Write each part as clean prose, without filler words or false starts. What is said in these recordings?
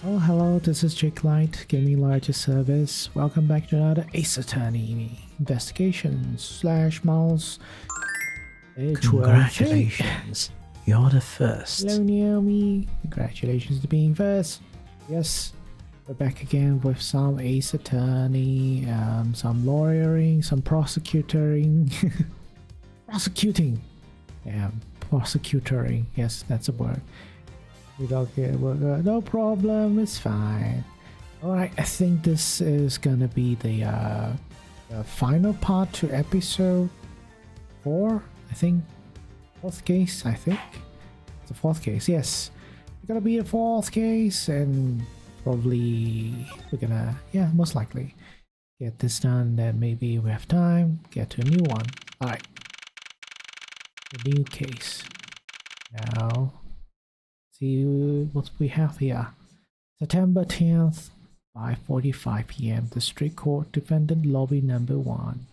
Oh, hello, this is Jake Light, Gaming Larger Service. Welcome back to another Ace Attorney investigation slash mouse. Congratulations, you're the first. Hello, Naomi. Congratulations to being first. Yes, we're back again with some Ace Attorney, some lawyering, some prosecutoring. Prosecuting. Yeah, prosecutoring. Yes, that's a word. We don't get no problem, it's fine. Alright, I think this is gonna be the final part to episode 4, I think. Fourth case, I think. It's the fourth case, yes. It's gonna be the fourth case, and probably we're gonna, yeah, most likely get this done, then maybe we have time, get to a new one. Alright. The new case. Now, see what we have here. September 10th, 5:45 p.m. District Court, Defendant Lobby Number 1.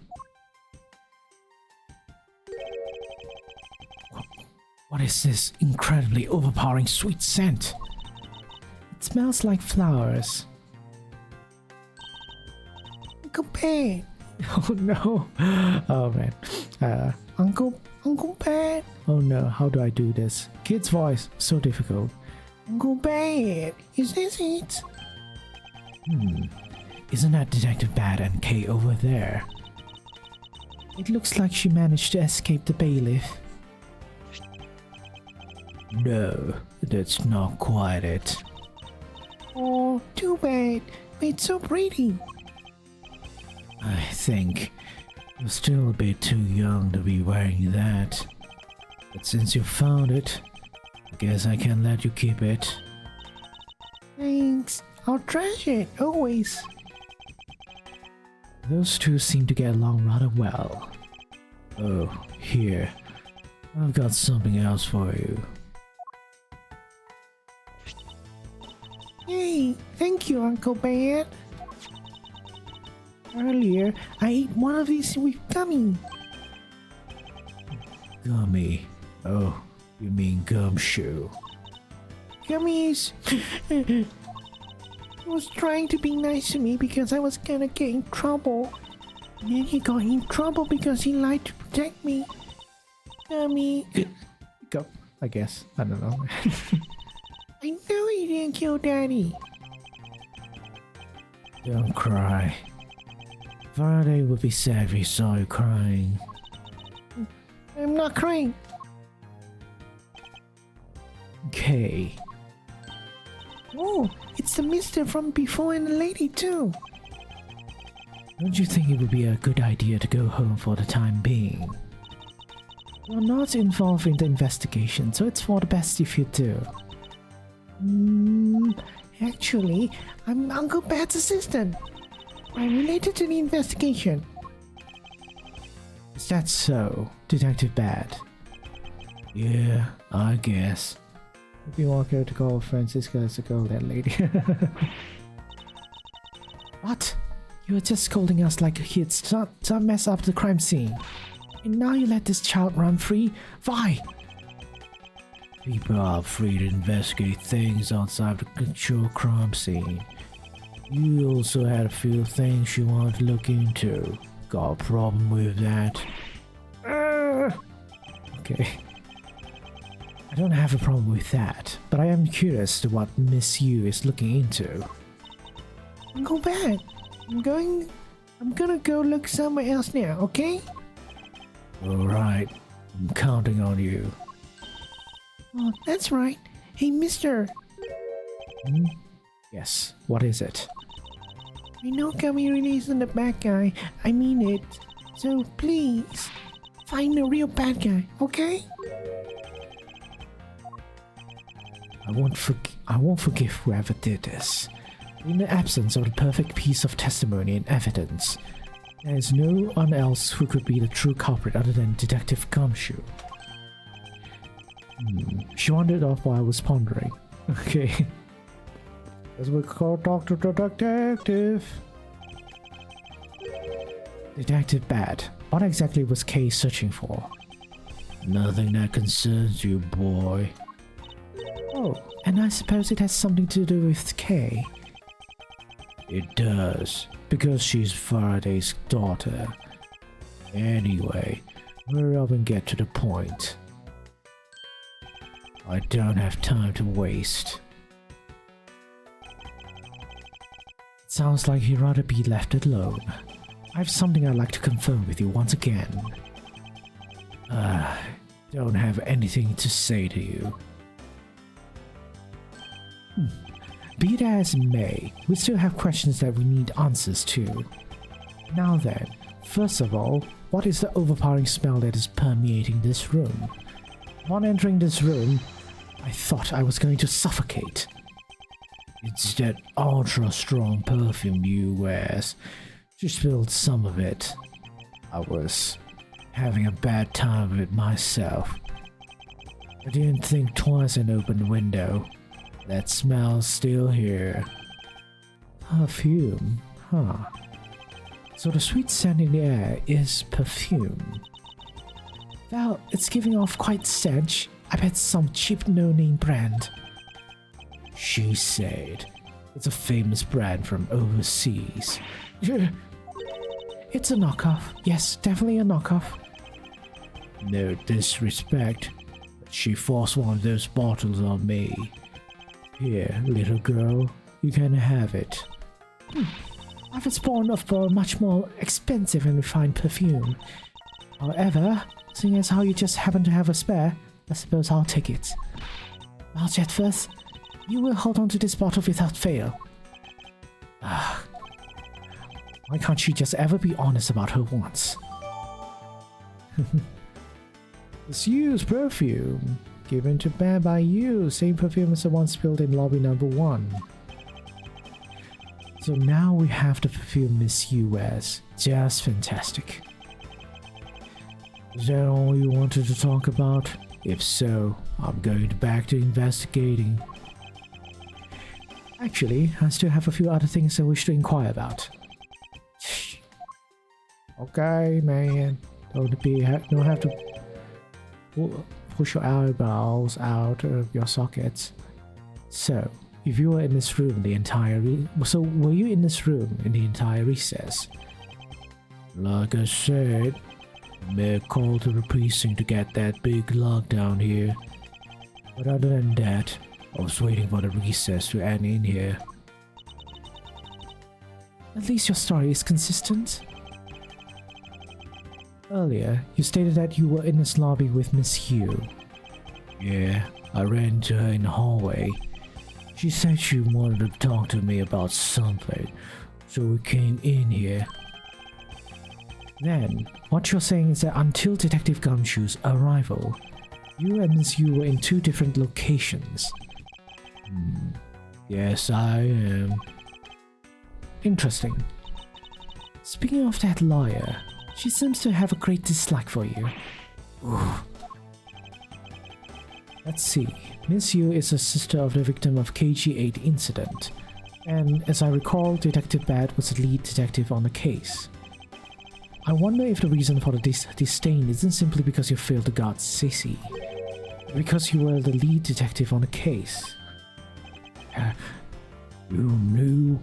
What is this incredibly overpowering sweet scent? It smells like flowers. Uncle Ben! Oh no! Oh man. Uncle Ben! Oh no, how do I do this? Kid's voice, so difficult. Uncle Ben, is this it? Isn't that Detective Bad and Kay over there? It looks like she managed to escape the bailiff. No, that's not quite it. Oh, too bad. It's so pretty. I think you're still a bit too young to be wearing that. But since you found it, I guess I can let you keep it. Thanks. I'll treasure it, always. Those two seem to get along rather well. Oh, here. I've got something else for you. Hey, thank you, Uncle Ben. Earlier, I ate one of these with gummy. Gummy? Oh, you mean gumshoe. Gummies! He was trying to be nice to me because I was gonna get in trouble. And then he got in trouble because he lied to protect me. Gummy. Go, I guess. I don't know. I know he didn't kill Daddy. Don't cry. Faraday would be sad if he saw you crying. I'm not crying. Okay. Oh, it's the mister from before and the lady too. Don't you think it would be a good idea to go home for the time being? You're not involved in the investigation, so it's for the best if you do. Actually, I'm Uncle Pat's assistant. I'm related to the investigation. Is that so, Detective Bad? Yeah, I guess. If you want to call Francisca to call that lady. What? You were just scolding us like kids to not mess up the crime scene. And now you let this child run free? Why? People are free to investigate things outside the controlled crime scene. You also had a few things you wanted to look into. Got a problem with that? Okay. I don't have a problem with that, but I am curious to what Miss Yu is looking into. Go back. I'm gonna go look somewhere else now, okay? Alright. I'm counting on you. Oh, that's right. Hey, mister. Yes, what is it? I know Gummy really isn't a bad guy. I mean it. So please, find the real bad guy, okay? I won't forgive whoever did this. In the absence of the perfect piece of testimony and evidence, there is no one else who could be the true culprit other than Detective Gumshoe. She wandered off while I was pondering. Okay. As we call Dr. Detective. Detective Bad. What exactly was Kay searching for? Nothing that concerns you, boy. Oh, and I suppose it has something to do with Kay. It does, because she's Faraday's daughter. Anyway, hurry up and get to the point. I don't have time to waste. Sounds like he'd rather be left alone. I have something I'd like to confirm with you once again. Don't have anything to say to you. Be that as it may, we still have questions that we need answers to. Now then, first of all, what is the overpowering smell that is permeating this room? Upon entering this room, I thought I was going to suffocate. It's that ultra-strong perfume you wears. Just spilled some of it. I was having a bad time of it myself. I didn't think twice and opened the window. That smell's still here. Perfume, huh? So the sweet scent in the air is perfume. Well, it's giving off quite stench. I bet some cheap no-name brand. She said it's a famous brand from overseas. It's a knockoff. Yes, definitely a knockoff. No disrespect, but she forced one of those bottles on me. Here, little girl, you can have it. I've spawned off for a much more expensive and refined perfume. However, seeing as how you just happen to have a spare, I suppose I'll take it. Now, Jetfirth, you will hold on to this bottle without fail. Why can't she just ever be honest about her wants? This used perfume, given to Bear by you, same perfume as the one spilled in lobby number 1. So now we have the perfume Miss Yu wears. Just fantastic. Is that all you wanted to talk about? If so, I'm going back to investigating. Actually, I still have a few other things I wish to inquire about. Okay, man. Don't have to push your eyebrows out of your sockets. So, if you were in this room were you in this room in the entire recess? Like I said, I made a call to the precinct to get that big lockdown here. But other than that, I was waiting for the recess to end in here. At least your story is consistent. Earlier, you stated that you were in this lobby with Miss Yu. Yeah, I ran into her in the hallway. She said she wanted to talk to me about something, so we came in here. Then, what you're saying is that until Detective Gumshoe's arrival, you and Miss Yu were in 2 different locations. Yes, I am. Interesting. Speaking of that lawyer, she seems to have a great dislike for you. Let's see. Miss Yu is a sister of the victim of KG-8 incident, and as I recall, Detective Bad was the lead detective on the case. I wonder if the reason for the disdain isn't simply because you failed to guard Sissy, but because you were the lead detective on the case. You knew?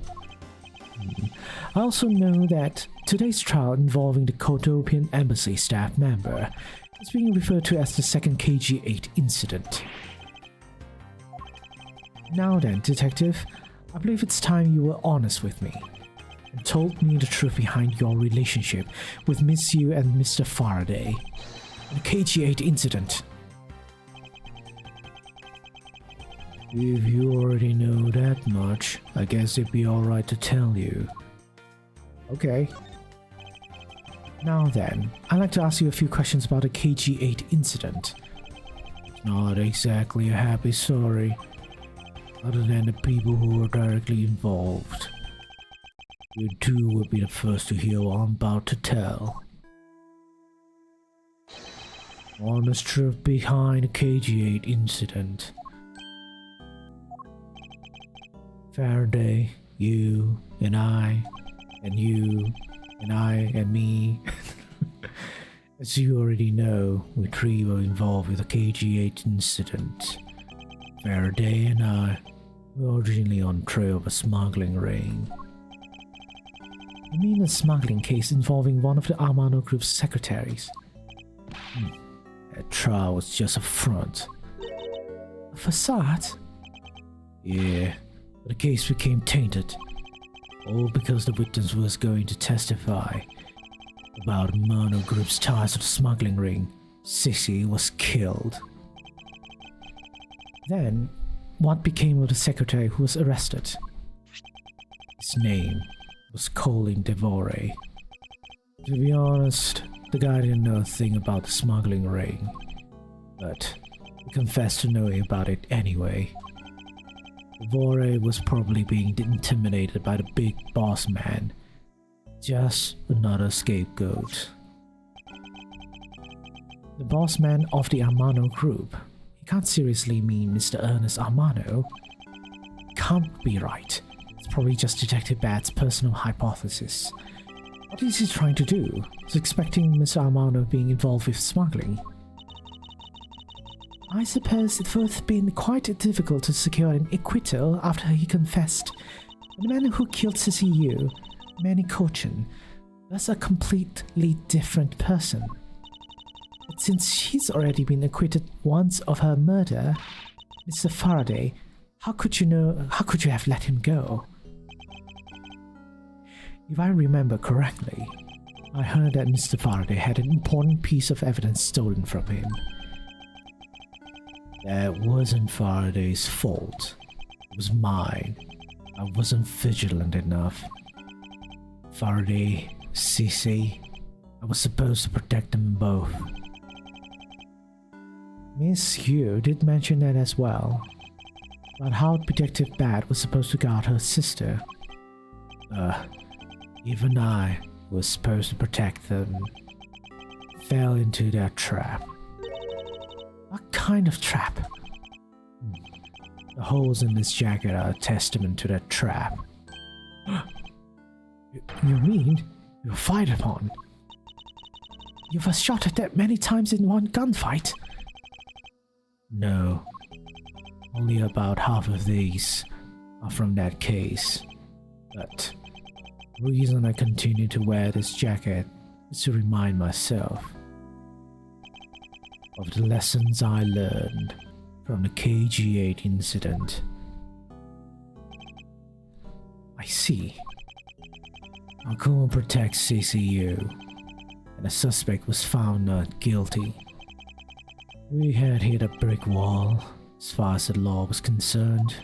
I also know that today's trial involving the Kotopian Embassy staff member is being referred to as the second KG-8 incident. Now then, Detective, I believe it's time you were honest with me and told me the truth behind your relationship with Miss Yu and Mr. Faraday and the KG-8 incident. If you already know that much, I guess it'd be alright to tell you. Okay. Now then, I'd like to ask you a few questions about the KG-8 incident. Not exactly a happy story, other than the people who were directly involved. You two will be the first to hear what I'm about to tell. Honest truth behind the KG-8 incident. Faraday, you, and I, and you, and I, and me. As you already know, we 3 were involved with the KG-8 incident. Faraday and I were originally on trail of a smuggling ring. You mean a smuggling case involving one of the Amano Group's secretaries? That trial was just a front. A facade? Yeah, but the case became tainted. All because the witness was going to testify about Amano Group's ties to the smuggling ring. Sissy was killed. Then, what became of the secretary who was arrested? His name was Colin Devore. To be honest, the guy didn't know a thing about the smuggling ring, but he confessed to knowing about it anyway. Devore was probably being intimidated by the big boss man. Just another scapegoat. The boss man of the Amano Group? He can't seriously mean Mr. Ernest Amano. Can't be right. It's probably just Detective Bad's personal hypothesis. What is he trying to do? He's expecting Mr. Amano being involved with smuggling. I suppose it would have been quite difficult to secure an acquittal after he confessed. The man who killed Sissy Yu, Manny Cochin, was a completely different person. But since he's already been acquitted once of her murder, Mr. Faraday, how could you have let him go? If I remember correctly, I heard that Mr. Faraday had an important piece of evidence stolen from him. That wasn't Faraday's fault. It was mine. I wasn't vigilant enough. Faraday, Sissy, I was supposed to protect them both. Miss Yu did mention that as well, about how Detective Bad was supposed to guard her sister. Even I was supposed to protect them. Fell into their trap. What kind of trap? The holes in this jacket are a testament to that trap. You mean you were fired upon? You were shot at that many times in one gunfight? No. Only about half of these are from that case. But the reason I continue to wear this jacket is to remind myself of the lessons I learned from the KG8 incident. I see. Akuma protects CCU, and the suspect was found not guilty. We had hit a brick wall as far as the law was concerned.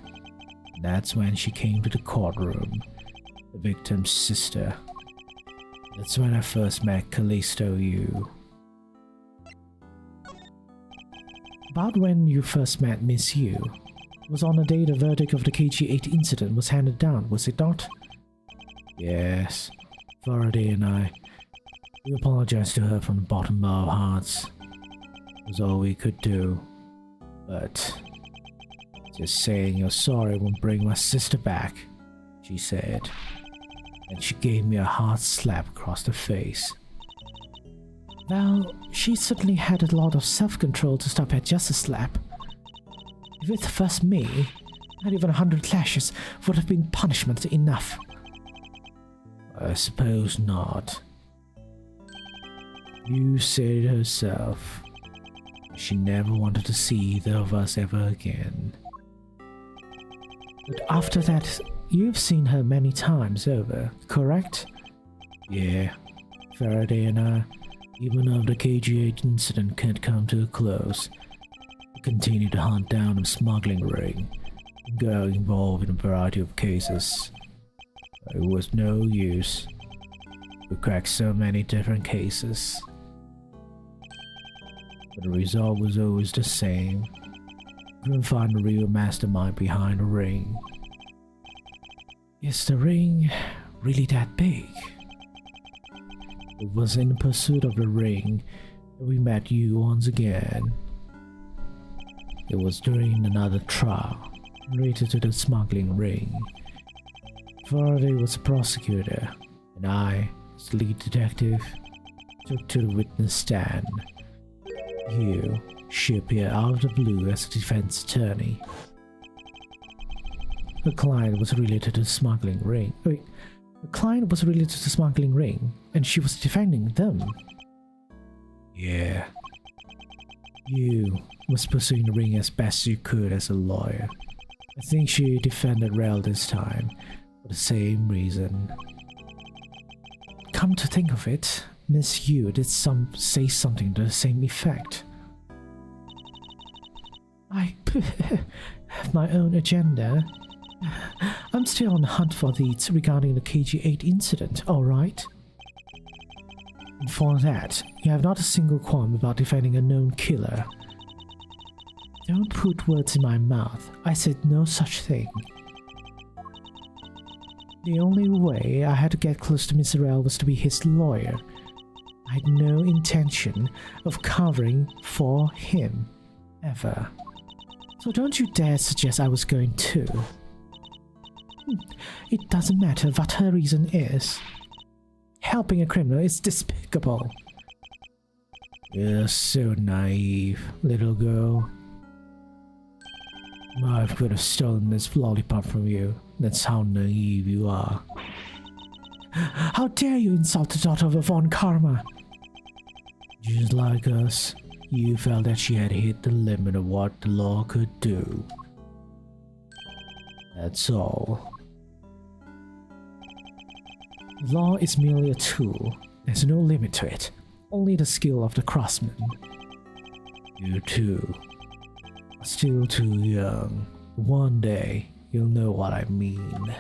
And that's when she came to the courtroom, the victim's sister. That's when I first met Callisto Yu. About when you first met Miss Yu, was on the day the verdict of the KG8 incident was handed down, was it not? Yes, Faraday and we apologized to her from the bottom of our hearts. It was all we could do. But just saying you're sorry won't bring my sister back, she said. And she gave me a hard slap across the face. Well, she certainly had a lot of self-control to stop at just a slap. If it was me, not even 100 lashes would have been punishment enough. I suppose not. You said it herself. She never wanted to see either of us ever again. But after that, you've seen her many times over, correct? Yeah, Faraday and even though the KG8 incident can't come to a close, we continue to hunt down a smuggling ring and got involved in a variety of cases. It was no use. We cracked so many different cases. But the result was always the same. We couldn't find the real mastermind behind the ring. Is the ring really that big? It was in pursuit of the ring that we met you once again. It was during another trial related to the smuggling ring. Faraday was a prosecutor, and I, as lead detective, took to the witness stand. You she appeared out of the blue as a defense attorney. Her client was related to the smuggling ring. Wait, her client was related to the smuggling ring, and she was defending them. Yeah. You was pursuing the ring as best you could as a lawyer. I think she defended Rel this time, for the same reason. Come to think of it, Miss Yu did say something to the same effect. I have my own agenda. I'm still on the hunt for leads regarding the KG-8 incident, alright? And for that, you have not a single qualm about defending a known killer. Don't put words in my mouth. I said no such thing. The only way I had to get close to Mr. Rel was to be his lawyer. I had no intention of covering for him, ever. So don't you dare suggest I was going to. It doesn't matter what her reason is. Helping a criminal is despicable. You're so naive, little girl. I could have stolen this lollipop from you. That's how naive you are. How dare you insult the daughter of Von Karma? Just like us, you felt that she had hit the limit of what the law could do. That's all. Law is merely a tool. There's no limit to it. Only the skill of the craftsman. You too. Still too young. One day, you'll know what I mean.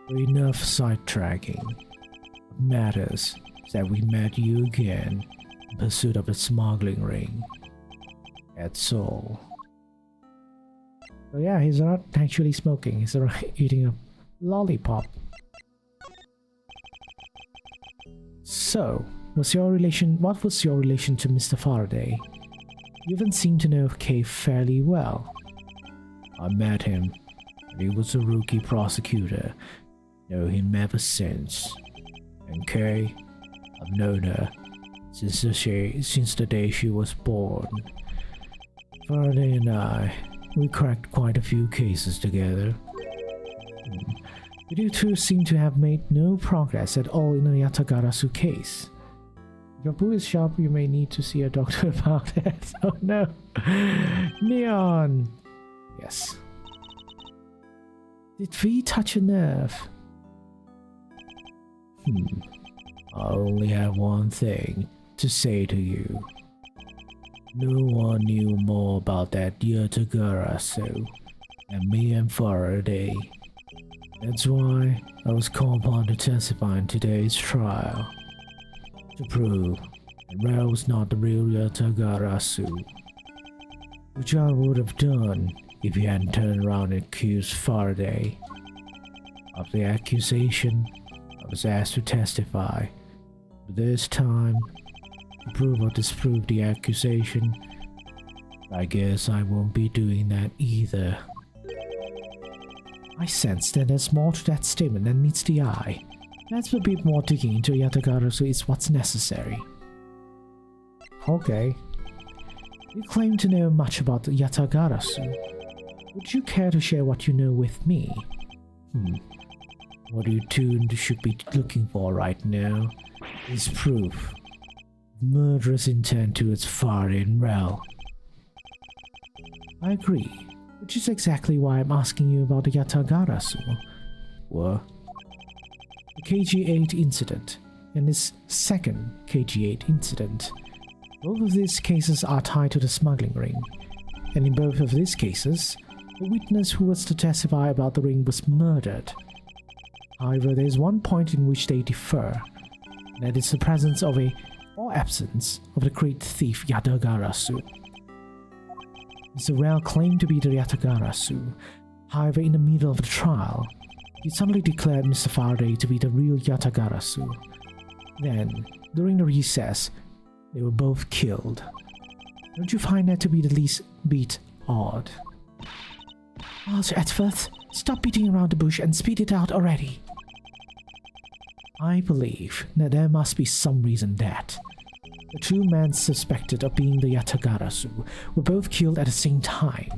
But enough sidetracking. What matters is that we met you again in pursuit of the smuggling ring. That's all. So yeah, he's not actually smoking. He's eating a lollipop. So, what was your relation to Mr. Faraday? You even seem to know Kay fairly well. I met him, and he was a rookie prosecutor. Know him ever since. And Kay, I've known her since the day she was born. Faraday and I, we cracked quite a few cases together. But you two seem to have made no progress at all in the Yatagarasu case. If your boo is sharp, you may need to see a doctor about it. Oh no! Neon! Yes. Did we touch a nerve? I only have one thing to say to you. No one knew more about that Yatagarasu than me and Faraday. That's why I was called upon to testify in today's trial. To prove that Rel was not the real Yatagarasu. Which I would have done if he hadn't turned around and accused Faraday. Of the accusation, I was asked to testify. But this time, to prove or disprove the accusation, I guess I won't be doing that either. I sense that there's more to that statement than meets the eye. Perhaps a bit more digging into Yatagarasu is what's necessary. Okay. You claim to know much about Yatagarasu. Would you care to share what you know with me? What you two should be looking for right now is proof of murderous intent towards Faraday and Rel. I agree. Which is exactly why I'm asking you about the Yatagarasu. What? The KG-8 incident, and this second KG-8 incident. Both of these cases are tied to the smuggling ring, and in both of these cases, the witness who was to testify about the ring was murdered. However, there is one point in which they differ, and that is the presence of or absence of the great thief Yatagarasu. Mr. Rel claimed to be the Yatagarasu. However, in the middle of the trial, he suddenly declared Mr. Faraday to be the real Yatagarasu. Then, during the recess, they were both killed. Don't you find that to be the least bit odd? Sir Edgeworth, stop beating around the bush and spit it out already. I believe that there must be some reason that, The two men suspected of being the Yatagarasu were both killed at the same time.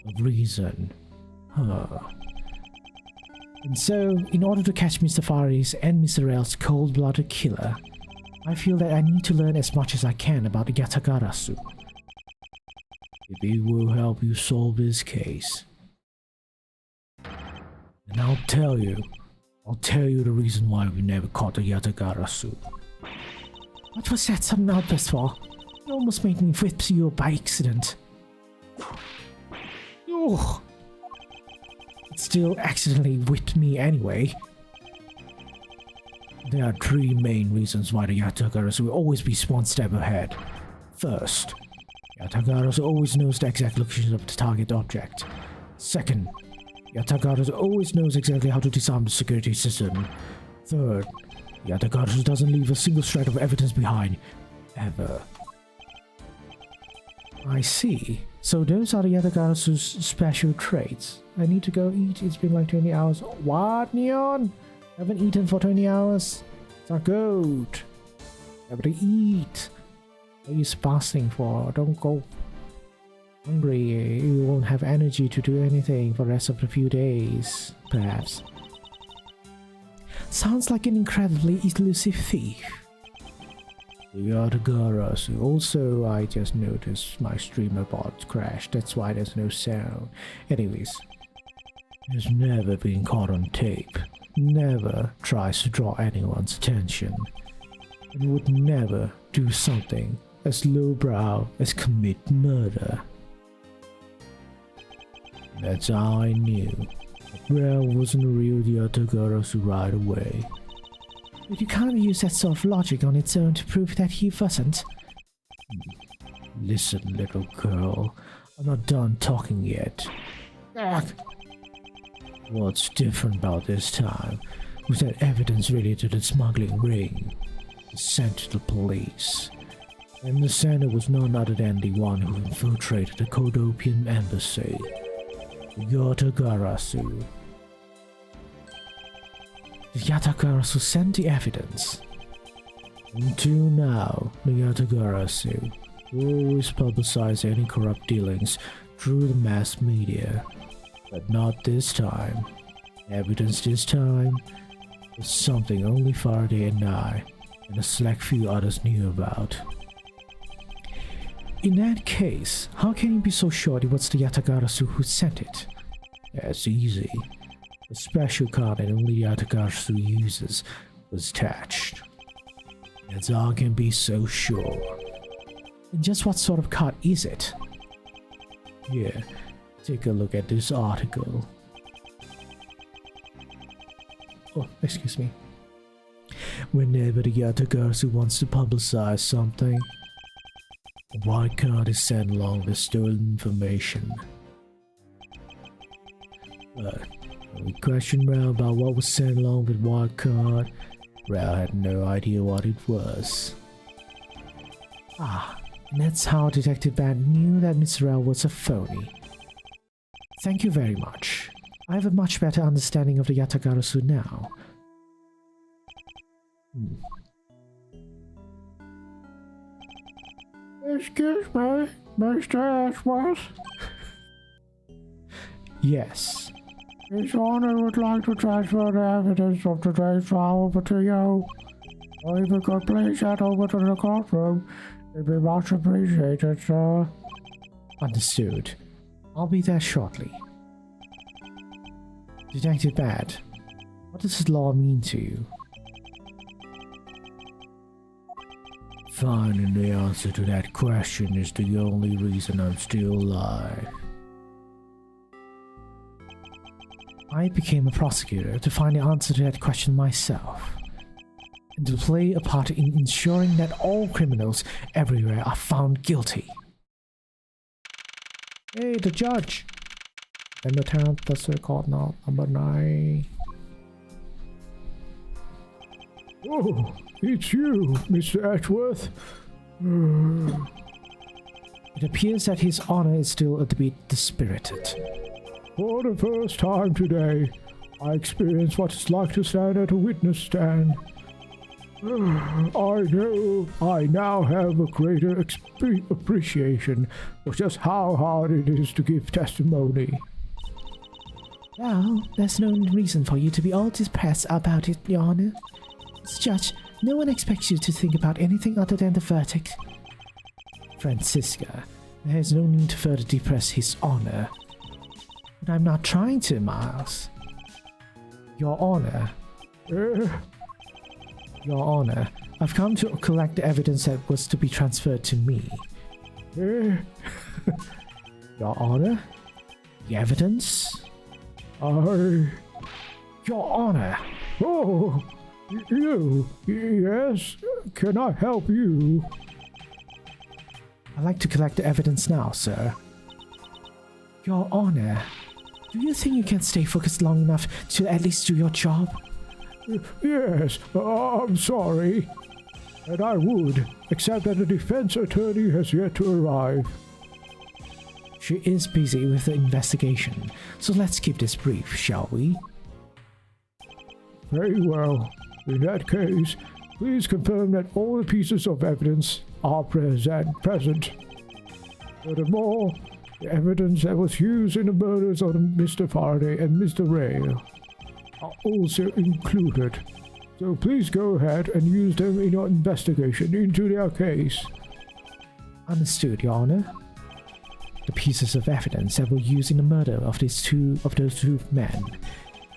A reason. And so, in order to catch Mr. Faris and Mr. Rail's cold-blooded killer, I feel that I need to learn as much as I can about the Yatagarasu. If it will help you solve this case. And I'll tell you the reason why we never caught the Yatagarasu. What was that sudden outburst for? You almost made me whip you by accident. Ugh. It still accidentally whipped me anyway. There are three main reasons why the Yatagarasu will always be one step ahead. First, Yatagarasu always knows the exact location of the target object. Second, Yatagarasu always knows exactly how to disarm the security system. Third, Yatagarasu doesn't leave a single shred of evidence behind, ever. I see. So those are the Yatagarasu's special traits. I need to go eat. It's been like 20 hours. What, Neon? I haven't eaten for 20 hours. It's not good. I have to eat. What are you fasting for? Don't go hungry. You won't have energy to do anything for the rest of the few days, perhaps. Sounds like an incredibly elusive thief. The Yatagarasu. Also, I just noticed my streamer bot crashed. That's why there's no sound. Anyways, has never been caught on tape. Never tries to draw anyone's attention. And would never do something as lowbrow as commit murder. That's how I knew Rail wasn't a real Yatagarasu right away. But you can't use that sort of logic on its own to prove that he wasn't. Listen, little girl, I'm not done talking yet. What's different about this time was that evidence related to the smuggling ring was sent to the police. And the sender was none other than the one who infiltrated the Kodopian embassy, the Yatagarasu. The Yatagarasu sent the evidence. Until now, the Yatagarasu always publicize any corrupt dealings through the mass media. But not this time. Evidence this time was something only Faraday and I, and a select few others knew about. In that case, how can you be so sure it was the Yatagarasu who sent it? That's easy. A special card that only Yatagarasu uses was attached. That's how I can be so sure. And just what sort of card is it? Here, take a look at this article. Oh, excuse me. Whenever the Yatagarasu wants to publicize something, a white card is sent along with stolen information. But when we questioned Rao about what was sent along with white card, Rao had no idea what it was. And that's how Detective Band knew that Mr. Rao was a phony. Thank you very much. I have a much better understanding of the Yatagarasu now. Excuse me, Mr. Ashworth? Yes. His Honor would like to transfer the evidence of today's trial over to you. Or if you could please head over to the courtroom, it'd be much appreciated, sir. Understood. I'll be there shortly. Detective Bad, what does this law mean to you? Finding the answer to that question is the only reason I'm still alive. I became a prosecutor to find the answer to that question myself, and to play a part in ensuring that all criminals everywhere are found guilty. Hey, the judge! And the tenant, that's the court now, number 9. Oh, it's you, Mr. Ashworth. It appears that His Honor is still a bit dispirited. For the first time today, I experienced what it's like to stand at a witness stand. I know I now have a greater appreciation for just how hard it is to give testimony. Well, there's no reason for you to be all depressed about it, Your Honor. As judge, no one expects you to think about anything other than the verdict. Francisca, there is no need to further depress His Honor. But I'm not trying to, Miles. Your Honor. Your Honor, I've come to collect the evidence that was to be transferred to me. Your Honor? The evidence? Your Honor! Oh, you? Yes? Can I help you? I'd like to collect the evidence now, sir. Your Honor, do you think you can stay focused long enough to at least do your job? Yes, I'm sorry. And I would, except that the defense attorney has yet to arrive. She is busy with the investigation, so let's keep this brief, shall we? Very well. In that case, please confirm that all the pieces of evidence are present. Furthermore, the evidence that was used in the murders of Mr. Faraday and Mr. Ray are also included. So please go ahead and use them in your investigation into their case. Understood, Your Honor. The pieces of evidence that were used in the murder of those two men.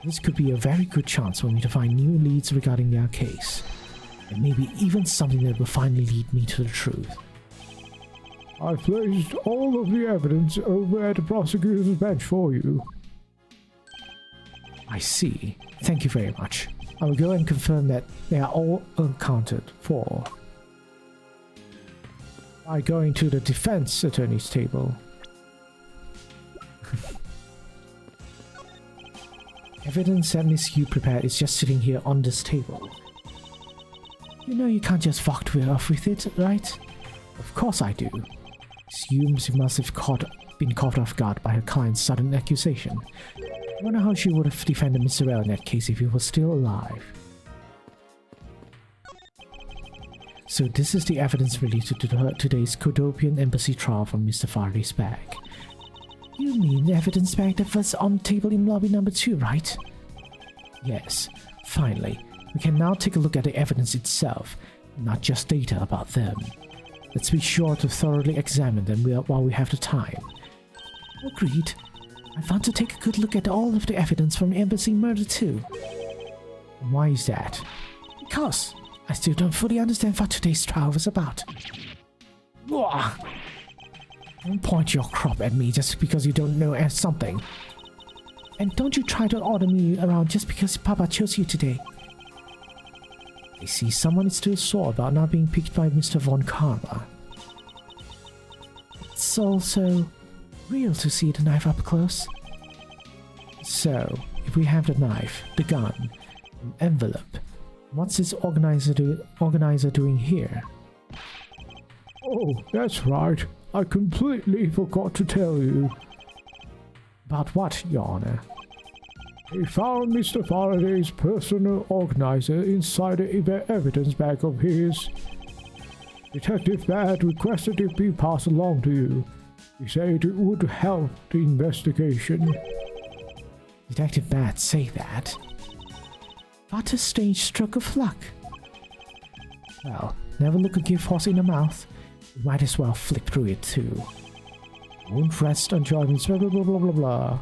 This could be a very good chance for me to find new leads regarding their case. And maybe even something that will finally lead me to the truth. I've placed all of the evidence over at the prosecutor's bench for you. I see. Thank you very much. I will go and confirm that they are all accounted for by going to the defense attorney's table. Evidence that Miss Yu prepared is just sitting here on this table. You know you can't just walk off with it, right? Of course I do. Assumes you must have been caught off guard by her client's sudden accusation. I wonder how she would have defended Mr. Rell in that case if he was still alive. So this is the evidence related to today's Kodopian Embassy trial from Mr. Faraday's bag. You mean the evidence bag that was on the table in lobby number 2, right? Yes. Finally, we can now take a look at the evidence itself, not just data about them. Let's be sure to thoroughly examine them while we have the time. Agreed. I want to take a good look at all of the evidence from Embassy Murder too. And why is that? Because I still don't fully understand what today's trial was about. Whoa. Don't point your crop at me just because you don't know something. And don't you try to order me around just because Papa chose you today. I see someone is still sore about not being picked by Mr. Von Karma. It's also real to see the knife up close. So, if we have the knife, the gun, an envelope, what's this organizer doing here? Oh, that's right. I completely forgot to tell you. About what, Your Honor? They found Mr. Faraday's personal organizer inside the evidence bag of his. Detective Bad requested it be passed along to you. He said it would help the investigation. Detective Bad say that? What a strange stroke of luck. Well, never look a gift horse in the mouth. You might as well flip through it too. Won't rest on judgments, blah blah blah blah blah blah.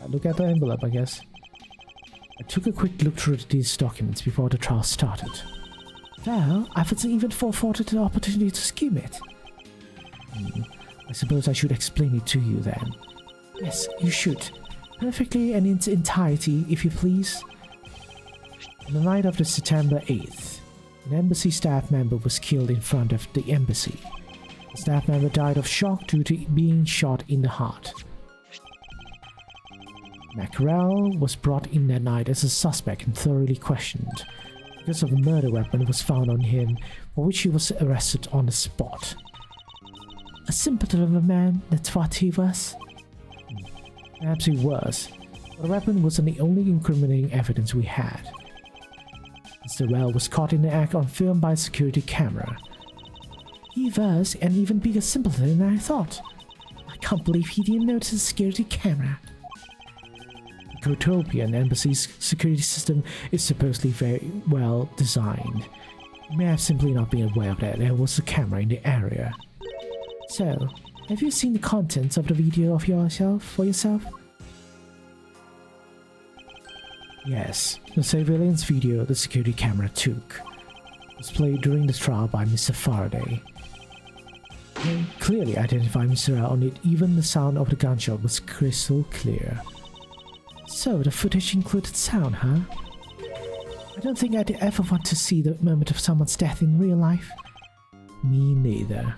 I look at the envelope, I guess. I took a quick look through these documents before the trial started. Well, I haven't even forfeited the opportunity to skim it. I suppose I should explain it to you then. Yes, you should. Perfectly and in its entirety, if you please. On the night of the September 8th, an embassy staff member was killed in front of the embassy. The staff member died of shock due to being shot in the heart. Mackerel was brought in that night as a suspect and thoroughly questioned, because of a murder weapon was found on him, for which he was arrested on the spot. A symptom of a man, that's what he was. Perhaps he was, but the weapon wasn't the only incriminating evidence we had. Mr. Well was caught in the act on film by a security camera. He was an even bigger simpleton than I thought. I can't believe he didn't notice the security camera. The Cotopian embassy's security system is supposedly very well designed. You may have simply not been aware that there was a camera in the area. So, have you seen the contents of the video of for yourself? Yes, the surveillance video the security camera took was played during the trial by Mr. Faraday. They clearly identified Mr. L on it, even the sound of the gunshot was crystal clear. So, the footage included sound, huh? I don't think I'd ever want to see the moment of someone's death in real life. Me neither.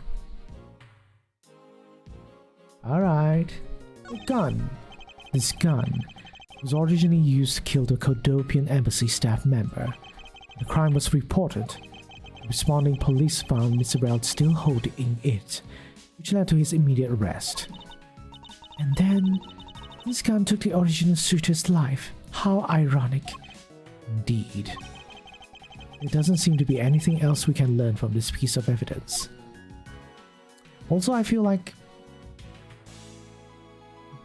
Alright. A gun. This gun was originally used to kill the Codopian embassy staff member. The crime was reported. The responding police found Mr. Rell still holding it, which led to his immediate arrest. And then, this gun took the original shooter's life. How ironic. Indeed. There doesn't seem to be anything else we can learn from this piece of evidence. Also, I feel like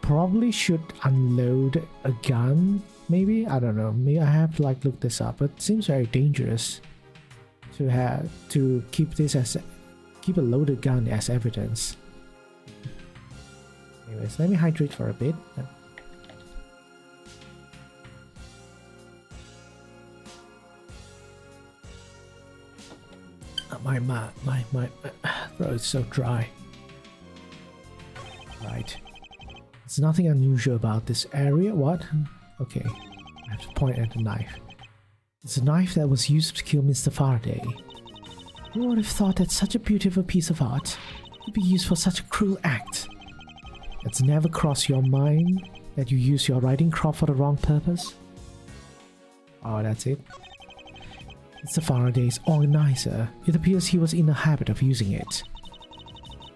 probably should unload a gun, maybe? I don't know, maybe I have to like look this up, but it seems very dangerous to keep a loaded gun as evidence. Anyways, let me hydrate for a bit. My throat is so dry. Right. There's nothing unusual about this area. What? Okay. I have to point at the knife. It's a knife that was used to kill Mr. Faraday. Who would have thought that such a beautiful piece of art could be used for such a cruel act? It's never crossed your mind that you use your riding crop for the wrong purpose? Oh, that's it. Mr. Faraday's organizer. It appears he was in the habit of using it.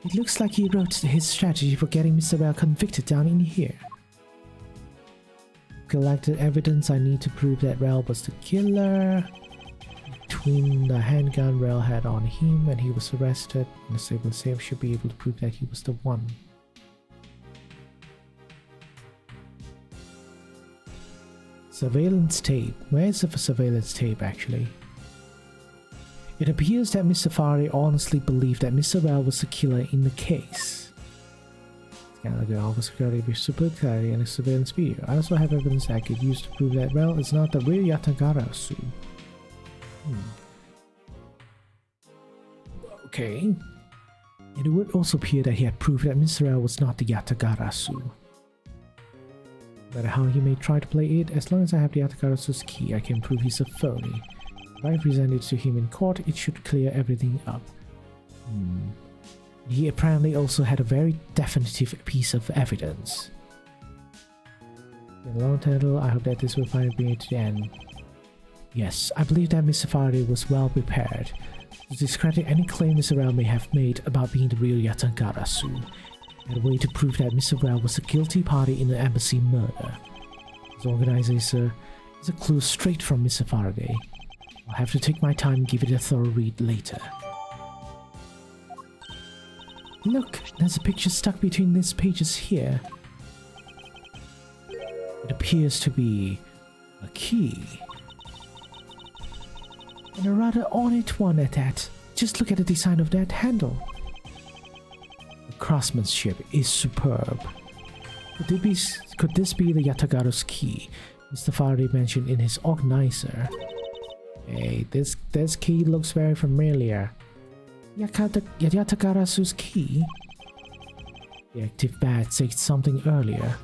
It looks like he wrote his strategy for getting Mr. Well convicted down in here. Collected evidence I need to prove that Rell was the killer. Between the handgun Rell had on him when he was arrested, and the stable safe should be able to prove that he was the one. Surveillance tape. Where is the surveillance tape actually? It appears that Mr. Faraday honestly believed that Mr. Well was the killer in the case. Scan the Alpha Security with super clarity and a surveillance video. I also have evidence I could use to prove that Well is not the real Yatagarasu. Okay. It would also appear that he had proved that Mr. Well was not the Yatagarasu. No matter how he may try to play it, as long as I have the Yatagarasu's key, I can prove he's a phony. If I present it to him in court, it should clear everything up. He apparently also had a very definitive piece of evidence. In a long title, I hope that this will finally bring it to the end. Yes, I believe that Mr. Faraday was well prepared to discredit any claim Mr. Well may have made about being the real Yatagarasu, and a way to prove that Mr. Well was the guilty party in the embassy murder. His organizer is a clue straight from Mr. Faraday. I'll have to take my time and give it a thorough read later. Look, there's a picture stuck between these pages here. It appears to be a key. And a rather ornate one at that. Just look at the design of that handle. The craftsmanship is superb. Could this be the Yatagara's key Mr. Faraday mentioned in his organizer? Hey, this key looks very familiar. Yatagarasu's key? The active badge said something earlier.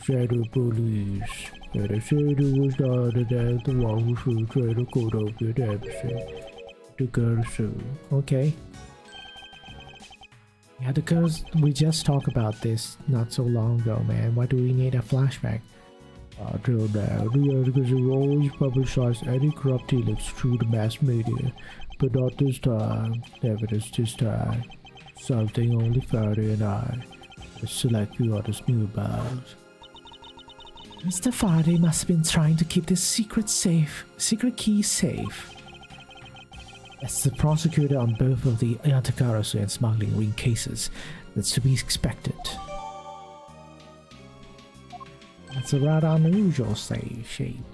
Shadow police. The shadow was the one who should try to go up the episode. The girl soon. Okay. Yeah, the girls, we just talked about this not so long ago, man. Why do we need a flashback? Until now, because we always publicize any corrupt dealings through the mass media. But not this time. Evidence this time. Something only Faraday and I, a select few others knew about. Mr. Faraday must have been trying to keep this secret key safe. That's the prosecutor on both of the Yatagarasu and smuggling ring cases. That's to be expected. That's a rather unusual shape.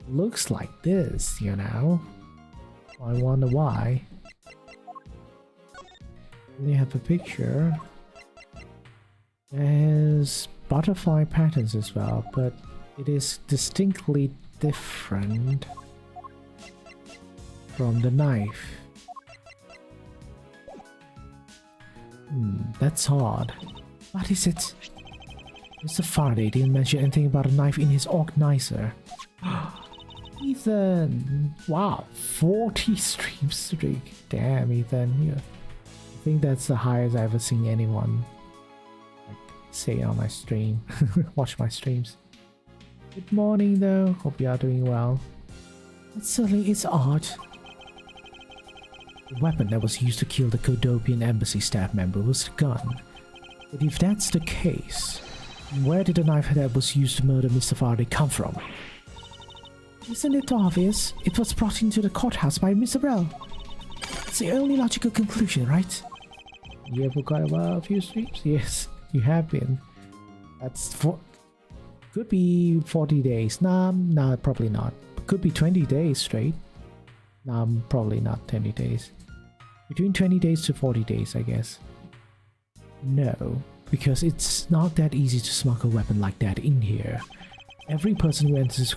Looks like this, you know. I wonder why. They have a picture. There's butterfly patterns as well, but it is distinctly different from the knife. That's odd. What is it? Mr. Faraday didn't mention anything about a knife in his organizer. Ethan! Wow, 40 stream streak. Damn, Ethan. Yeah. I think that's the highest I've ever seen anyone say on my stream. Watch my streams. Good morning though. Hope you are doing well. It certainly is odd. The weapon that was used to kill the Kodopian embassy staff member was the gun. But if that's the case, where did the knife that was used to murder Mr. Faraday come from? Isn't it obvious? It was brought into the courthouse by Mr. Bell. It's the only logical conclusion, right? You ever got a few streams? Yes, you have been. That's could be 40 days. Nah, probably not. Could be 20 days straight. Nah, probably not 20 days. Between 20 days to 40 days, I guess. No, because it's not that easy to smuggle a weapon like that in here. Every person who enters the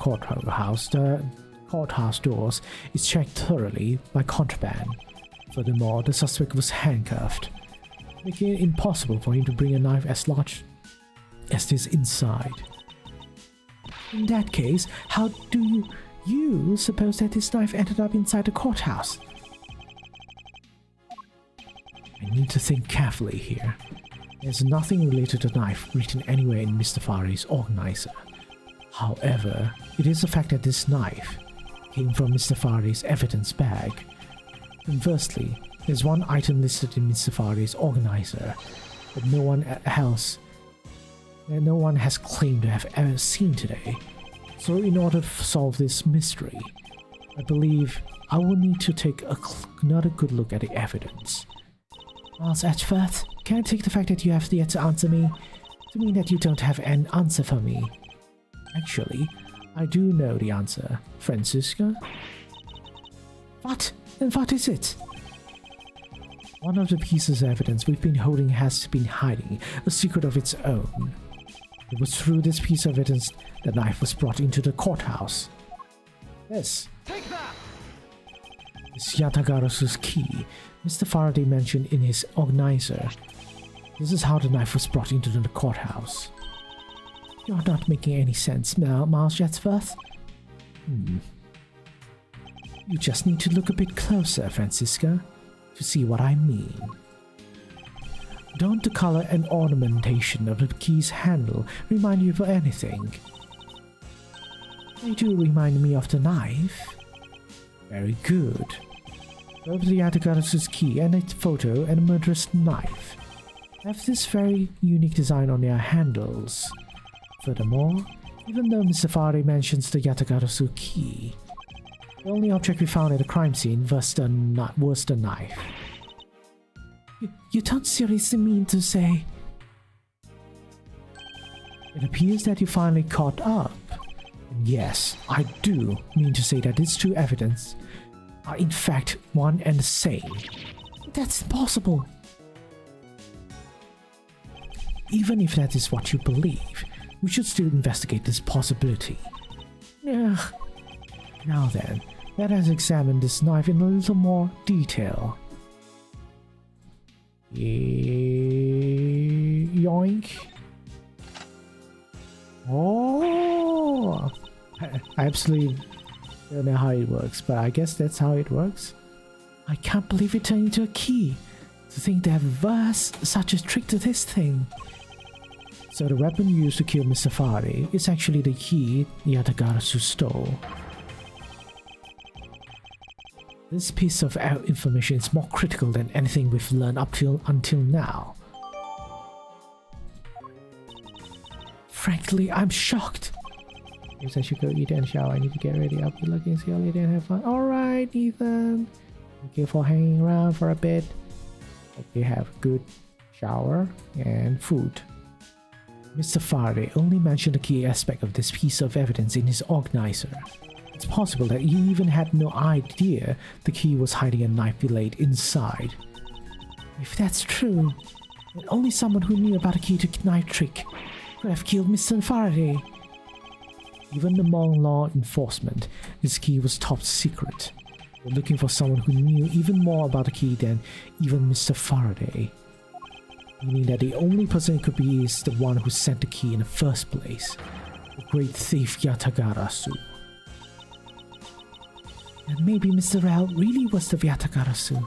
courthouse doors is checked thoroughly by contraband. Furthermore, the suspect was handcuffed, making it impossible for him to bring a knife as large as this inside. In that case, how do you suppose that this knife ended up inside the courthouse? I need to think carefully here. There's nothing related to the knife written anywhere in Mr. Faraday's organizer. However, it is a fact that this knife came from Mr. Faraday's evidence bag. Conversely, there's one item listed in Mr. Faraday's organizer that no one has claimed to have ever seen today. So in order to solve this mystery, I believe I will need to take another good look at the evidence. Miles Edgeworth, can I take the fact that you have yet to answer me to mean that you don't have an answer for me? Actually, I do know the answer, Francisca. What? And what is it? One of the pieces of evidence we've been holding has been hiding a secret of its own. It was through this piece of evidence the knife was brought into the courthouse. Yes. Take that! This Yatagarasu's key, Mr. Faraday mentioned in his organizer. This is how the knife was brought into the courthouse. You're not making any sense, Miles Edgeworth. You just need to look a bit closer, Francisca, to see what I mean. Don't the color and ornamentation of the key's handle remind you of anything? They do remind me of the knife. Very good. Both the Yatagarasu's key and its photo and a murderous knife have this very unique design on their handles. Furthermore, even though Mr. Faraday mentions the Yatagarasu key, the only object we found at the crime scene was the knife. You don't seriously mean to say... It appears that you finally caught up. And yes, I do mean to say that these two evidence are in fact one and the same. That's impossible. Even if that is what you believe, we should still investigate this possibility. Now then, let us examine this knife in a little more detail. Yoink. Oh! I absolutely don't know how it works, but I guess that's how it works. I can't believe it turned into a key. To think there was such a trick to this thing. So the weapon used to kill Mr. Faraday is actually the key Yatagarasu stole. This piece of information is more critical than anything we've learned until now. Frankly, I'm shocked. Yes, I should go eat and shower. I need to get ready. I'll be looking, see you later and have fun. Alright, Ethan. Thank you for hanging around for a bit. Hope you have a good shower and food. Mr. Faraday only mentioned a key aspect of this piece of evidence in his organizer. It's possible that he even had no idea the key was hiding a knife blade inside. If that's true, then only someone who knew about a key to knife trick could have killed Mr. Faraday. Even among law enforcement, this key was top secret. We're looking for someone who knew even more about the key than even Mr. Faraday. Meaning that the only person it could be is the one who sent the key in the first place. The great thief Yatagarasu. And maybe Mr. Rao really was the Yatagarasu.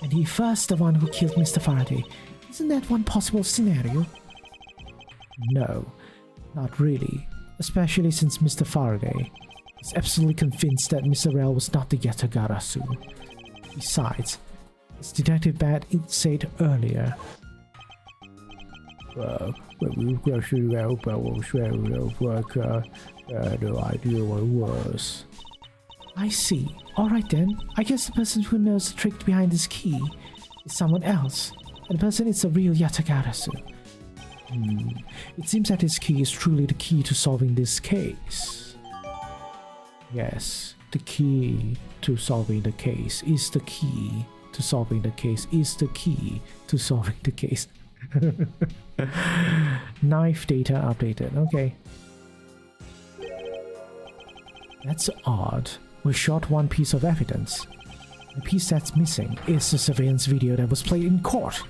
And he first the one who killed Mr. Faraday. Isn't that one possible scenario? No, not really. Especially since Mr. Faraday is absolutely convinced that Mr. Rao was not the Yatagarasu. Besides, as Detective Bat said earlier, we've got to help our shadow worker. No idea what it was. I see. Alright then, I guess the person who knows the trick behind this key is someone else, and the person is a real Yatagarasu. It seems that this key is truly the key to solving this case. Yes, the key to solving the case is the key to solving the case is the key to solving the case. Knife data updated, okay. That's odd. We shot one piece of evidence. The piece that's missing is the surveillance video that was played in court.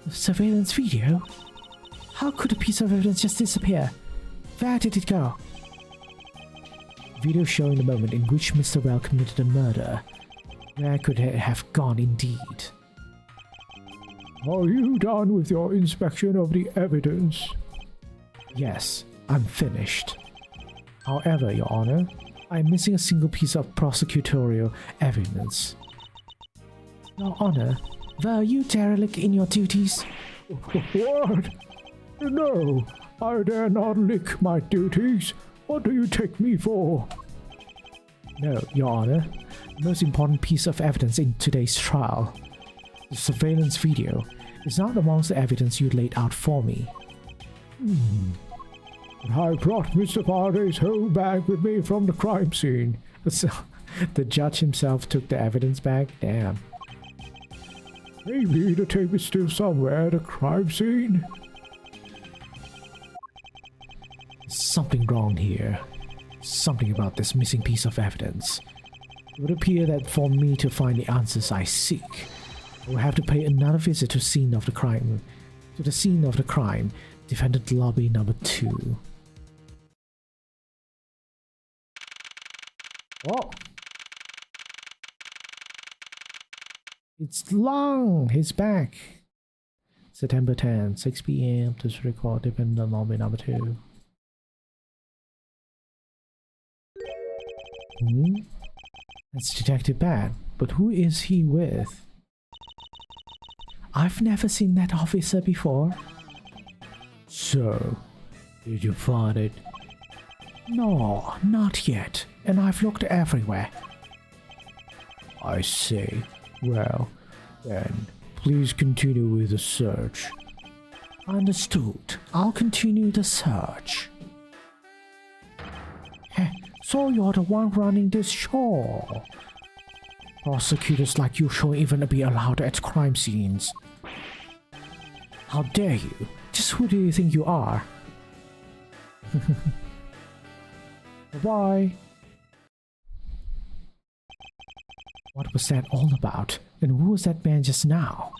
The surveillance video? How could a piece of evidence just disappear? Where did it go? Video showing the moment in which Mr. Rao committed a murder. Where could it have gone indeed? Are you done with your inspection of the evidence? Yes, I'm finished. However, Your Honor, I'm missing a single piece of prosecutorial evidence. Your Honor, were you derelict in your duties? What? No, I dare not lick my duties. What do you take me for? No, Your Honor. The most important piece of evidence in today's trial, the surveillance video, is not amongst the evidence you laid out for me. I brought Mr. Faraday's whole bag with me from the crime scene. So, the judge himself took the evidence bag? Damn. Maybe the tape is still somewhere at the crime scene. Something wrong here. Something about this missing piece of evidence. It would appear that for me to find the answers I seek, I will have to pay another visit to the scene of the crime. Defendant lobby number 2. Oh! It's Long! He's back! September 10, 6 PM to record defendant lobby number 2. That's Detective Bat, but who is he with? I've never seen that officer before. So, did you find it? No, not yet, and I've looked everywhere. I see. Well, then, please continue with the search. Understood. I'll continue the search. Heh, so you're the one running this show. Prosecutors like you shouldn't even be allowed at crime scenes. How dare you? Just who do you think you are? Bye. What was that all about? And who was that man just now?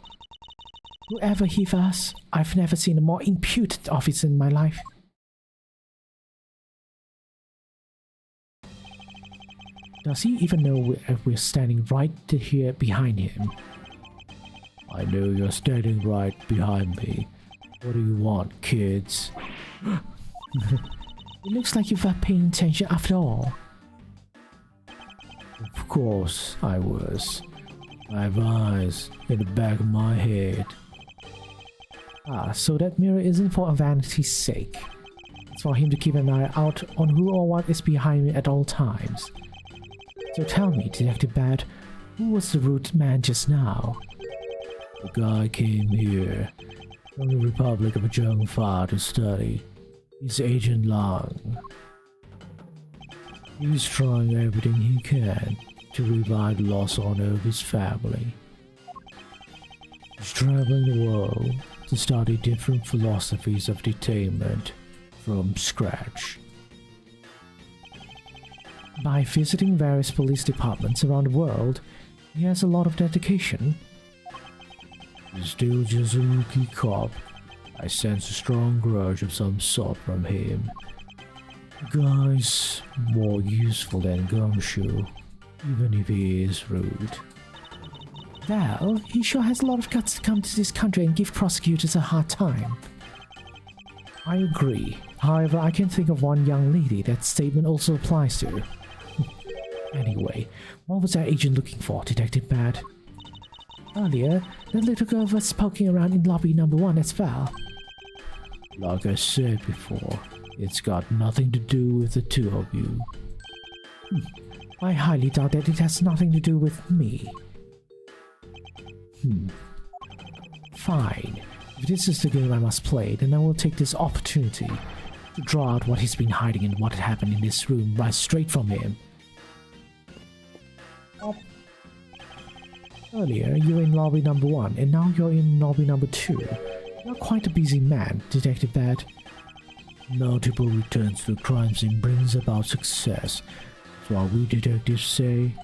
Whoever he was, I've never seen a more impudent officer in my life. Does he even know we're standing right here behind him? I know you're standing right behind me. What do you want, kids? It looks like you were paying attention after all. Of course I was. I have eyes in the back of my head. Ah, so that mirror isn't for vanity's sake. It's for him to keep an eye out on who or what is behind me at all times. So tell me, Detective Bad, who was the rude man just now? The guy came here from the Republic of Zhengfa to study. He's Agent Lang. He's trying everything he can to revive the lost honor of his family. He's traveling the world to study different philosophies of detainment from scratch. By visiting various police departments around the world, he has a lot of dedication. He's still just a rookie cop. I sense a strong grudge of some sort from him. The guy's more useful than Gumshoe, even if he is rude. Well, he sure has a lot of guts to come to this country and give prosecutors a hard time. I agree. However, I can think of one young lady that statement also applies to. Anyway, what was that agent looking for, Detective Bad? Earlier, the little girl was poking around in lobby number 1 as well. Like I said before, it's got nothing to do with the two of you. I highly doubt that it has nothing to do with me. Fine. If this is the game I must play, then I will take this opportunity to draw out what he's been hiding and what happened in this room right straight from him. Earlier, you were in lobby number 1, and now you're in lobby number 2. You're quite a busy man, Detective Bad. Multiple returns to the crime scene brings about success. That's what we detectives say.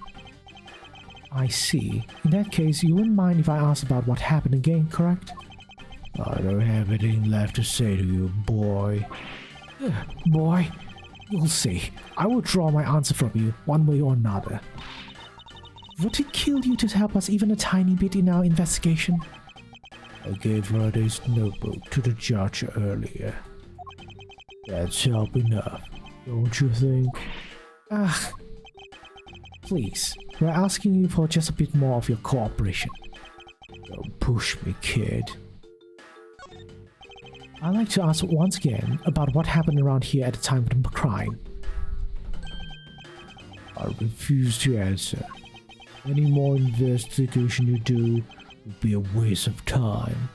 I see. In that case, you wouldn't mind if I asked about what happened again, correct? I don't have anything left to say to you, boy. Boy, you'll see. I will draw my answer from you, one way or another. Would it kill you to help us even a tiny bit in our investigation? I gave Friday's notebook to the judge earlier. That's help enough, don't you think? Please, we're asking you for just a bit more of your cooperation. Don't push me, kid. I'd like to ask once again about what happened around here at the time of the crime. I refuse to answer. Any more investigation you do would be a waste of time.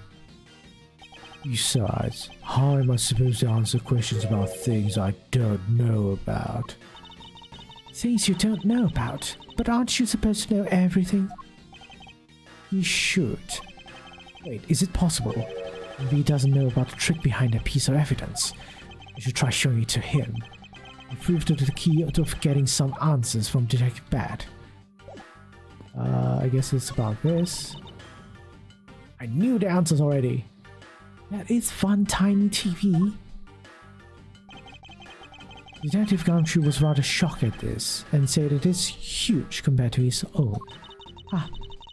Besides, how am I supposed to answer questions about things I don't know about? Things you don't know about? But aren't you supposed to know everything? You should. Wait, is it possible? Maybe he doesn't know about the trick behind that piece of evidence. I should try showing it to him. It proved to be the key of getting some answers from Detective Bad. I guess it's about this. I knew the answers already. That is fun, tiny TV. Detective Gumshoe was rather shocked at this and said it is huge compared to his own.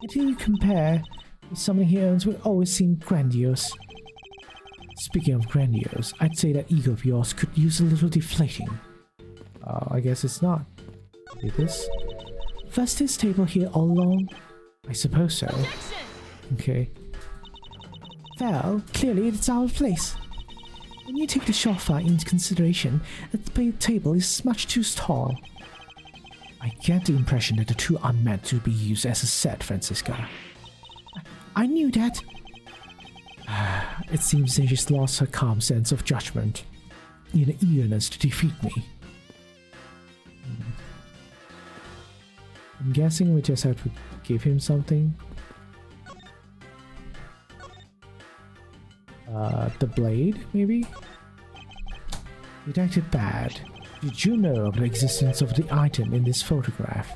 Until you compare with something he owns will always seem grandiose. Speaking of grandiose, I'd say that ego of yours could use a little deflating. I guess it's not. Is this? Was this table here all along? I suppose so. Okay. Well, clearly it's our place. When you take the sofa into consideration, the table is much too tall. I get the impression that the two are meant to be used as a set, Francisca. I knew that. It seems that she's lost her calm sense of judgment in an eagerness to defeat me. I'm guessing we just have to give him something. The blade, maybe? Detective Bad, did you know of the existence of the item in this photograph?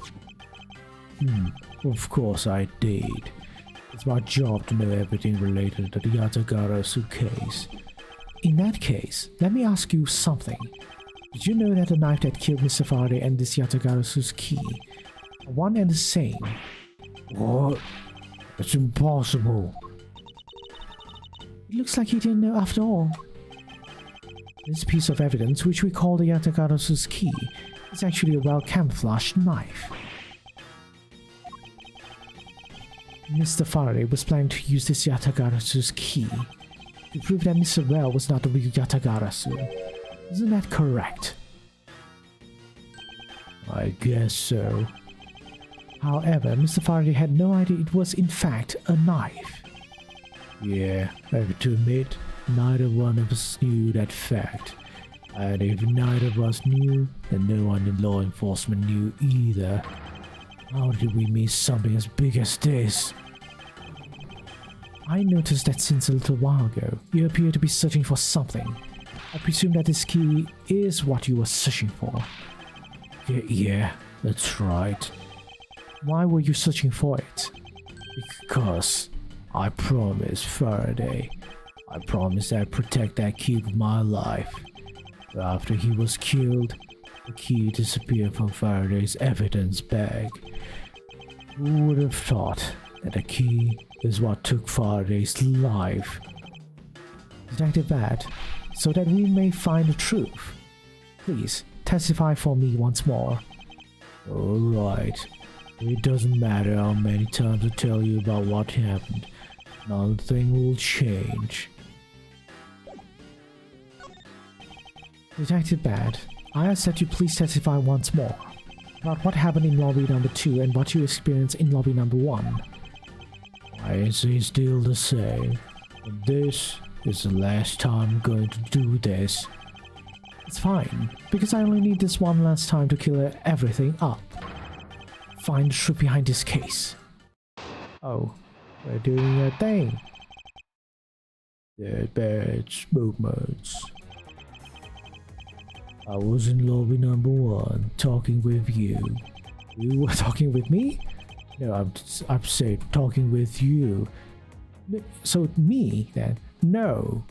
Of course I did. It's my job to know everything related to the Yatagarasu case. In that case, let me ask you something. Did you know that the knife that killed Mr. Faraday and this Yatagarasu's key are one and the same? What? It's impossible. It looks like you didn't know after all. This piece of evidence, which we call the Yatagarasu's key, is actually a well-camouflaged knife. Mr. Faraday was planning to use this Yatagarasu's key to prove that Mr. Well was not the real Yatagarasu. Isn't that correct? I guess so. However, Mr. Faraday had no idea it was in fact a knife. Yeah, I have to admit, neither one of us knew that fact. And if neither of us knew, then no one in law enforcement knew either. How did we miss something as big as this? I noticed that since a little while ago, you appear to be searching for something. I presume that this key is what you were searching for. Yeah, that's right. Why were you searching for it? Because I promised Faraday. I promised I'd protect that key with my life. But after he was killed, the key disappeared from Faraday's evidence bag. Who would have thought that the key is what took Faraday's life? Detective Bad, so that we may find the truth, please testify for me once more. Alright. It doesn't matter how many times I tell you about what happened. Nothing will change. Detective Bad, I ask that you please testify once more about what happened in lobby number 2 and what you experienced in lobby number 1. My answer is still the same. And this is the last time I'm going to do this. It's fine, because I only need this one last time to clear everything up. Find the truth behind this case. Oh, we're doing a thing. Dead bad smoke modes. I was in lobby number 1 talking with you. You were talking with me? No, I'm saying talking with you. So me then? No.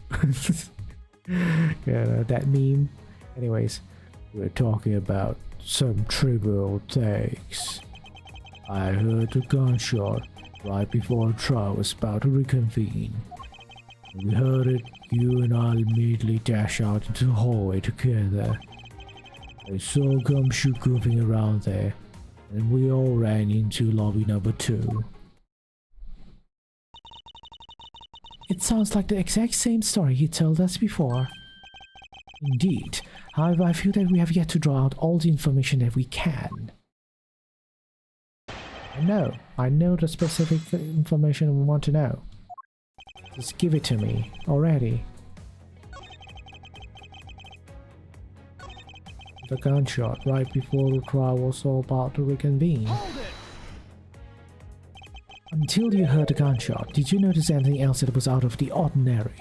Yeah, that meme. Anyways, we're talking about some trivial things. I heard a gunshot right before the trial was about to reconvene. When we heard it, you and I immediately dashed out into the hallway together. I saw Gumshoe goofing around there, and we all ran into lobby number 2. It sounds like the exact same story you told us before. Indeed, however, I feel that we have yet to draw out all the information that we can. I know the specific information we want to know. Just give it to me already. The gunshot right before the trial was all about to reconvene. Until you heard the gunshot, did you notice anything else that was out of the ordinary?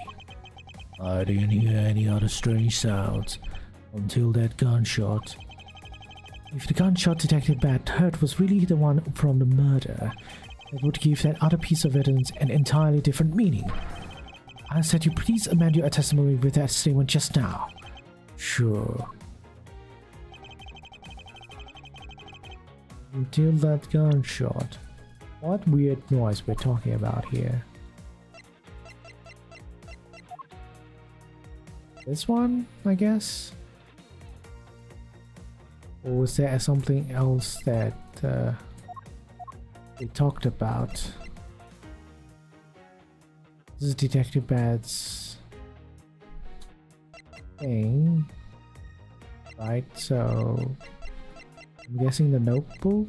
I didn't hear any other strange sounds until that gunshot. If the gunshot Detective Bad heard was really the one from the murder, it would give that other piece of evidence an entirely different meaning. I said you please amend your testimony with that statement just now. Sure. Until that gunshot. What weird noise we're talking about here? This one, I guess? Or was there something else that we talked about? This is Detective Bad's thing, right? So I'm guessing the notebook.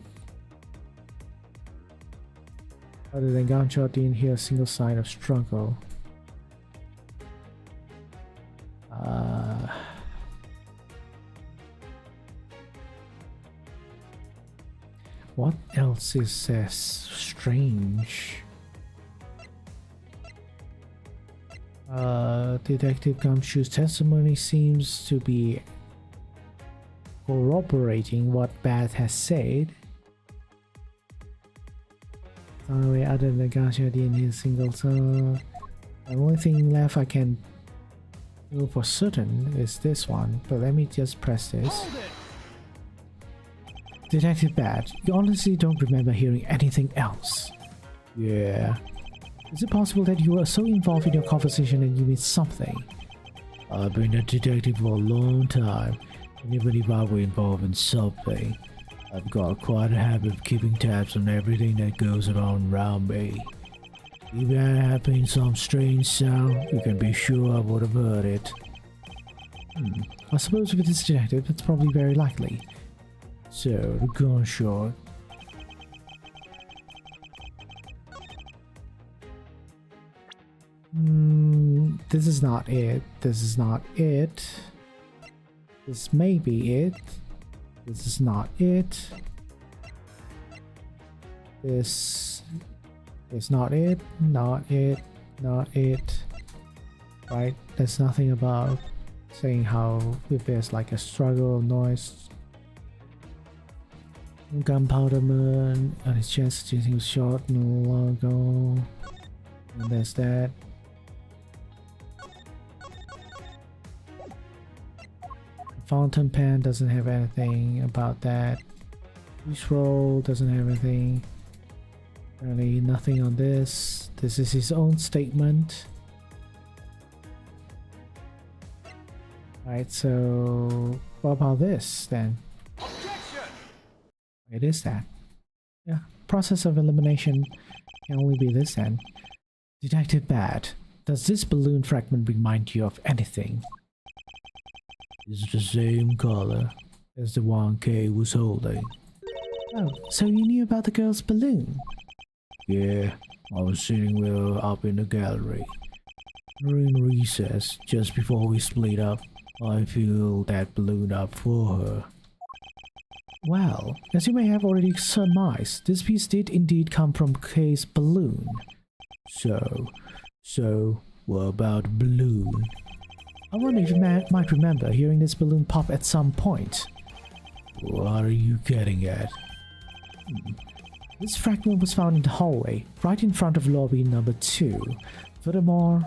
Other than gunshot, didn't hear a single sign of struggle. What else is this strange? Detective Gumshoe's testimony seems to be corroborating what Bad has said. Other than the gunshot in his single song, the only thing left I can know for certain is this one, but let me just press this. Detective Bad, you honestly don't remember hearing anything else? Yeah. Is it possible that you were so involved in your conversation that you missed something? I've been a detective for a long time, and even if I were involved in something, I've got quite a habit of keeping tabs on everything that goes on around me. If there had been some strange sound, you can be sure I would have heard it. I suppose if it is detective, it's probably very likely. So, the gunshot. This is not it. This is not it. This may be it. This is not it. This is not it. Not it. Not it. Right? There's nothing about saying how if there's like a struggle noise. Gunpowder Man on his chest, he was shot no long ago. And there's that. Fountain pen doesn't have anything about that. This roll doesn't have anything. Apparently nothing on this. This is his own statement. Right, so what about this then? Objection! It is that. Yeah, process of elimination can only be this then. Detective Bad, does this balloon fragment remind you of anything? It's the same color as the one Kay was holding. Oh, so you knew about the girl's balloon? Yeah, I was sitting with her up in the gallery. During recess, just before we split up, I filled that balloon up for her. Well, as you may have already surmised, this piece did indeed come from Kay's balloon. So, what about the balloon? I wonder if you might remember hearing this balloon pop at some point. What are you getting at? This fragment was found in the hallway, right in front of lobby number 2. Furthermore,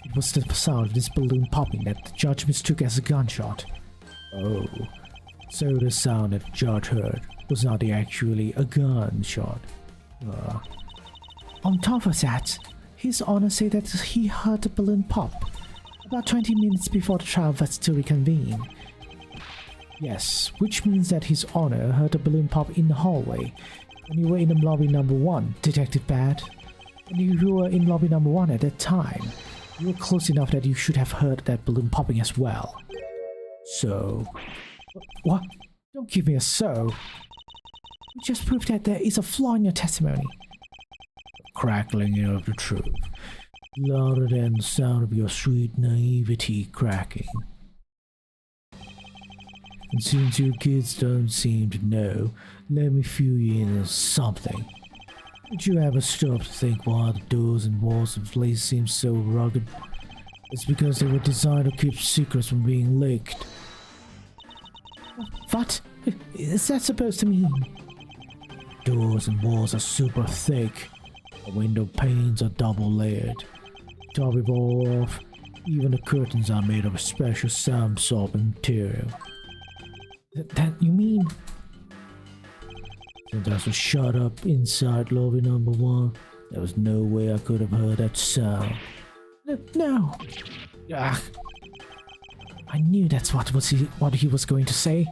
it was the sound of this balloon popping that the judge mistook as a gunshot. Oh, so the sound that the judge heard was not actually a gunshot. On top of that, His Honor said that he heard the balloon pop about 20 minutes before the trial was to reconvene. Yes, which means that His Honor heard the balloon pop in the hallway when you were in lobby number 1, Detective Bad. When you were in lobby number 1 at that time, you were close enough that you should have heard that balloon popping as well. So... What? Don't give me a so. You just proved that there is a flaw in your testimony. The crackling of the truth. Louder than the sound of your sweet naivety cracking. And since you kids don't seem to know, let me fill you in on something. Did you ever stop to think why the doors and walls of the place seem so rugged? It's because they were designed to keep secrets from being leaked. What is that supposed to mean? Doors and walls are super thick. The window panes are double layered. To top it all off, even the curtains are made of a special sound-absorbing material. That you mean? Since I was shut up inside lobby number 1, there was no way I could have heard that sound. No. Ugh. I knew that's what he was going to say.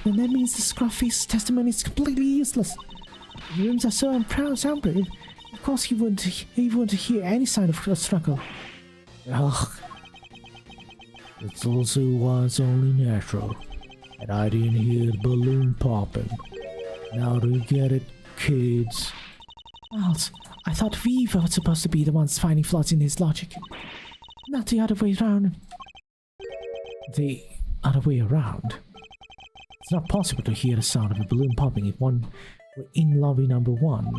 Then that means the Scruffy's testimony is completely useless. The rooms are so soundproof. Of course he wouldn't hear any sign of a struggle. Ugh. It's also why it's only natural that I didn't hear the balloon popping. Now do you get it, kids? Miles, I thought we were supposed to be the ones finding flaws in his logic. Not the other way around. The other way around? It's not possible to hear the sound of a balloon popping if one were in lobby number 1.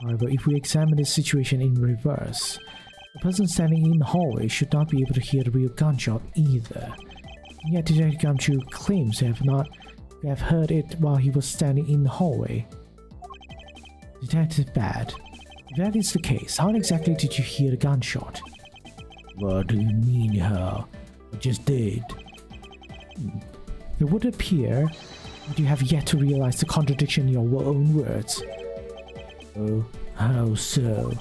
However, if we examine this situation in reverse, the person standing in the hallway should not be able to hear the real gunshot either. And yet Detective Gumshoe claims to have heard it while he was standing in the hallway. Detective Bad, if that is the case, how exactly did you hear the gunshot? What do you mean how? I just did. It would appear that you have yet to realize the contradiction in your own words. Oh, how so?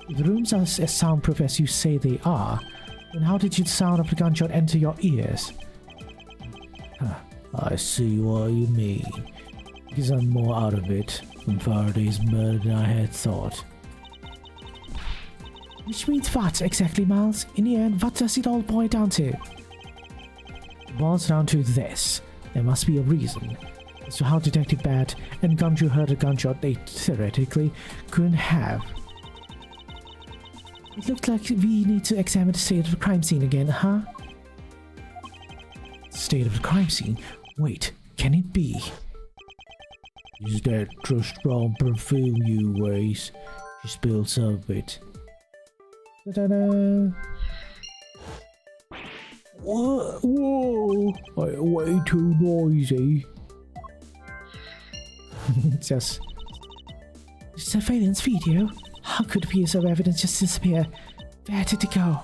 If the rooms are as soundproof as you say they are, then how did the sound of the gunshot enter your ears? I see what you mean. Because I'm more out of it from Faraday's murder than I had thought. Which means what exactly, Miles? In the end, what does it all boil down to? boils down to this. There must be a reason as to how Detective Bat and Gumshoe heard a gunshot they theoretically couldn't have. It looked like we need to examine the state of the crime scene again, huh? State of the crime scene? Wait, can it be? Is that the strong perfume you waste? She spilled some of it. Ta-da-da. Whoa! Way too noisy. Just surveillance video? How could a piece of evidence just disappear? Where did it go?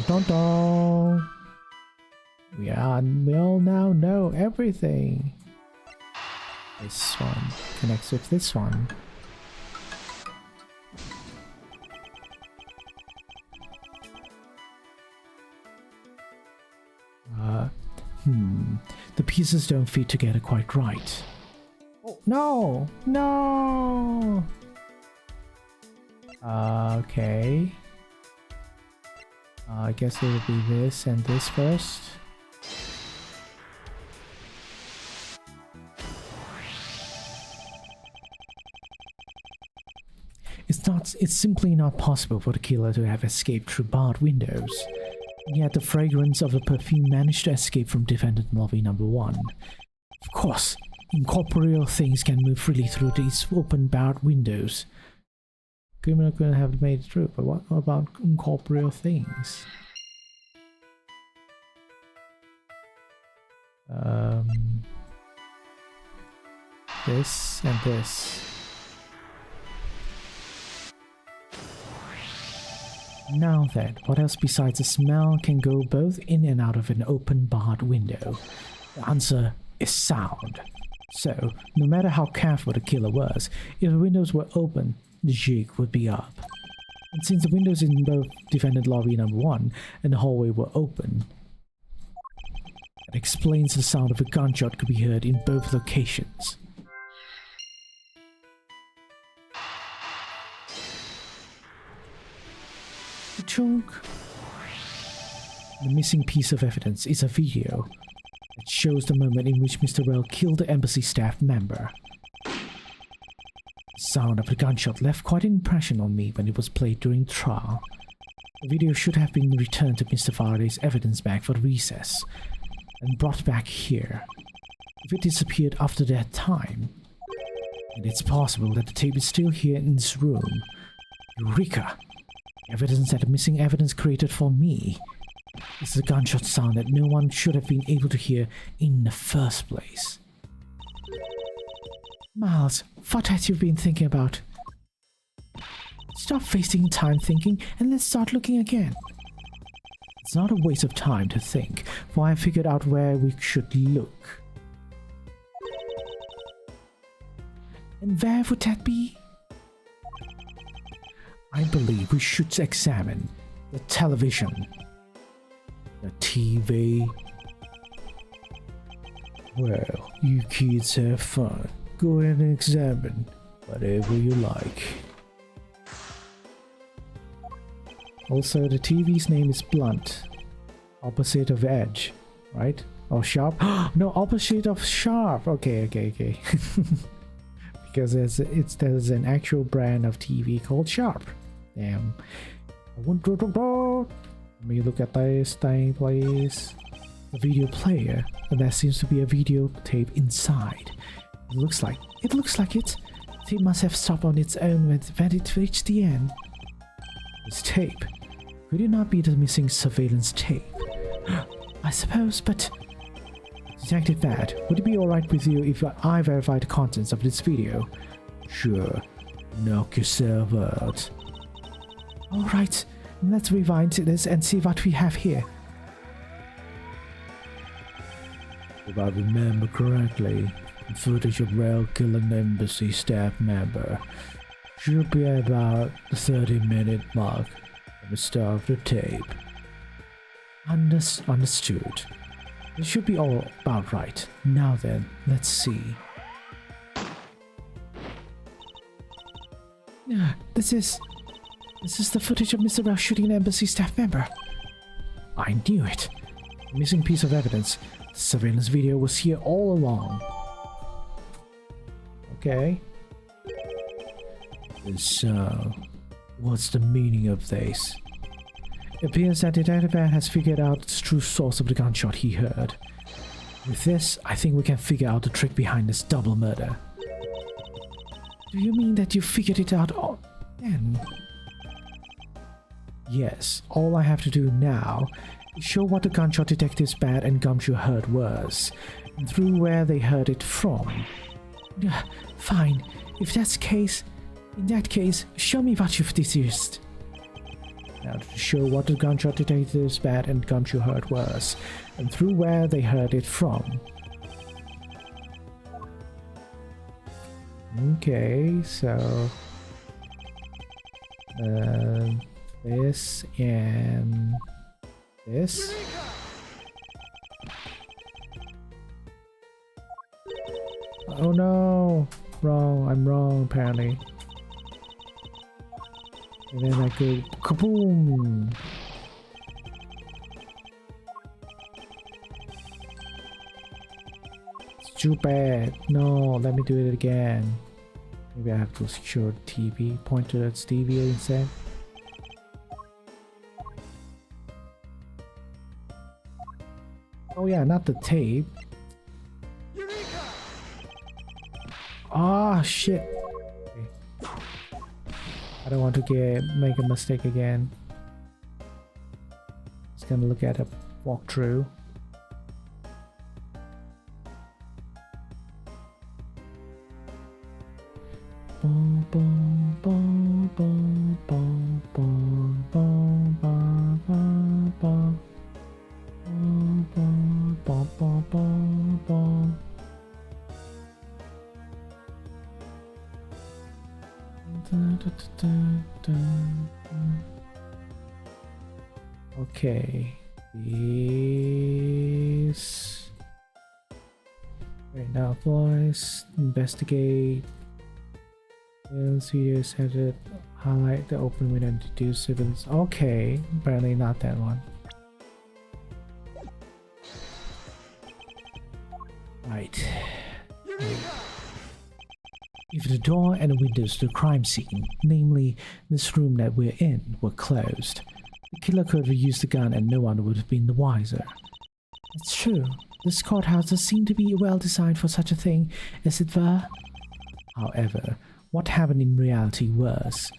dun, dun, dun. We all now know everything. This one connects with this one. The pieces don't fit together quite right. Oh, no! No! Okay. I guess it will be this and this first. It's simply not possible for the killer to have escaped through barred windows. And yet the fragrance of the perfume managed to escape from defendant lobby number 1. Of course, incorporeal things can move freely through these open barred windows. Criminal couldn't have made it through, but what about incorporeal things? This and this. Now then, what else besides the smell can go both in and out of an open barred window? The answer is sound. So, no matter how careful the killer was, if the windows were open, the jig would be up. And since the windows in both defendant lobby number 1 and the hallway were open, that explains the sound of a gunshot could be heard in both locations. Chunk. The missing piece of evidence is a video that shows the moment in which Mr. Rell killed the embassy staff member. The sound of the gunshot left quite an impression on me when it was played during trial. The video should have been returned to Mr. Faraday's evidence bag for recess and brought back here. If it disappeared after that time, and it's possible that the tape is still here in this room. Eureka! Evidence that the missing evidence created for me is the gunshot sound that no one should have been able to hear in the first place. Miles, what have you been thinking about? Stop wasting time thinking and let's start looking again. It's not a waste of time to think, for I figured out where we should look. And where would that be? I believe we should examine the television. The TV. Well, you kids have fun. Go ahead and examine whatever you like. Also, the TV's name is Blunt. Opposite of Edge, right? Or Sharp? No, opposite of Sharp. Okay. Because there's an actual brand of TV called Sharp. Damn. Let me look at this thing, please. A video player, and there seems to be a videotape inside. It looks like it. The tape must have stopped on its own when it reached the end. This tape. Could it not be the missing surveillance tape? I suppose, but... Detective Bat, would it be alright with you if I verify the contents of this video? Sure. Knock yourself out. Alright, let's rewind to this and see what we have here. If I remember correctly, the footage of Rell killing an embassy staff member should be about the 30-minute mark at the start of the tape. Understood. It should be all about right. Now then, let's see. This is the footage of Mr. Rell shooting an embassy staff member. I knew it. Missing piece of evidence. The surveillance video was here all along. Okay. So, what's the meaning of this? It appears that Detective Ed has figured out the true source of the gunshot he heard. With this, I think we can figure out the trick behind this double murder. Do you mean that you figured it out then? Yes, all I have to do now is show what the gunshot detectives Bad and Gumshoe heard was, and through where they heard it from. Fine, if that's the case, in that case, show me what you've deduced. Now to show what the gunshot detectives Bad and Gumshoe heard was, and through where they heard it from. Okay, so this and this. Oh no! Wrong, I'm wrong apparently. And then I go kaboom! It's too bad. No, let me do it again. Maybe I have to show the TV, point to its TV instead. Oh yeah, not the tape. Ah, shit. Okay. I don't want to make a mistake again. Just gonna look at a walkthrough. Bum, bum, bum, bum, bum, bum, bum, bum, bum, bum. Bum, bum, bum, bum, bum. Okay, this. Right now, voice, investigate. Sales videos had to highlight the open window and deduce civilians. Okay, apparently not that one. Right. If the door and the windows to the crime scene, namely this room that we're in, were closed, the killer could have used the gun and no one would have been the wiser. It's true. This courthouse does seem to be well designed for such a thing, as it were. However, what happened in reality was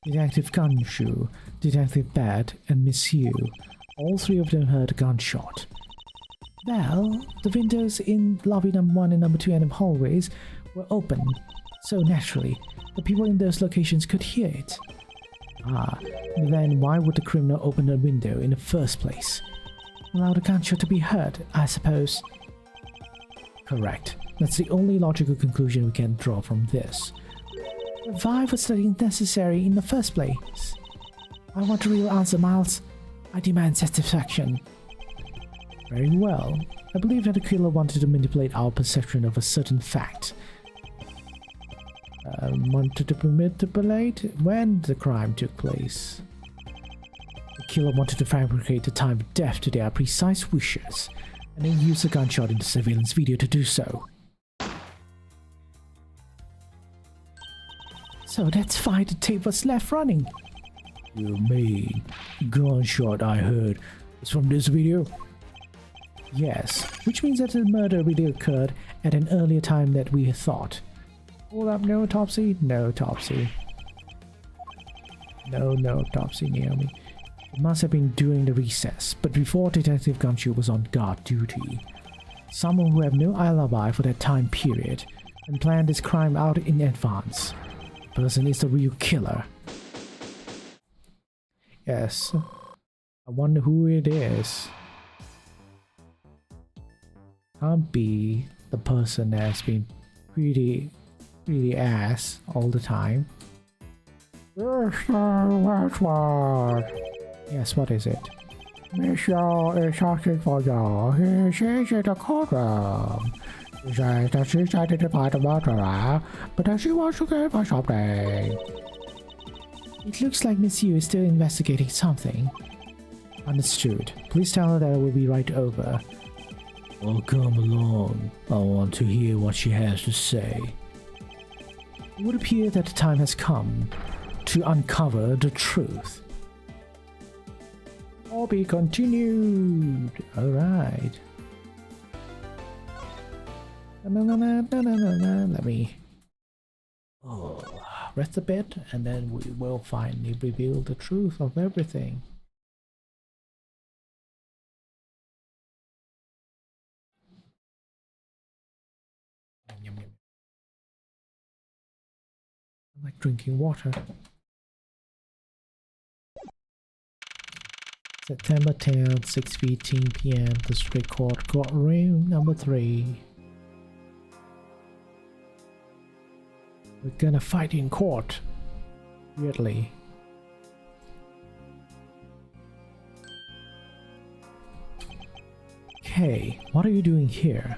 Detective Gumshoe, Detective Bad, and Miss Yu, all three of them heard a gunshot. Well, the windows in lobby number 1 and number 2 and the hallways were open, so naturally, the people in those locations could hear it. Ah, then why would the criminal open the window in the first place? Allow the gunshot to be heard, I suppose. Correct. That's the only logical conclusion we can draw from this. Why was that necessary in the first place? I want a real answer, Miles. I demand satisfaction. Very well. I believe that the killer wanted to manipulate our perception of a certain fact. Wanted to manipulate when the crime took place. The killer wanted to fabricate the time of death to their precise wishes, and then use a gunshot in the surveillance video to do so. So that's why the tape was left running. You mean gunshot I heard is from this video? Yes, which means that the murder really occurred at an earlier time than we had thought. Hold up, no autopsy? No autopsy. No autopsy, Naomi. It must have been during the recess, but before Detective Gumshoe was on guard duty. Someone who had no alibi for that time period and planned this crime out in advance. The person is the real killer. Yes. I wonder who it is. Can't be the person that's been pretty ass all the time. Yes, what is it? Michelle is asking for you. She's in the courtroom. She says that she's identified the murderer, but that she wants to give us something. It looks like Miss Yu is still investigating something. Understood. Please tell her that I will be right over. Well, come along. I want to hear what she has to say. It would appear that the time has come to uncover the truth. All be continued. Alright. Let me rest a bit, and then we will finally reveal the truth of everything. I like drinking water. September 10th, 6:15 p.m. District Court, courtroom number 3. We're gonna fight in court. Weirdly. Okay, what are you doing here?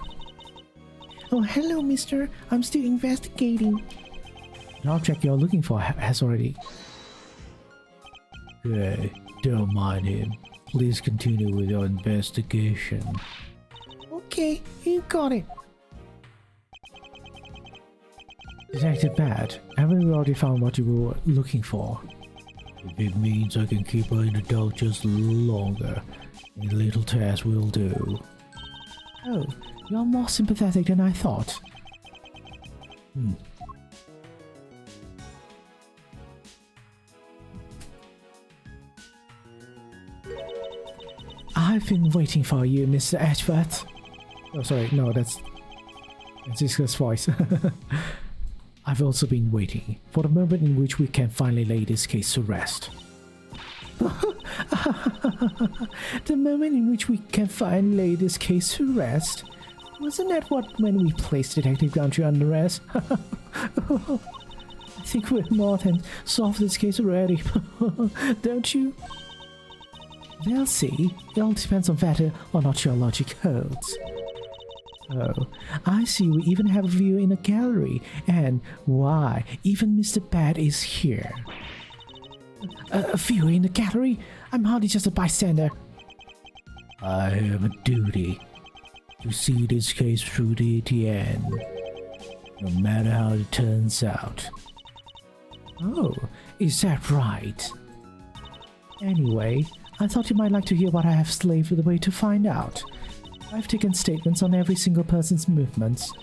Oh, hello, mister. I'm still investigating. The object you're looking for has already... Hey, don't mind him. Please continue with your investigation. Okay, you got it. Detective Bad, haven't we already found what you were looking for? If it means I can keep her in the dark just a little longer, a little task will do. Oh, you're more sympathetic than I thought. I've been waiting for you, Mr. Edgeworth. Oh, sorry, no, that's Ziska's voice. I've also been waiting for the moment in which we can finally lay this case to rest. The moment in which we can finally lay this case to rest? Wasn't that when we placed Detective Gumshoe under arrest? I think we're more than solved this case already, don't you? We'll see. It all depends on whether or not your logic holds. Oh, I see we even have a view in a gallery, and why, even Mr. Bad is here. A viewer in the gallery? I'm hardly just a bystander. I have a duty to see this case through to the end, no matter how it turns out. Oh, is that right? Anyway, I thought you might like to hear what I have slaved away to find out. I've taken statements on every single person's movements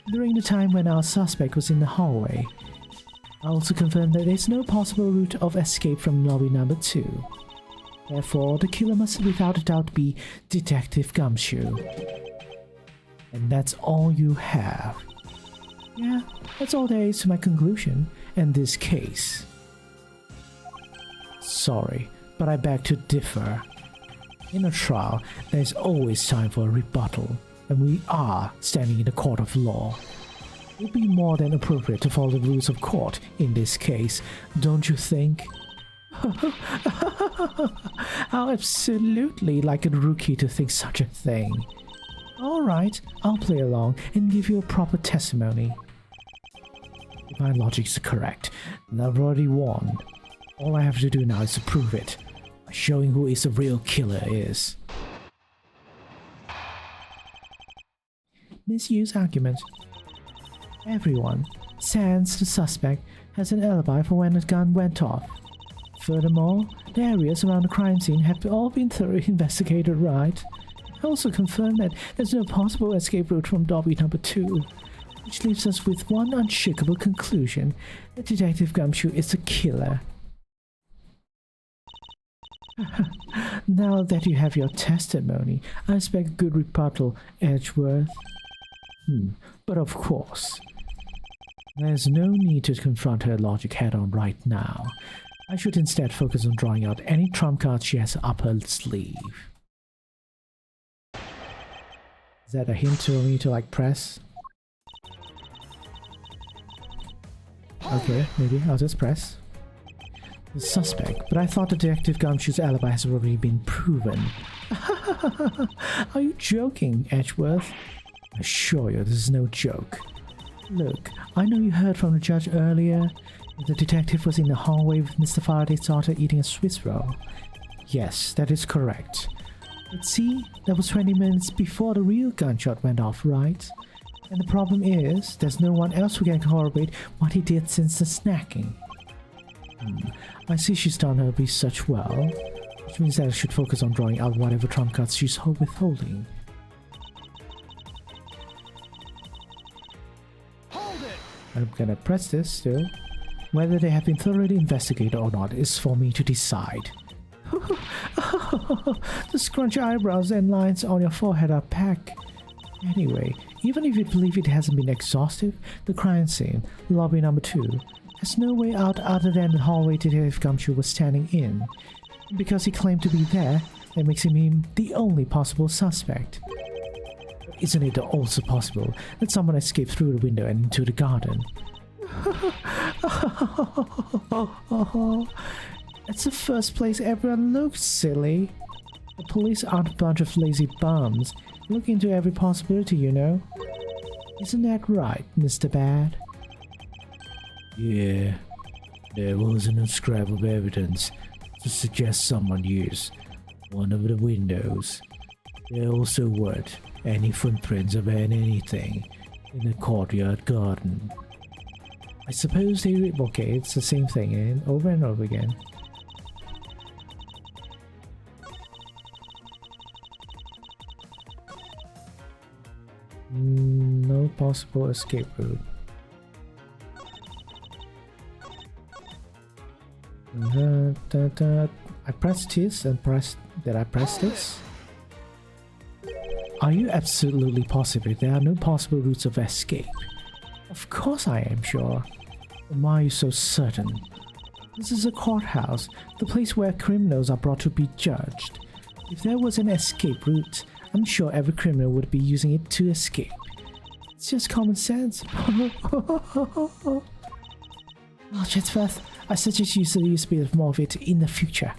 during the time when our suspect was in the hallway. I also confirmed that there's no possible route of escape from lobby number 2. Therefore, the killer must without a doubt be Detective Gumshoe. And that's all you have. Yeah, that's all there is to my conclusion in this case. Sorry, but I beg to differ. In a trial, there's always time for a rebuttal, and we are standing in a court of law. It would be more than appropriate to follow the rules of court in this case, don't you think? How absolutely like a rookie to think such a thing. Alright, I'll play along and give you a proper testimony. If my logic's correct, then I've already won. All I have to do now is to prove it. Showing who is the real killer is. Misuse argument. Everyone, sans the suspect, has an alibi for when the gun went off. Furthermore, the areas around the crime scene have all been thoroughly investigated, right? I also confirmed that there's no possible escape route from lobby number 2, which leaves us with one unshakable conclusion, that Detective Gumshoe is the killer. Now that you have your testimony, I expect a good rebuttal, Edgeworth. But of course, there's no need to confront her logic head-on right now. I should instead focus on drawing out any trump cards she has up her sleeve. Is that a hint to me to like press? Okay, maybe I'll just press. The suspect, but I thought Detective Gumshoe's alibi has already been proven. Are you joking, Edgeworth? I assure you this is no joke. Look, I know you heard from the judge earlier that the detective was in the hallway with Mr. Faraday's daughter eating a Swiss roll. Yes, that is correct. But see, that was 20 minutes before the real gunshot went off, right? And the problem is, there's no one else who can corroborate what he did since the snacking. I see she's done her research well, which means that I should focus on drawing out whatever trump cards she's withholding. Hold it! I'm gonna press this still. Whether they have been thoroughly investigated or not is for me to decide. The scrunched eyebrows and lines on your forehead are packed. Anyway, even if you believe it hasn't been exhaustive, the crime scene, lobby number 2, has no way out other than the hallway Detective Gumshoe was standing in. Because he claimed to be there, that makes him the only possible suspect. Isn't it also possible that someone escaped through the window and into the garden? That's the first place everyone looks, silly. The police aren't a bunch of lazy bums. Look into every possibility, you know. Isn't that right, Mr. Bad? Yeah, there wasn't a scrap of evidence to suggest someone used one of the windows. There also weren't any footprints of anything in the courtyard garden. I suppose they... Okay, it's the same thing, and over again. No possible escape route. I pressed this and pressed... Did I press this? Are you absolutely positive there are no possible routes of escape? Of course I am sure. Then why are you so certain? This is a courthouse, the place where criminals are brought to be judged. If there was an escape route, I'm sure every criminal would be using it to escape. It's just common sense. Oh, Chatsworth, I suggest you use a bit more of it in the future.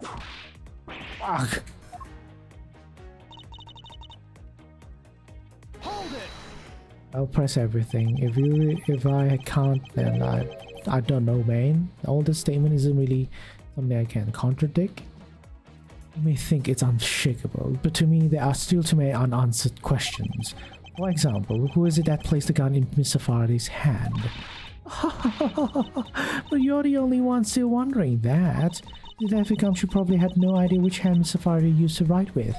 Fuck. Hold it! I'll press everything. If I can't, then I don't know, man. All this statement isn't really something I can contradict. You may think it's unshakable, but to me there are still too many unanswered questions. For example, who is it that placed the gun in Mr. Faraday's hand? But you're the only one still wondering that. Detective Gumshoe probably had no idea which hand Mr. Faraday used to write with.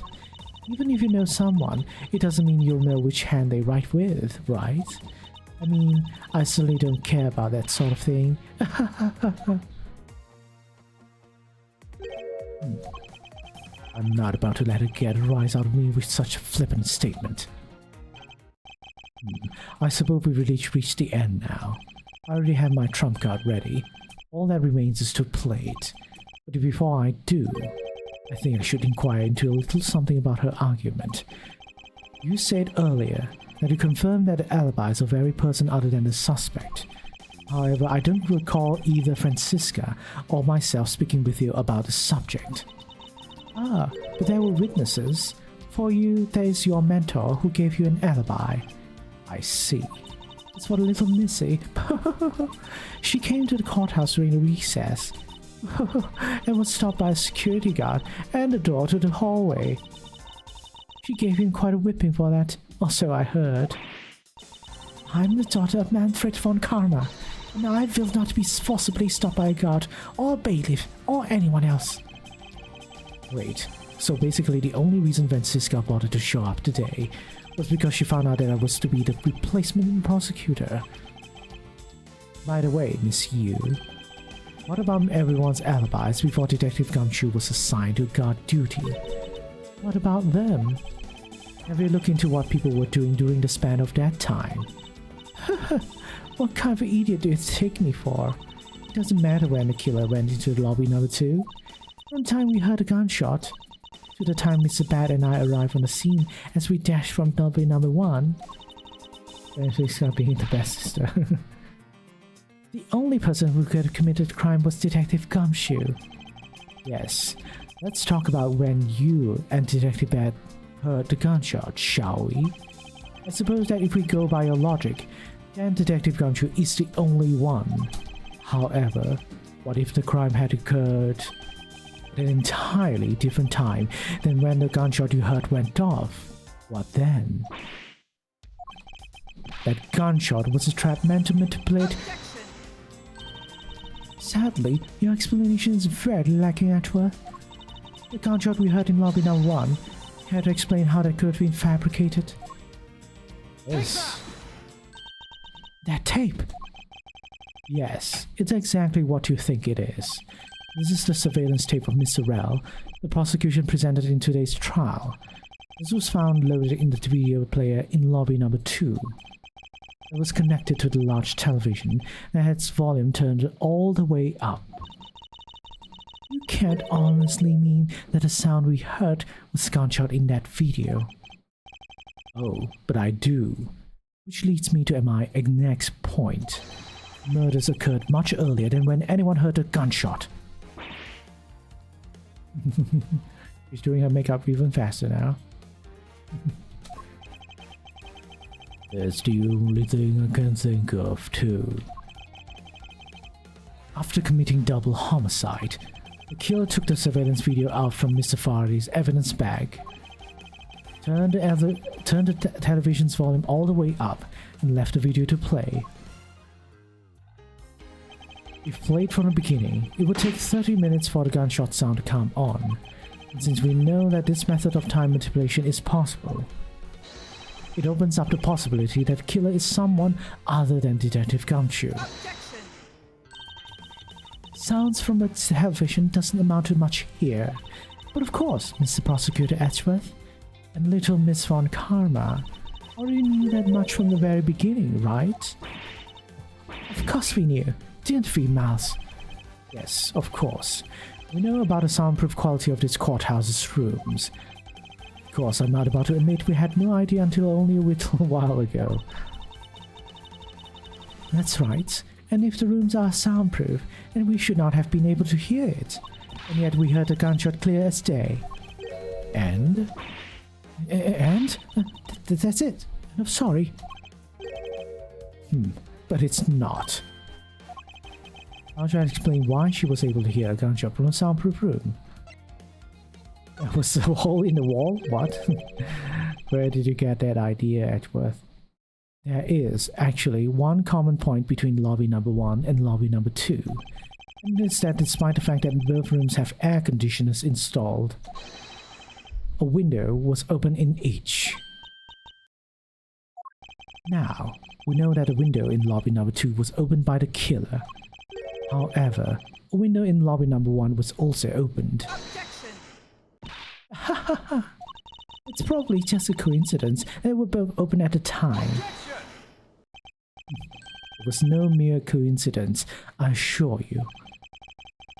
Even if you know someone, it doesn't mean you'll know which hand they write with, right? I mean, I certainly don't care about that sort of thing. I'm not about to let it get a rise out of me with such a flippant statement. I suppose we've reached the end now. I already have my trump card ready. All that remains is to play it. But before I do, I think I should inquire into a little something about her argument. You said earlier that you confirmed that the alibi is of every person other than the suspect. However, I don't recall either Franziska or myself speaking with you about the subject. Ah, but there were witnesses. For you, there is your mentor who gave you an alibi. I see. It's for the little Missy. She came to the courthouse during the recess and was stopped by a security guard and the door to the hallway. She gave him quite a whipping for that, or so I heard. I'm the daughter of Manfred von Karma, and I will not be forcibly stopped by a guard or a bailiff or anyone else. Wait, so basically the only reason Franziska wanted to show up today was because she found out that I was to be the replacement prosecutor. By the way, Miss Yu, what about everyone's alibis before Detective Gumshoe was assigned to guard duty? What about them? Have you looked into what people were doing during the span of that time? What kind of idiot do you take me for? It doesn't matter when the killer went into lobby number 2. From the time we heard a gunshot, to the time Mr. Bad and I arrived on the scene as we dashed from lobby number 1. Franziska being the best sister. The only person who could have committed the crime was Detective Gumshoe. Yes, let's talk about when you and Detective Bad heard the gunshot, shall we? I suppose that if we go by your logic, then Detective Gumshoe is the only one. However, what if the crime had occurred at an entirely different time than when the gunshot you heard went off. What then? That gunshot was a trap meant to manipulate. Sadly, your explanation is very lacking, Edgeworth. The gunshot we heard in lobby number 1. Care to explain how that could have been fabricated? Yes. That tape! Yes, it's exactly what you think it is. This is the surveillance tape of Mr. Rell the prosecution presented in today's trial. This was found loaded in the video player in lobby number 2. It was connected to the large television and had its volume turned all the way up. You can't honestly mean that the sound we heard was gunshot in that video. Oh, but I do. Which leads me to my next point. Murders occurred much earlier than when anyone heard a gunshot. She's doing her makeup even faster now. That's the only thing I can think of, too. After committing double homicide, the killer took the surveillance video out from Mr. Faraday's evidence bag, turned the television's volume all the way up, and left the video to play. If played from the beginning, it would take 30 minutes for the gunshot sound to come on, and since we know that this method of time manipulation is possible, it opens up the possibility that the killer is someone other than Detective Gumshoe. Sounds from the television doesn't amount to much here, but of course, Mr. Prosecutor Edgeworth and little Miss Von Karma already knew that much from the very beginning, right? Of course we knew, didn't we, Mouse? Yes, of course. We know about the soundproof quality of this courthouse's rooms. Of course, I'm not about to admit we had no idea until only a little while ago. That's right, and if the rooms are soundproof, then we should not have been able to hear it. And yet we heard the gunshot clear as day. And? That's it. I'm sorry. But it's not. I'll try to explain why she was able to hear a gunshot from a soundproof room. Was the hole in the wall? What? Where did you get that idea, Edgeworth? There is actually one common point between lobby number 1 and lobby number 2. And it's that despite the fact that both rooms have air conditioners installed, a window was open in each. Now, we know that a window in lobby number 2 was opened by the killer. However, a window in lobby number 1 was also opened. It's probably just a coincidence that they were both open at the time. It was no mere coincidence, I assure you.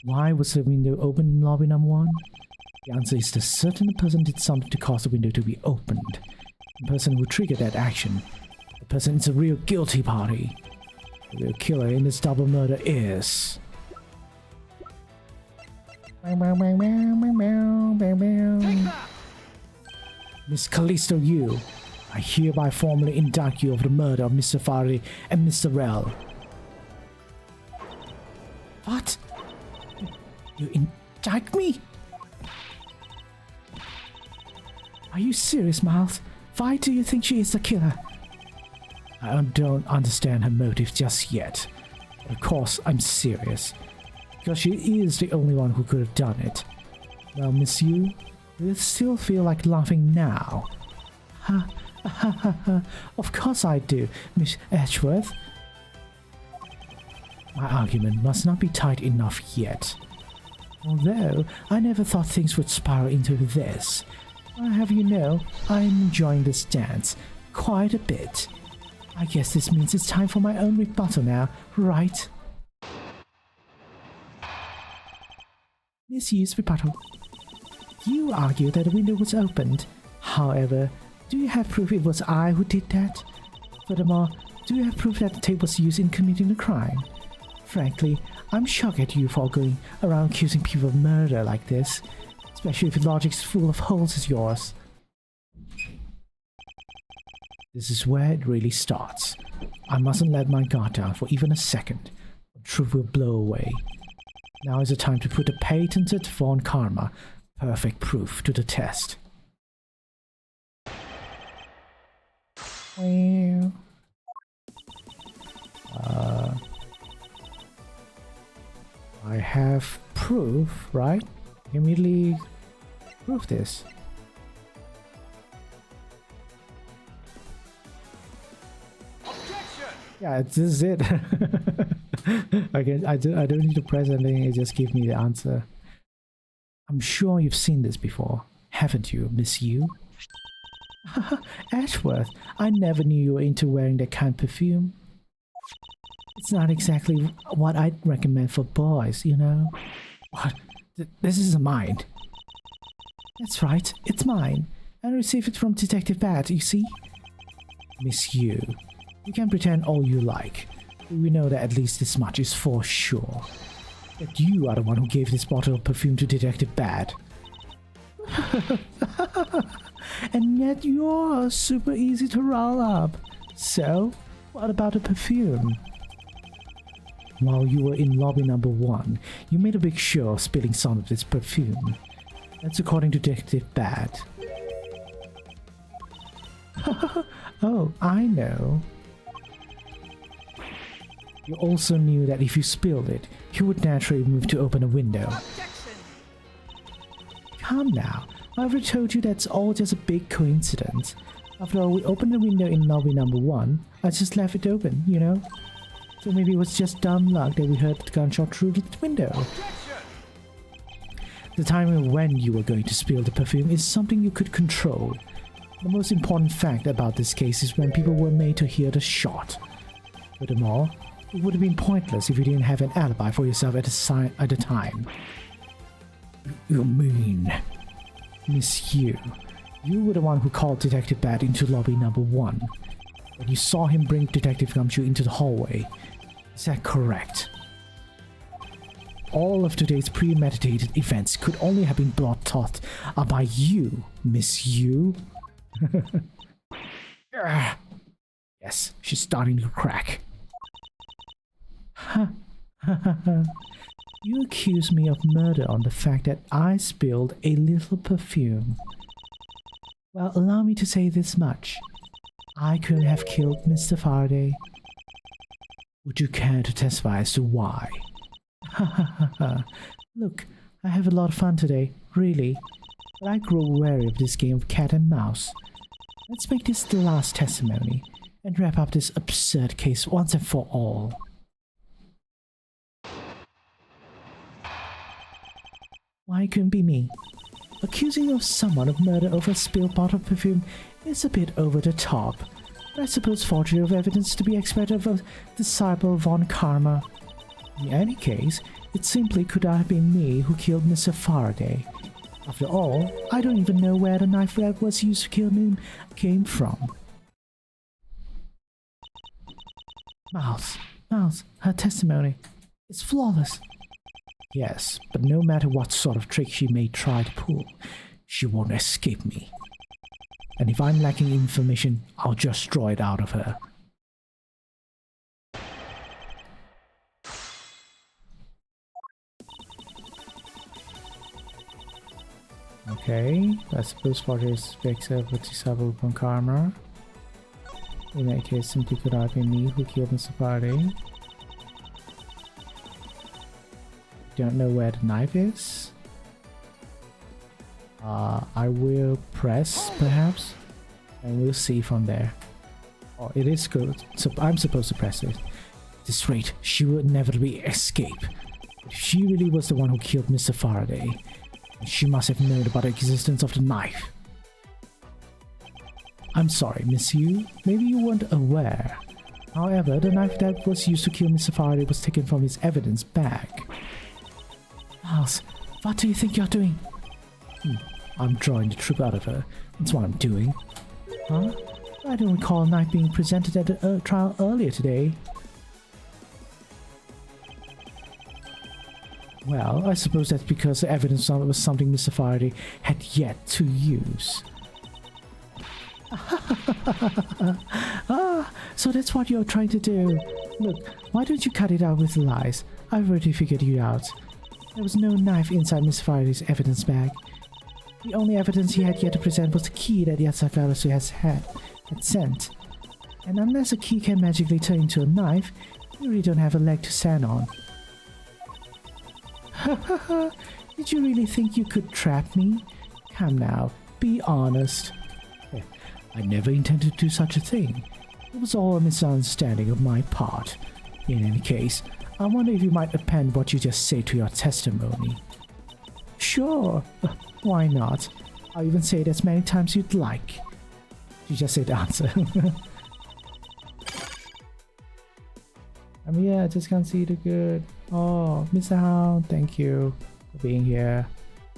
Why was the window open in lobby number 1? The answer is that a certain person did something to cause the window to be opened. The person who triggered that action. The person is a real guilty party. The real killer in this double murder is... Miss Callisto Yu, I hereby formally indict you of the murder of Mr. Faraday and Mr. Rell. What? You indict me? Are you serious, Miles? Why do you think she is the killer? I don't understand her motive just yet. But of course, I'm serious. Because she is the only one who could have done it. Well, Miss Yu, do you still feel like laughing now? Ha ha ha ha. Of course I do, Miss Edgeworth. My argument must not be tight enough yet. Although, I never thought things would spiral into this. I'll have you know, I'm enjoying this dance quite a bit. I guess this means it's time for my own rebuttal now, right? Miss Yu's rebuttal. You argue that the window was opened. However, do you have proof it was I who did that? Furthermore, do you have proof that the tape was used in committing the crime? Frankly, I'm shocked at you for going around accusing people of murder like this, especially if your logic's full of holes as yours. This is where it really starts. I mustn't let my guard down for even a second, or truth will blow away. Now is the time to put the patented Von Karma perfect proof to the test. Well, I have proof, right? Immediately prove this. Yeah, this is it. I don't need to press anything, it just gives me the answer. I'm sure you've seen this before, haven't you, Miss Yu? Ashworth, I never knew you were into wearing that kind of perfume. It's not exactly what I'd recommend for boys, you know. What? This is mine. That's right, it's mine. I received it from Detective Bat, you see? Miss Yu, you can pretend all you like, but we know that at least this much is for sure. That you are the one who gave this bottle of perfume to Detective Bat. And yet you're super easy to roll up. So, what about the perfume? While you were in lobby number 1, you made a big show of spilling some of this perfume. That's according to Detective Bat. Oh, I know. You also knew that if you spilled it, he would naturally move to open a window. Objection. Come now, I already told you that's all just a big coincidence. After all, we opened the window in lobby number 1, I just left it open, you know? So maybe it was just dumb luck that we heard the gunshot through the window. Objection. The timing when you were going to spill the perfume is something you could control. The most important fact about this case is when people were made to hear the shot. Furthermore, it would have been pointless if you didn't have an alibi for yourself at the time. You mean... Miss Yu, you were the one who called Detective Bat into lobby number 1. When you saw him bring Detective Gumshoe into the hallway. Is that correct? All of today's premeditated events could only have been brought thought by you, Miss Yu. Yes, she's starting to crack. You accuse me of murder on the fact that I spilled a little perfume. Well, allow me to say this much. I couldn't have killed Mr. Faraday. Would you care to testify as to why? Look, I have a lot of fun today, really. But I grow wary of this game of cat and mouse. Let's make this the last testimony, and wrap up this absurd case once and for all. Why couldn't be me? Accusing of someone of murder over a spilled bottle of perfume is a bit over the top. But I suppose forgery of evidence to be expected of a disciple of Von Karma. In any case, it simply could have been me who killed Mr. Faraday. After all, I don't even know where the knife that was used to kill him came from. Miles, her testimony is flawless. Yes, but no matter what sort of trick she may try to pull, she won't escape me. And if I'm lacking information, I'll just draw it out of her. Okay, I suppose forgery speaks of with disciple Von Karma. In that case, simply could have been me who killed Mr. Faraday. Don't know where the knife is. I will press, perhaps, and we'll see from there. Oh, it is good. So I'm supposed to press it. At this rate, she will inevitably escape. But if she really was the one who killed Mr. Faraday, she must have known about the existence of the knife. I'm sorry, Miss Yu. Maybe you weren't aware. However, the knife that was used to kill Mr. Faraday was taken from his evidence bag. Miles, what do you think you're doing? I'm drawing the truth out of her. That's what I'm doing. Huh? I don't recall a knife being presented at the trial earlier today. Well, I suppose that's because the evidence was something Mr. Faraday had yet to use. So that's what you're trying to do. Look, why don't you cut it out with lies? I've already figured you out. There was no knife inside Mr. Faraday's evidence bag. The only evidence he had yet to present was the key that Yatagarasu had sent. And unless a key can magically turn into a knife, you really don't have a leg to stand on. Ha ha ha! Did you really think you could trap me? Come now, be honest. I never intended to do such a thing. It was all a misunderstanding of my part. In any case, I wonder if you might append what you just said to your testimony. Sure, why not? I'll even say it as many times you'd like. You just said answer. Yeah, I just can't see the good. Oh, Mr. Hound, thank you for being here.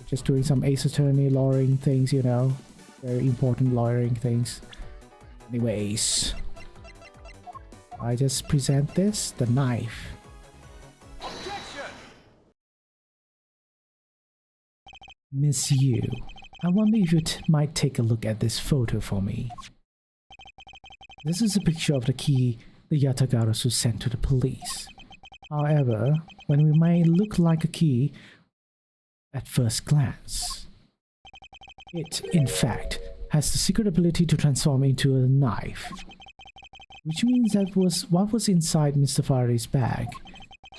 Just doing some Ace Attorney lawyering things, you know. Very important lawyering things. Anyways, I just present this, the knife. Miss Yu, I wonder if you might take a look at this photo for me. This is a picture of the key the Yatagarasu sent to the police. However, when we may look like a key at first glance, it, in fact, has the secret ability to transform into a knife. Which means that what was inside Mr. Faraday's bag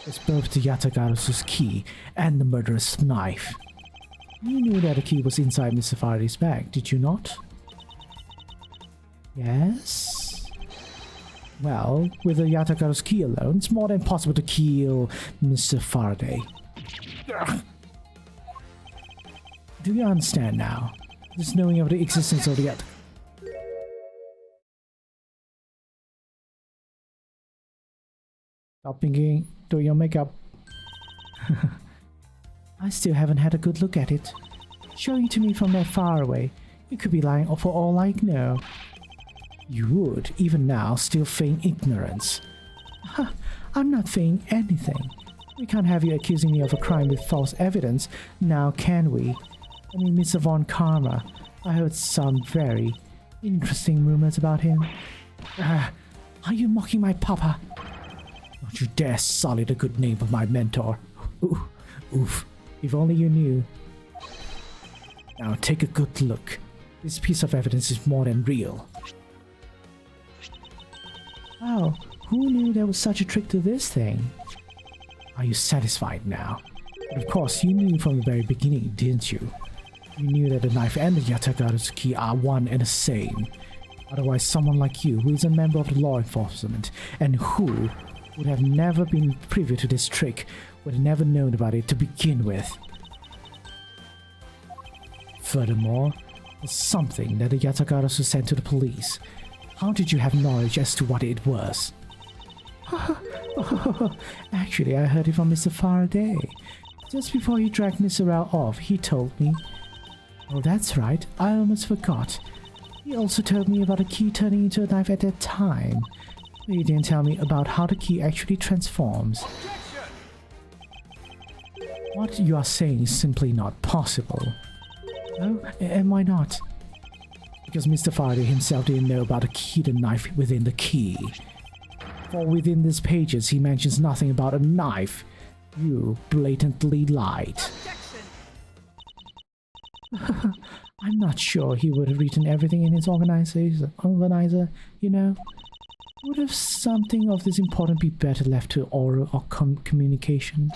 was both the Yatagarasu's key and the murderous knife. You knew that the key was inside Mr. Faraday's bag, did you not? Yes? Well, with the Yatagara's key alone, it's more than possible to kill Mr. Faraday. Do you understand now? Just knowing of the existence of the Yatagarasu. Stop thinking, do your makeup. I still haven't had a good look at it. Showing it to me from that far away, you could be lying for all I know. You would, even now, still feign ignorance. I'm not feigning anything. We can't have you accusing me of a crime with false evidence, now can we? I mean, Mr. Von Karma, I heard some very interesting rumors about him. Are you mocking my papa? Don't you dare sully the good name of my mentor. Oof. If only you knew. Now take a good look. This piece of evidence is more than real. Wow, who knew there was such a trick to this thing? Are you satisfied now? But of course, you knew from the very beginning, didn't you? You knew that the knife and the Yatagarasu key are one and the same. Otherwise, someone like you, who is a member of the law enforcement, and who would have never been privy to this trick, would have never known about it to begin with. Furthermore, there's something that the Yatagarasu sent to the police. How did you have knowledge as to what it was? Actually, I heard it from Mr. Faraday. Just before he dragged Mr. Rao off, he told me. Oh, that's right, I almost forgot. He also told me about a key turning into a knife at that time. But he didn't tell me about how the key actually transforms. What you are saying is simply not possible. Oh, and why not? Because Mr. Faraday himself didn't know about the hidden knife within the key. For within these pages he mentions nothing about a knife. You blatantly lied. I'm not sure he would have written everything in his organizer, you know? Would have something of this important be better left to oral or communication?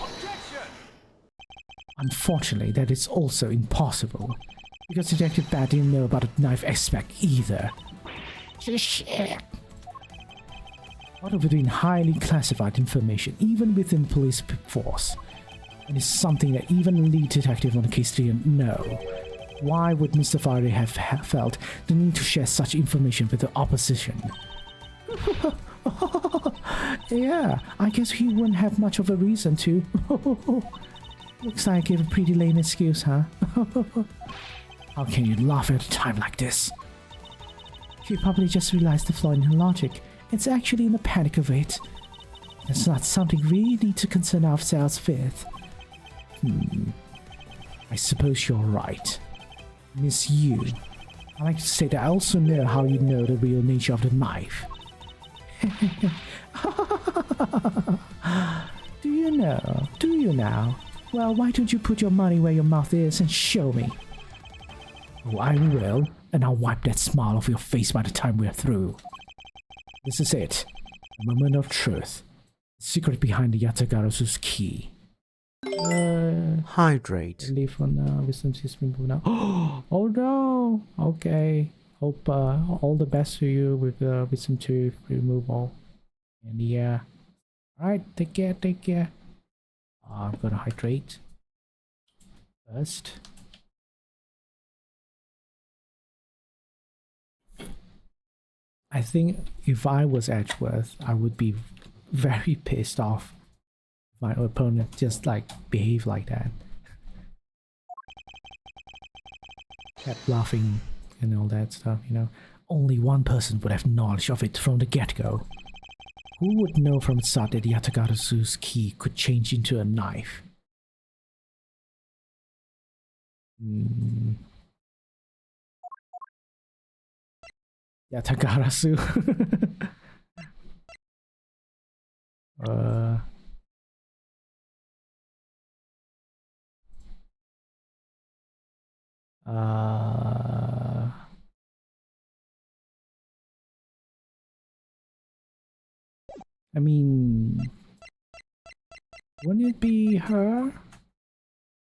Unfortunately, that is also impossible, because Detective Bat didn't know about the knife aspect either. What would have been highly classified information, even within the police force, and is something that even the lead detective on the case didn't know. Why would Mr. Faraday have felt the need to share such information with the opposition? Yeah, I guess he wouldn't have much of a reason to. Looks like I gave a pretty lame excuse, huh? How can you laugh at a time like this? She probably just realized the flaw in her logic. It's actually in the panic of it. It's not something we need to concern ourselves with. I suppose you're right. Miss Yu, I like to say that I also know how you know the real nature of the knife. Do you know? Do you now? Well, why don't you put your money where your mouth is and show me? Oh, I will, and I'll wipe that smile off your face by the time we're through. This is it. A moment of truth. The secret behind the Yatagarasu's key. Hydrate. Leave for now. Wisdom system now. Oh no! Okay. Hope all the best to you with wisdom tooth removal. And yeah. Alright, take care, take care. I'm gonna hydrate first. I think if I was Edgeworth, I would be very pissed off if my opponent just like behave like that. Kept laughing and all that stuff, you know. Only one person would have knowledge of it from the get-go. Who would know from the start that Yatagarasu's key could change into a knife? Yatagarasu. I mean, wouldn't it be her?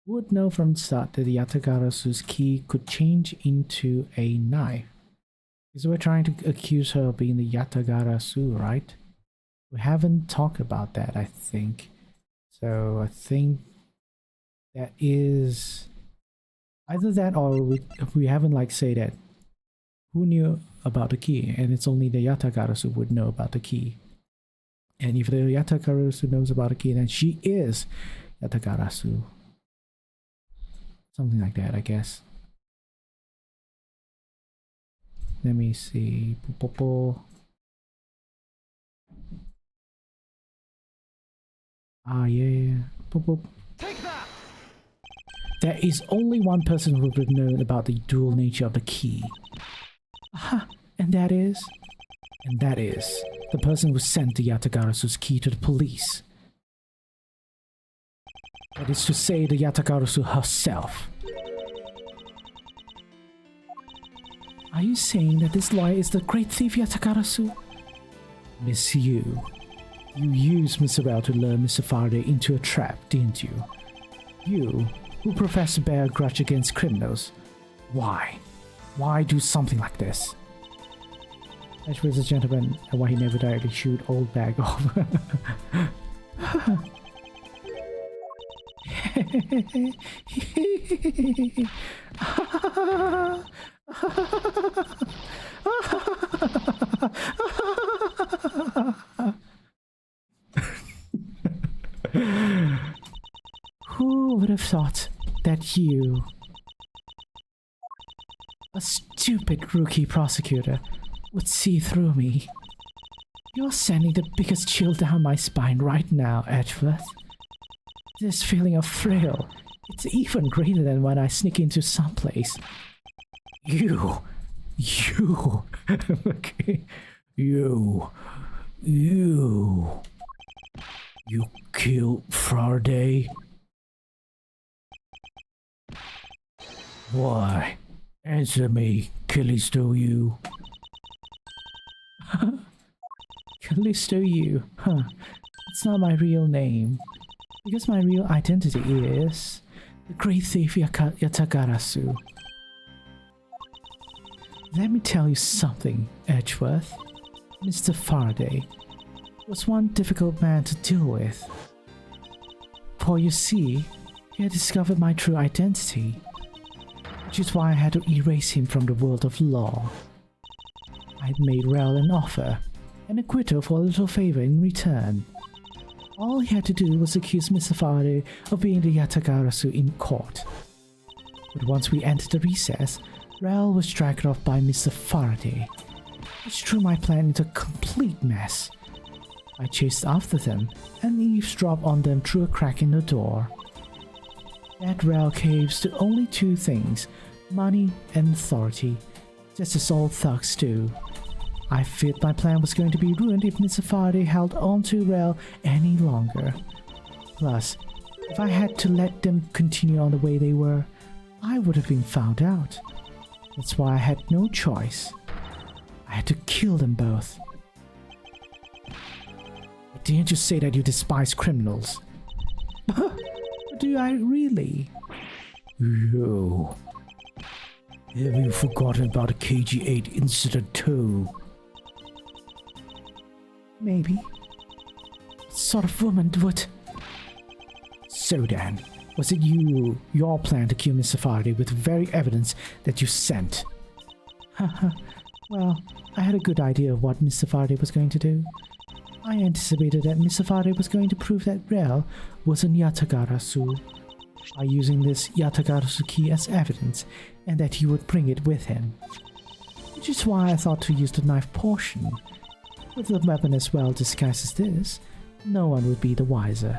Who would know from the start that the Yatagarasu's key could change into a knife? Because we're trying to accuse her of being the Yatagarasu, right? We haven't talked about that, I think. So I think that is either that, or we haven't like say that who knew about the key, and it's only the Yatagarasu would know about the key. And if the Yatagarasu knows about the key, then she is Yatagarasu. Something like that, I guess. Let me see. Ah, yeah. Take that! There is only one person who would have known about the dual nature of the key. Aha, and that is? And that is the person who sent the Yatagarasu's key to the police. That is to say, the Yatagarasu herself. Are you saying that this lawyer is the great thief Yatagarasu? Miss Yu, you used Mr. Bell to lure Mr. Faraday into a trap, didn't you? You, who profess to bear a grudge against criminals. Why? Why do something like this? Edgeworth is a gentleman, and why he never directly shoot old bag off. Who would have thought that you, a stupid rookie prosecutor, would see through me? You're sending the biggest chill down my spine right now, Edgeworth. This feeling of thrill, it's even greater than when I sneak into someplace. You, okay, you killed Faraday? Why? Answer me, Callisto you. Callisto Yu, huh? It's not my real name. Because my real identity is the great thief Yatagarasu. Let me tell you something, Edgeworth. Mr. Faraday was one difficult man to deal with. For you see, he had discovered my true identity, which is why I had to erase him from the world of law. I had made Rel an offer, an acquittal for a little favor in return. All he had to do was accuse Mr. Faraday of being the Yatagarasu in court. But once we entered the recess, Rel was dragged off by Mr. Faraday, which threw my plan into a complete mess. I chased after them and eavesdropped on them through a crack in the door. That Rel caves to only two things, money and authority, just as all thugs do. I feared my plan was going to be ruined if Mr. Faraday held on to Rel any longer. Plus, If I had to let them continue on the way they were, I would have been found out. That's why I had no choice. I had to kill them both. But didn't you say that you despise criminals? Do I really? You. Have you forgotten about the KG-8 incident too? Maybe. What sort of woman would... So then, was it your plan to kill Mr. Faraday with the very evidence that you sent? Haha. Well, I had a good idea of what Mr. Faraday was going to do. I anticipated that Mr. Faraday was going to prove that Rel was in Yatagarasu by using this Yatagarasu key as evidence, and that he would bring it with him. Which is why I thought to use the knife portion. With a weapon as well disguised as this, no one would be the wiser.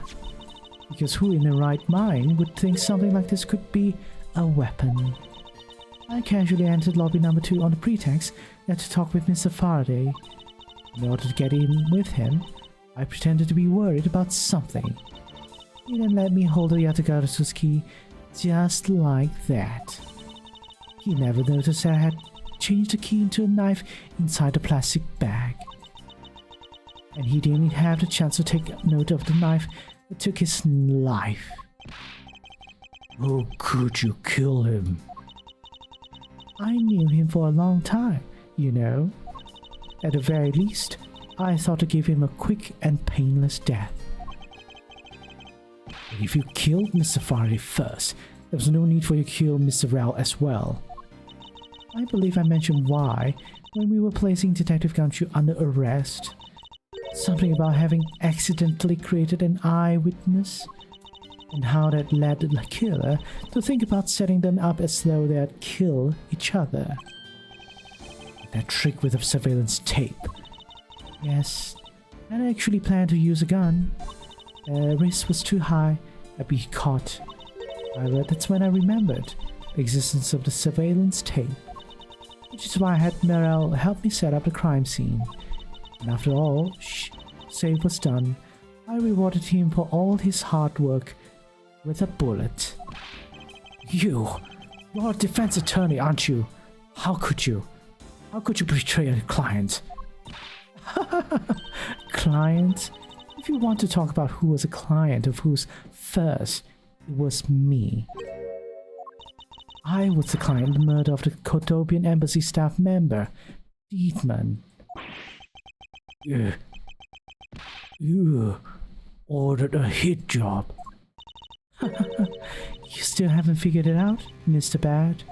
Because who in their right mind would think something like this could be a weapon? I casually entered lobby number 2 on the pretext that to talk with Mr. Faraday. In order to get in with him, I pretended to be worried about something. He then let me hold the Yatagarasu's key just like that. He never noticed that I had changed the key into a knife inside the plastic bag. And he didn't have the chance to take note of the knife that took his life. How could you kill him? I knew him for a long time, you know. At the very least, I thought to give him a quick and painless death. But if you killed Mr. Faraday first, there was no need for you to kill Mr. Rel as well. I believe I mentioned why when we were placing Detective Ganchu under arrest. Something about having accidentally created an eyewitness, and how that led the killer to think about setting them up as though they'd kill each other. That trick with the surveillance tape. Yes, and I actually planned to use a gun. The risk was too high, I'd be caught. However, that's when I remembered the existence of the surveillance tape, which is why I had Merel help me set up the crime scene. And after all, save was done, I rewarded him for all his hard work with a bullet. You're a defense attorney, aren't you? How could you? How could you betray a client? Client? If you want to talk about who was a client of whose first, it was me. I was the client in the murder of the Kotobian embassy staff member, Dietman. You ordered a hit job. You still haven't figured it out, Mr. Bad?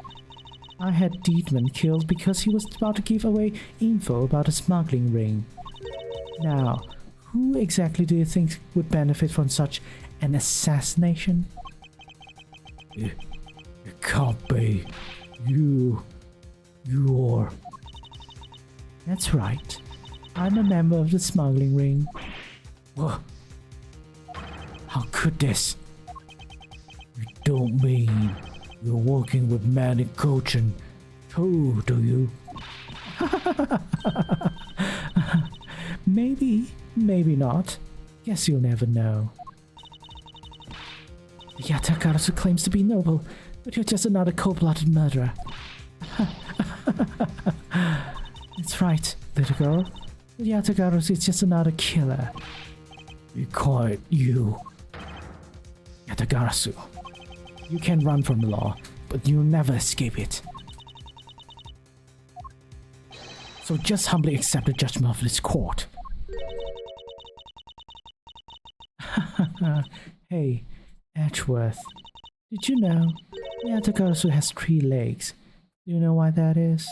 I had Dietman killed because he was about to give away info about a smuggling ring. Now, who exactly do you think would benefit from such an assassination? It can't be. You're... That's right. I'm a member of the smuggling ring. What? How could this? You don't mean you're working with Manny Kochan too, do you? Maybe, maybe not. Guess you'll never know. Yatagarasu claims to be noble, but you're just another cold-blooded murderer. That's right, little girl. Yatagarasu is just another killer. Be quiet, you. Yatagarasu. You can run from the law, but you'll never escape it. So just humbly accept the judgment of this court. Hey, Edgeworth. Did you know Yatagarasu has 3 legs? Do you know why that is?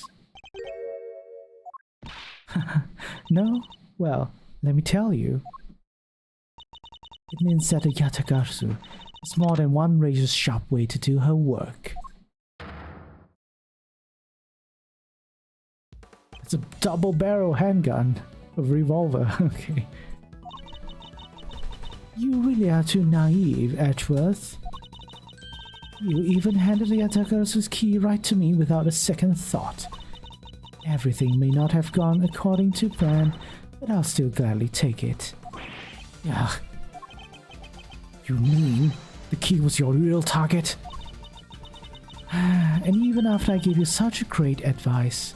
No? Well, let me tell you. It means that a Yatagarasu is more than one razor-sharp way to do her work. It's a double-barrel handgun. A revolver, okay. You really are too naive, Edgeworth. You even handed the Yatagarasu's key right to me without a second thought. Everything may not have gone according to plan, but I'll still gladly take it. Ugh. You mean The key was your real target? And even after I gave you such great advice,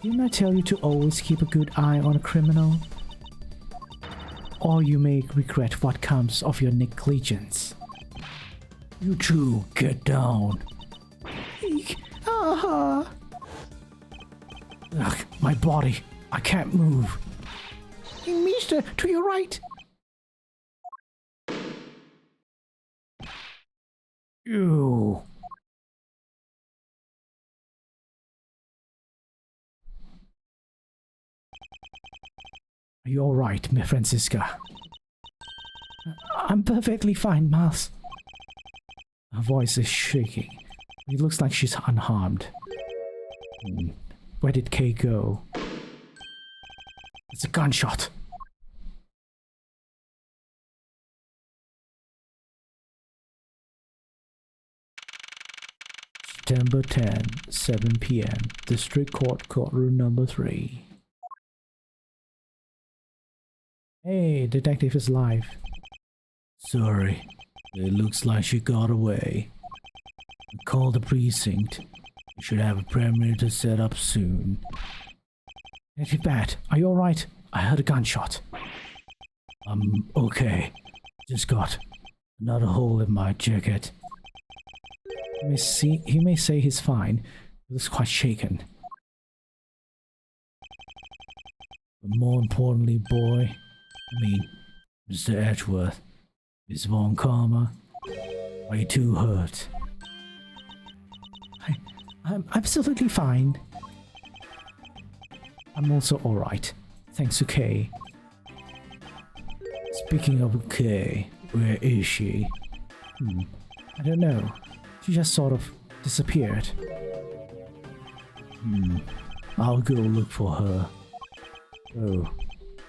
didn't I tell you to always keep a good eye on a criminal? Or you may regret what comes of your negligence. You two, get down. Eek. Ah. Ugh, my body. I can't move. Mister, to your right. Ew. Are you alright, Miss Francisca? I'm perfectly fine, Miles. Her voice is shaking. It looks like she's unharmed. Where did Kay go? It's a gunshot. September 10, 7 p.m. District Court, courtroom number 3. Hey, detective is live. Sorry, it looks like she got away. Call the precinct. You should have a perimeter set up soon. Detective Bat, are you alright? I heard a gunshot. I'm okay. Just got another hole in my jacket. He may say he's fine. He looks quite shaken. But more importantly, Mr. Edgeworth, Miss Von Karma, are you too hurt? I'm absolutely fine. I'm also alright, thanks to Kay. Speaking of Kay, where is she? I don't know. She just sort of disappeared. I'll go look for her. Oh,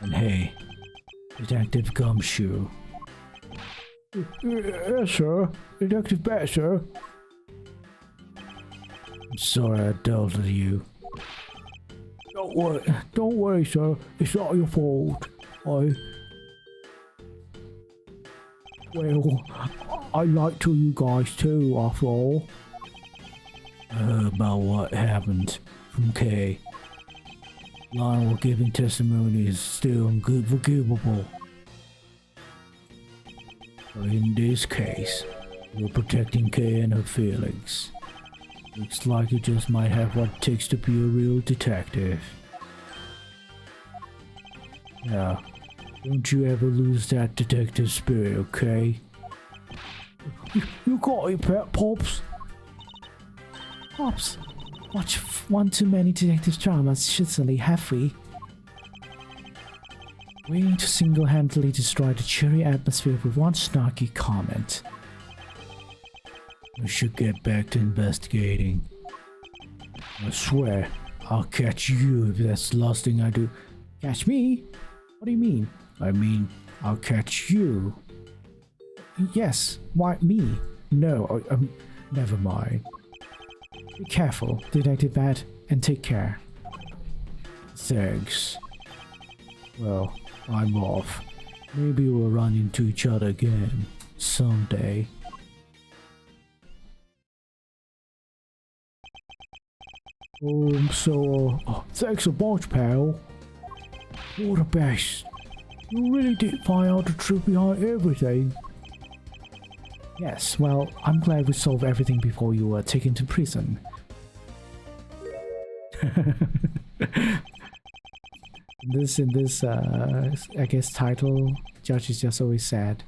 and hey, Detective Gumshoe. Yes, sir. Detective Bat, sir. I'm sorry I dealt with you. Don't worry, sir. It's not your fault. I like to you guys too, after all. I heard about what happened from Kay. Lionel giving testimony is still unforgivable. But in this case, you're protecting Kay and her feelings. Looks like you just might have what it takes to be a real detective. Yeah, don't you ever lose that detective spirit, okay? You got it, Pops. Pops, watch one too many detective dramas, shizzily, have we? Waiting to single-handedly destroy the cheery atmosphere with one snarky comment. We should get back to investigating. I swear, I'll catch you if that's the last thing I do. Catch me? What do you mean? I mean, I'll catch you. Yes, why me? No, never mind. Be careful, Detective Bat, and take care. Thanks. Well, I'm off. Maybe we'll run into each other again someday. Thanks a bunch, pal. You're the best. You really did find out the truth behind everything. Yes, well, I'm glad we solved everything before you were taken to prison. in this, I guess, title, Judge is just always sad.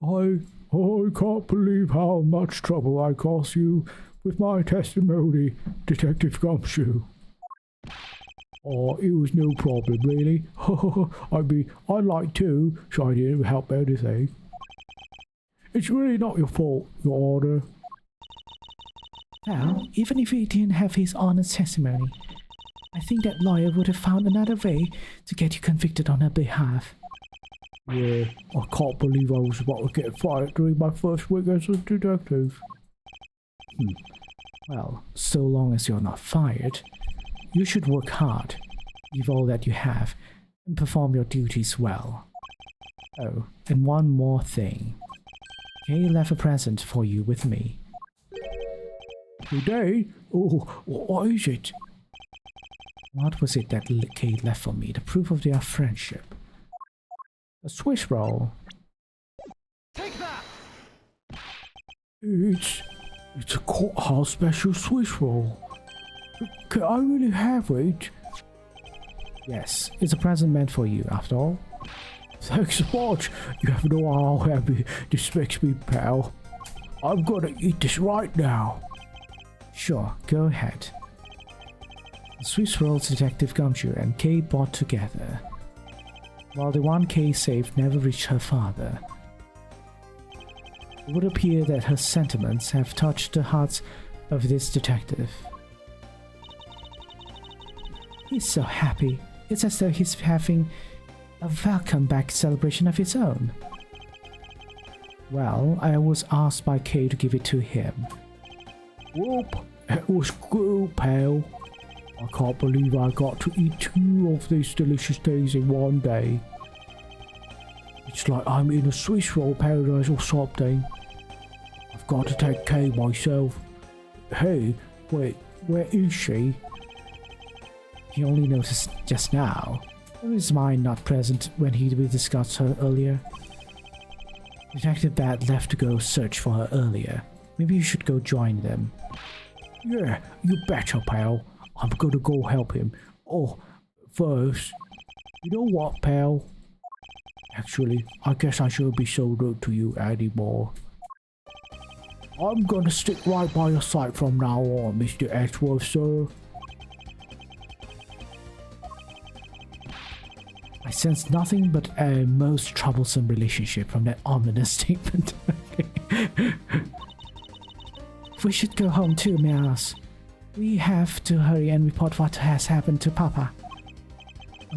I can't believe how much trouble I caused you with my testimony, Detective Gumshoe. Oh, it was no problem, really. I mean, I'd like to, so I didn't help anything. It's really not your fault, Your Honor. Well, even if he didn't have his honest testimony, I think that lawyer would have found another way to get you convicted on her behalf. Yeah, I can't believe I was about to get fired during my first week as a detective. Well, so long as you're not fired, you should work hard, give all that you have, and perform your duties well. Oh, and one more thing. Kay left a present for you with me. Today? Oh, what is it? What was it that Kay left for me? The proof of their friendship. A Swiss roll. Take that! It's a courthouse special Swiss roll. Can I really have it? Yes, it's a present meant for you, after all. Thanks so much. You have no idea how happy this makes me, pal. I'm gonna eat this right now. Sure, go ahead. The Swiss rolls Detective Gumshoe and Kay bought together, while the one Kay saved never reached her father. It would appear that her sentiments have touched the hearts of this detective. He's so happy. It's as though he's having a welcome back celebration of his own. Well, I was asked by Kay to give it to him. Whoop, it was good, pal. I can't believe I got to eat 2 of these delicious days in one day. It's like I'm in a Swiss roll paradise or something. I've got to take care of myself. Hey, wait, where is she? He only noticed just now. Was his mind not present when we discussed her earlier? Detective Bat left to go search for her earlier. Maybe you should go join them. Yeah, you betcha, pal. I'm gonna go help him. Oh, first, you know what, pal? Actually, I guess I shouldn't be so rude to you anymore. I'm gonna stick right by your side from now on, Mr. Edgeworth, sir. I sense nothing but a most troublesome relationship from that ominous statement. We should go home too, Meows. We have to hurry and report what has happened to Papa.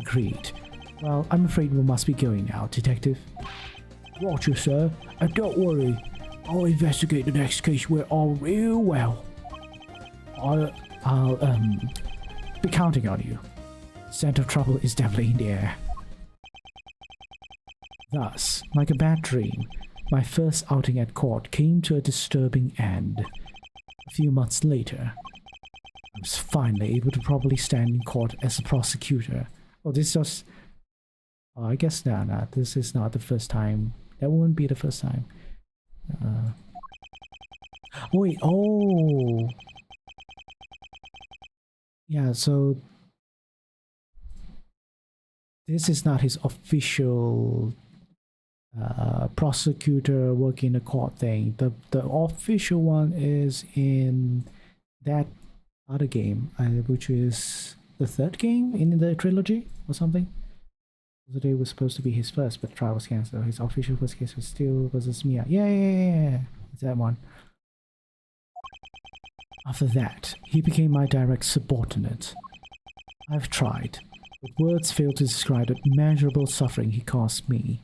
Agreed. Well, I'm afraid we must be going now, Detective. Roger, sir. And don't worry, I'll investigate the next case we're all real well. I'll be counting on you. Scent of trouble is definitely in the air. Thus, like a bad dream, my first outing at court came to a disturbing end. A few months later, I was finally able to properly stand in court as a prosecutor. Oh, this was... Oh, I guess no, this is not the first time. That wouldn't be the first time. Wait, oh! Yeah, so... This is not his official prosecutor working the court thing. The official one is in that other game, which is the 3rd game in the trilogy or something. Today was supposed to be his first, but the trial was cancelled. His official first case was still versus Mia. Yeah. It's that one. After that, he became my direct subordinate. I've tried, but words fail to describe the immeasurable suffering he caused me.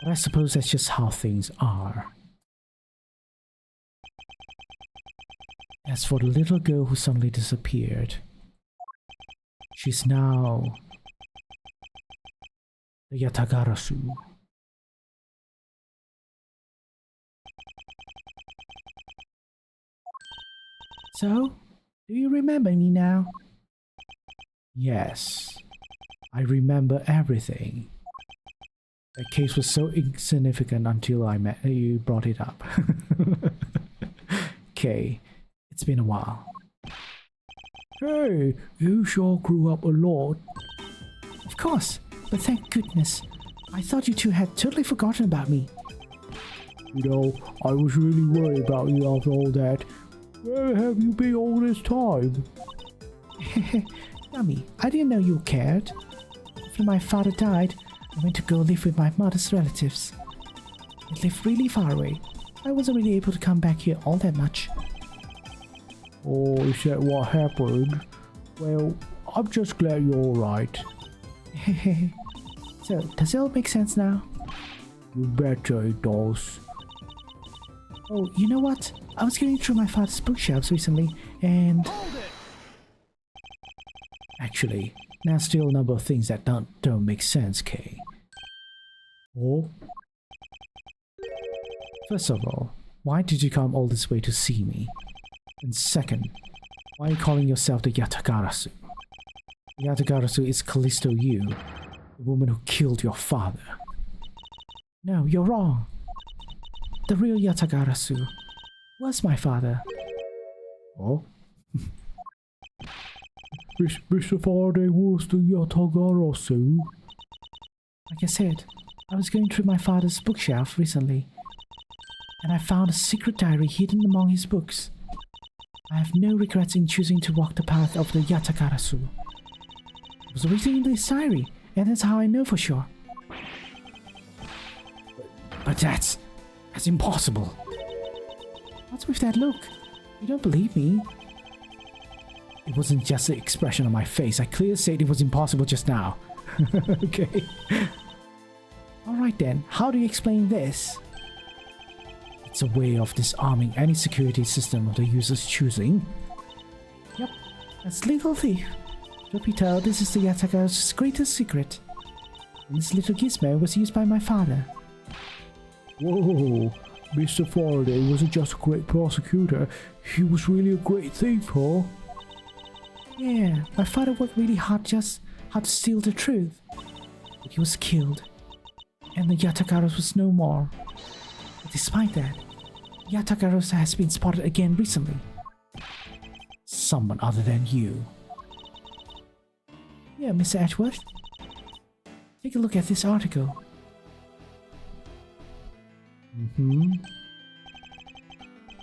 But I suppose that's just how things are. As for the little girl who suddenly disappeared, she's now the Yatagarasu. So, do you remember me now? Yes, I remember everything. That case was so insignificant until I met you brought it up. Okay, it's been a while. Hey, you sure grew up a lot. Of course, but thank goodness. I thought you two had totally forgotten about me. You know, I was really worried about you after all that. Where have you been all this time? Yummy, I didn't know you cared. After my father died, I went to go live with my mother's relatives. They live really far away. I wasn't really able to come back here all that much. Oh, is that what happened? Well, I'm just glad you're alright. So, does it all make sense now? You betcha it does. Oh, you know what? I was going through my father's bookshelves recently, and... Actually, there's still a number of things that don't make sense, Kay. Oh? First of all, why did you come all this way to see me? And second, why are you calling yourself the Yatagarasu? Yatagarasu is Callisto Yu, the woman who killed your father. No, you're wrong. The real Yatagarasu was my father. Oh? Mr. Faraday was the Yatagarasu. Like I said, I was going through my father's bookshelf recently, and I found a secret diary hidden among his books. I have no regrets in choosing to walk the path of the Yatagarasu. It was written in this diary, and that's how I know for sure. But that's impossible. What's with that look? You don't believe me? It wasn't just the expression on my face. I clearly said it was impossible just now. Okay. Alright then, how do you explain this? It's a way of disarming any security system of the user's choosing. Yep, that's legal thief. Truth be told, this is the Yatagara's greatest secret. And this little gizmo was used by my father. Whoa, Mr. Faraday wasn't just a great prosecutor, he was really a great thief, huh? Yeah, my father worked really hard just how to steal the truth. But he was killed, and the Yatagarasu was no more. But despite that, Yatagarasu has been spotted again recently. Someone other than you. Yeah, Mr. Edgeworth. Take a look at this article.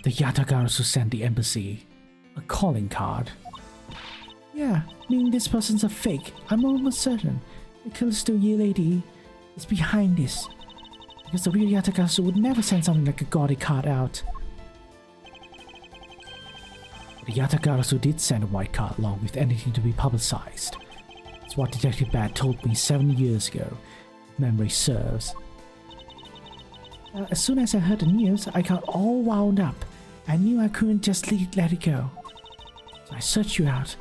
The Yatagarasu sent the embassy a calling card. Yeah, meaning this person's a fake. I'm almost certain the Callisto Yu lady is behind this. Because the real Yatagarasu would never send something like a gaudy card out. The Yatagarasu did send a white card along with anything to be publicized. It's what Detective Bat told me 7 years ago, if memory serves. As soon as I heard the news, I got all wound up. I knew I couldn't just let it go. So I searched you out,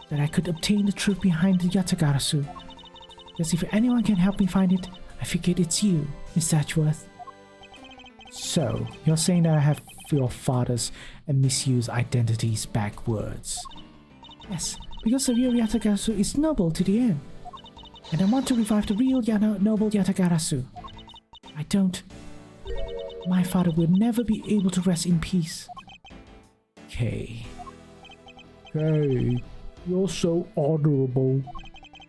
that I could obtain the truth behind the Yatagarasu. Because if anyone can help me find it, I figured it's you, Mr. Edgeworth. So, you're saying that I have your father's and misused identities backwards? Yes, because the real Yatagarasu is noble to the end. And I want to revive the real noble Yatagarasu. I don't. My father will never be able to rest in peace. Kay. Kay, you're so honorable.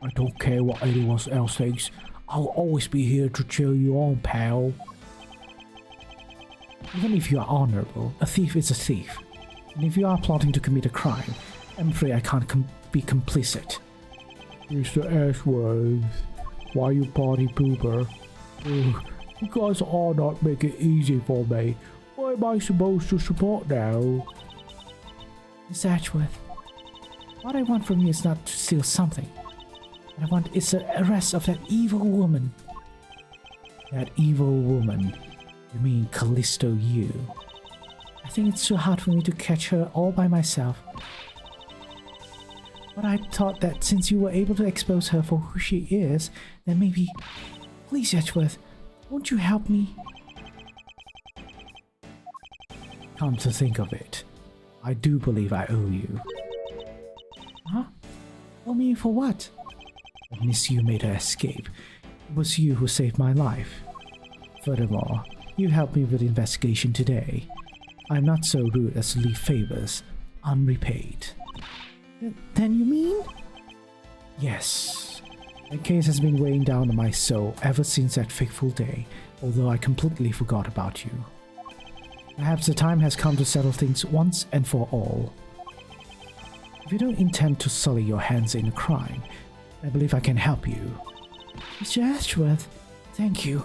I don't care what anyone else thinks. I'll always be here to cheer you on, pal. Even if you are honorable, a thief is a thief. And if you are plotting to commit a crime, I'm afraid I can't be complicit. Mr. Ashworth, why you party pooper? You guys are not making it easy for me. What am I supposed to support now? Miss Ashworth, what I want from you is not to steal something. What I want is the arrest of that evil woman. That evil woman? You mean Callisto Yu? I think it's too hard for me to catch her all by myself. But I thought that since you were able to expose her for who she is, then maybe... Please, Edgeworth, won't you help me? Come to think of it, I do believe I owe you. Huh? Owe me for what? When Miss Yu made her escape, it was you who saved my life. Furthermore, you helped me with the investigation today. I'm not so rude as to leave favors unrepaid. Then you mean? Yes. The case has been weighing down on my soul ever since that fateful day, although I completely forgot about you. Perhaps the time has come to settle things once and for all. If you don't intend to sully your hands in a crime, I believe I can help you. Mr. Ashworth, thank you.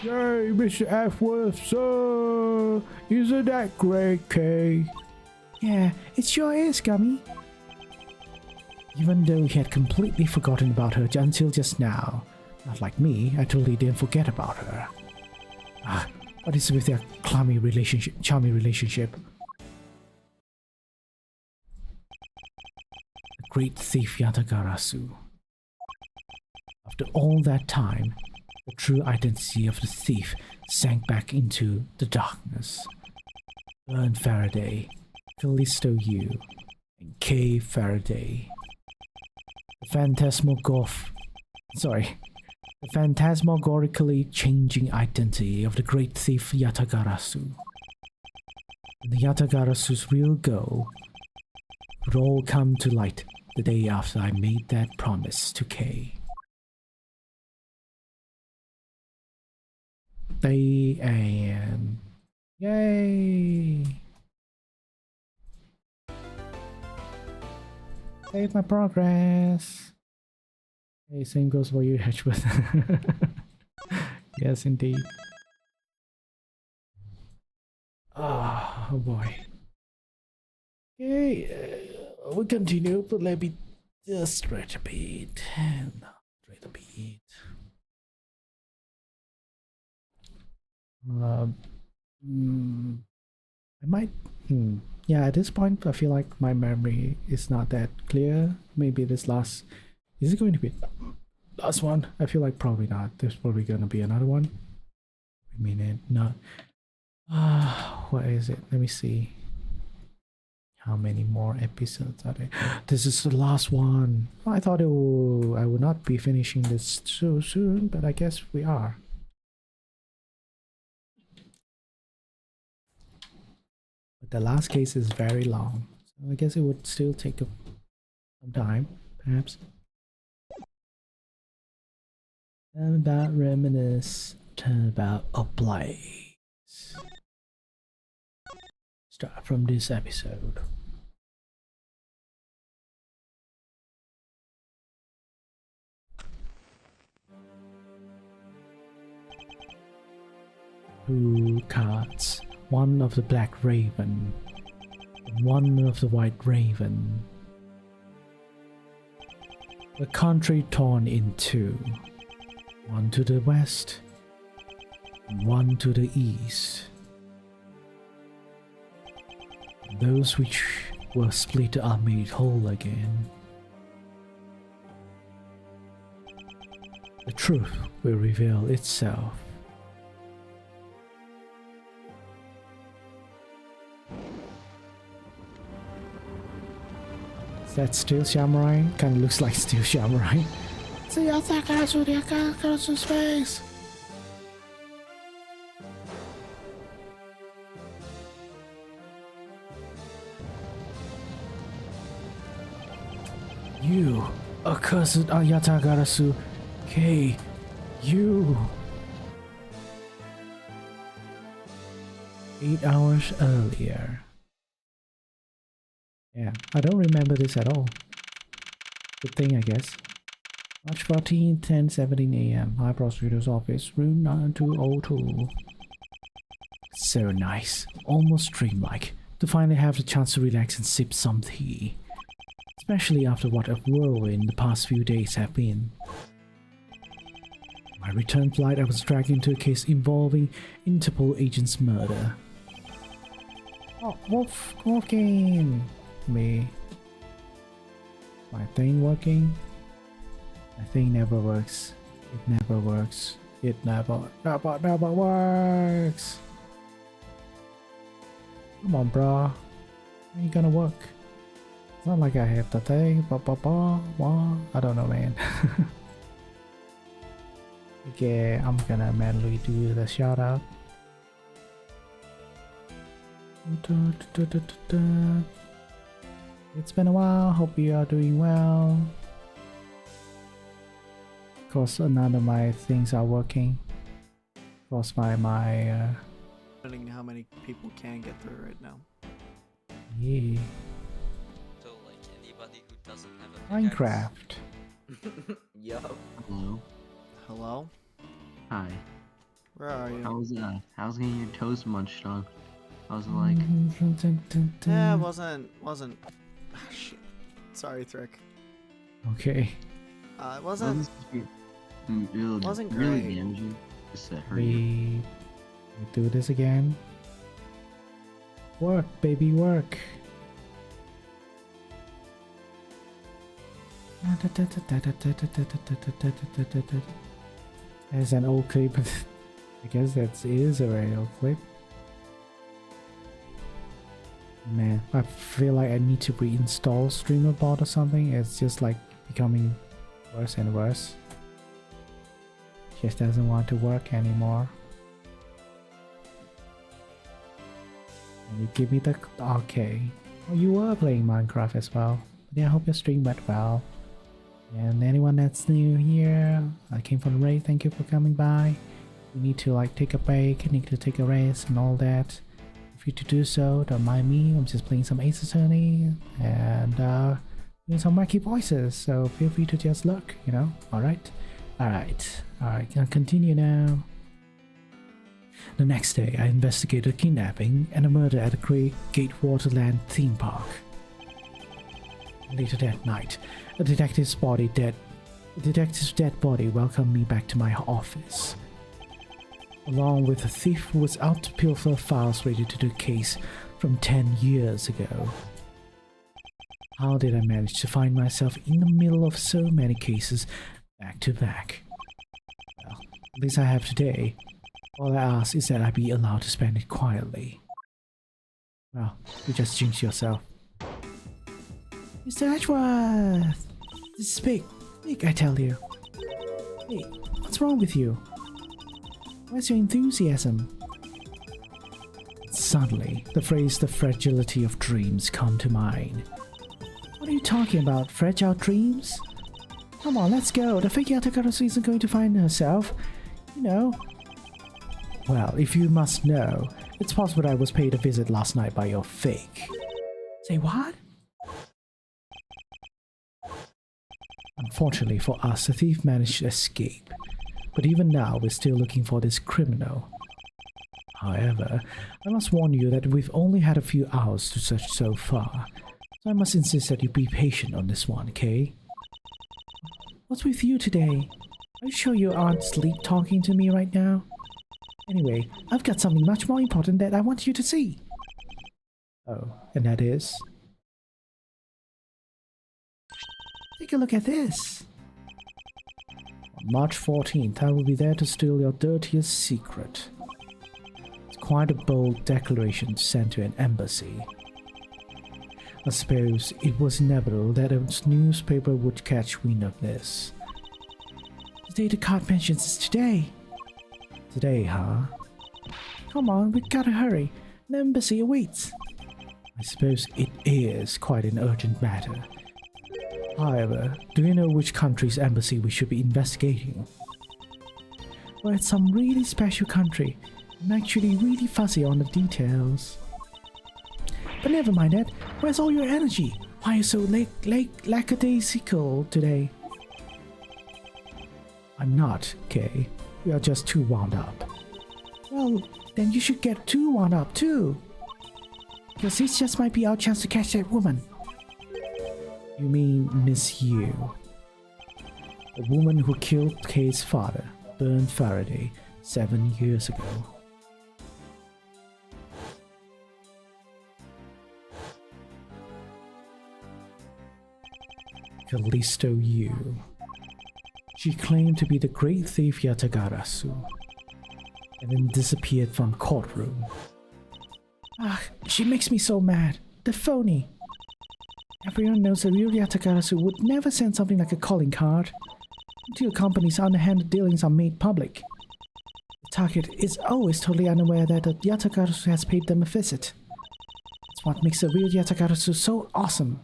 Yay, Mr. Ashworth, sir! Isn't that great, Kay? Yeah, it sure is, Gummy. Even though he had completely forgotten about her until just now. Not like me, I totally didn't forget about her. What is with their charming relationship? A great thief Yatagarasu. After all that time, the true identity of the thief sank back into the darkness. Burn Faraday, Callisto U, and Kay Faraday. The phantasmagorically changing identity of the great thief Yatagarasu. And the Yatagarasu's real goal would all come to light the day after I made that promise to Kay. 8 AM. Yay! Save my progress. Hey, same goes for you, Hedgeworth. Yes, indeed. Oh boy. Okay, we continue, but let me just stretch a bit. Stretch a bit. I might. Yeah, at this point, I feel like my memory is not that clear. Maybe this last. Is it going to be last one? I feel like probably not. There's probably going to be another one. I mean, it not. What is it? Let me see. How many more episodes are there? This is the last one. I thought I would not be finishing this so soon, but I guess we are. But the last case is very long, so I guess it would still take some time, perhaps. Turn about reminisce, turn about a place. Start from this episode. Two cards, one of the Black Raven, and one of the White Raven. The country torn in two, one to the west, and one to the east. Those which were split are made whole again. The truth will reveal itself. Is that Steel Samurai? Kind of looks like Steel Samurai. See, Yatagarasu's face! You, accursed Yatagarasu, Kay, you! 8 hours earlier. Yeah, I don't remember this at all. Good thing, I guess. March 14, 10:17 AM. High Prosecutor's Office, room 9202. So nice, almost dreamlike, to finally have the chance to relax and sip some tea. Especially after what a whirlwind the past few days have been. My return flight, I was dragged into a case involving Interpol agents' murder. Oh, Wolfgang! Me. My thing working? My thing never works. It never works. It never works! Come on, bro. How you gonna work? It's not like I have the thing. I don't know, man. Okay, I'm gonna manually do the shout out. It's been a while. Hope you are doing well. Of course, none of my things are working. Of course, my Depending how many people can get through right now. yeah. So like anybody who doesn't have a Minecraft. Yup. Hello. Hello? Hi. Where are you? How's getting your toast munched on? How's it like? Yeah, wasn't ah, shit. Sorry, Thrick. Okay. It wasn't wasn't really great. damage you. Just to hurt you. We do this again. Work, baby, work. There's an old clip. I guess that is a very old clip. Man, I feel like I need to reinstall StreamerBot or something. It's just like becoming worse and worse. Just doesn't want to work anymore. And you give me the okay. Oh, you were playing Minecraft as well. But yeah, I hope your stream went well. And anyone that's new here, I came from the raid. Thank you for coming by. You need to like take a break, you need to take a rest and all that. If you to do so, don't mind me. I'm just playing some Ace Attorney and doing some wacky voices. So feel free to just look, you know. Alright. Gonna continue now. The next day, I investigated a kidnapping and a murder at the Great Gatewaterland theme park. Later that night, a detective's dead body welcomed me back to my office, along with a thief who was out to pilfer files related to the case from 10 years ago. How did I manage to find myself in the middle of so many cases back to back? Well, at least I have today. All I ask is that I be allowed to spend it quietly. Well, you just jinx yourself. Mr. Edgeworth! This is big, I tell you. Hey, what's wrong with you? Where's your enthusiasm? Suddenly, the phrase "the fragility of dreams" come to mind. What are you talking about, fragile dreams? Come on, let's go. The fake Yatagarasu isn't going to find herself. You know. Well, if you must know, it's possible I was paid a visit last night by your fake. Say what? Unfortunately for us, the thief managed to escape. But even now, we're still looking for this criminal. However, I must warn you that we've only had a few hours to search so far. So I must insist that you be patient on this one, okay? What's with you today? Are you sure you aren't sleep talking to me right now? Anyway, I've got something much more important that I want you to see. Oh, and that is? Take a look at this. On March 14th, I will be there to steal your dirtiest secret. It's quite a bold declaration to send to an embassy. I suppose it was inevitable that a newspaper would catch wind of this. The date the card mentions is today. Today, huh? Come on, we gotta hurry. The embassy awaits. I suppose it is quite an urgent matter. However, do you know which country's embassy we should be investigating? Well, it's some really special country. I'm actually really fussy on the details. But never mind that. Where's all your energy? Why are you so lackadaisical today? I'm not, Kay. We are just too wound up. Well, then you should get too wound up too. Because this just might be our chance to catch that woman. You mean Miss Yu? The woman who killed Kay's father, Bern Faraday, 7 years ago. Callisto Yu. She claimed to be the great thief Yatagarasu, and then disappeared from courtroom. Ah, she makes me so mad. The phony. Everyone knows the real Yatagarasu would never send something like a calling card until a company's underhanded dealings are made public. The target is always totally unaware that the Yatagarasu has paid them a visit. That's what makes the real Yatagarasu so awesome.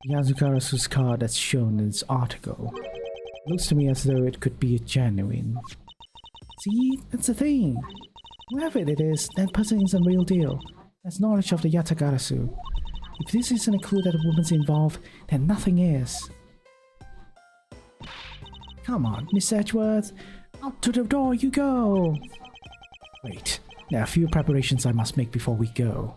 Yatagarasu's card that's shown in this article looks to me as though it could be genuine. See, that's the thing. Whoever it is, that person is a real deal. Has knowledge of the Yatagarasu. If this isn't a clue that a woman's involved, then nothing is. Come on, Miss Edgeworth. Out to the door you go! Wait, there are a few preparations I must make before we go.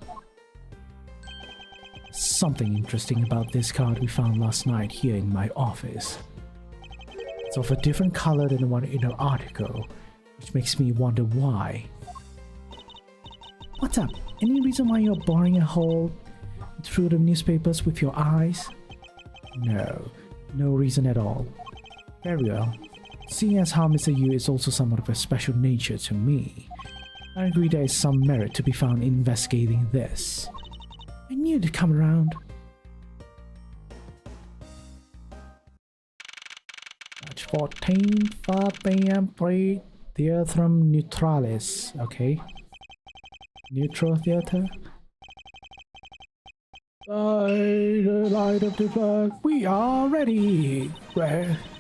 Something interesting about this card we found last night here in my office. It's of a different color than the one in the article, which makes me wonder why. What's up? Any reason why you're boring a hole through the newspapers with your eyes? No, no reason at all. Very well. Seeing as how Mr. Yu is also somewhat of a special nature to me, I agree there is some merit to be found in investigating this. I knew to come around. March 14, 5 p.m. 3 Theatrum Neutralis. Okay. Neutral theater. By the light of the flag, we are ready.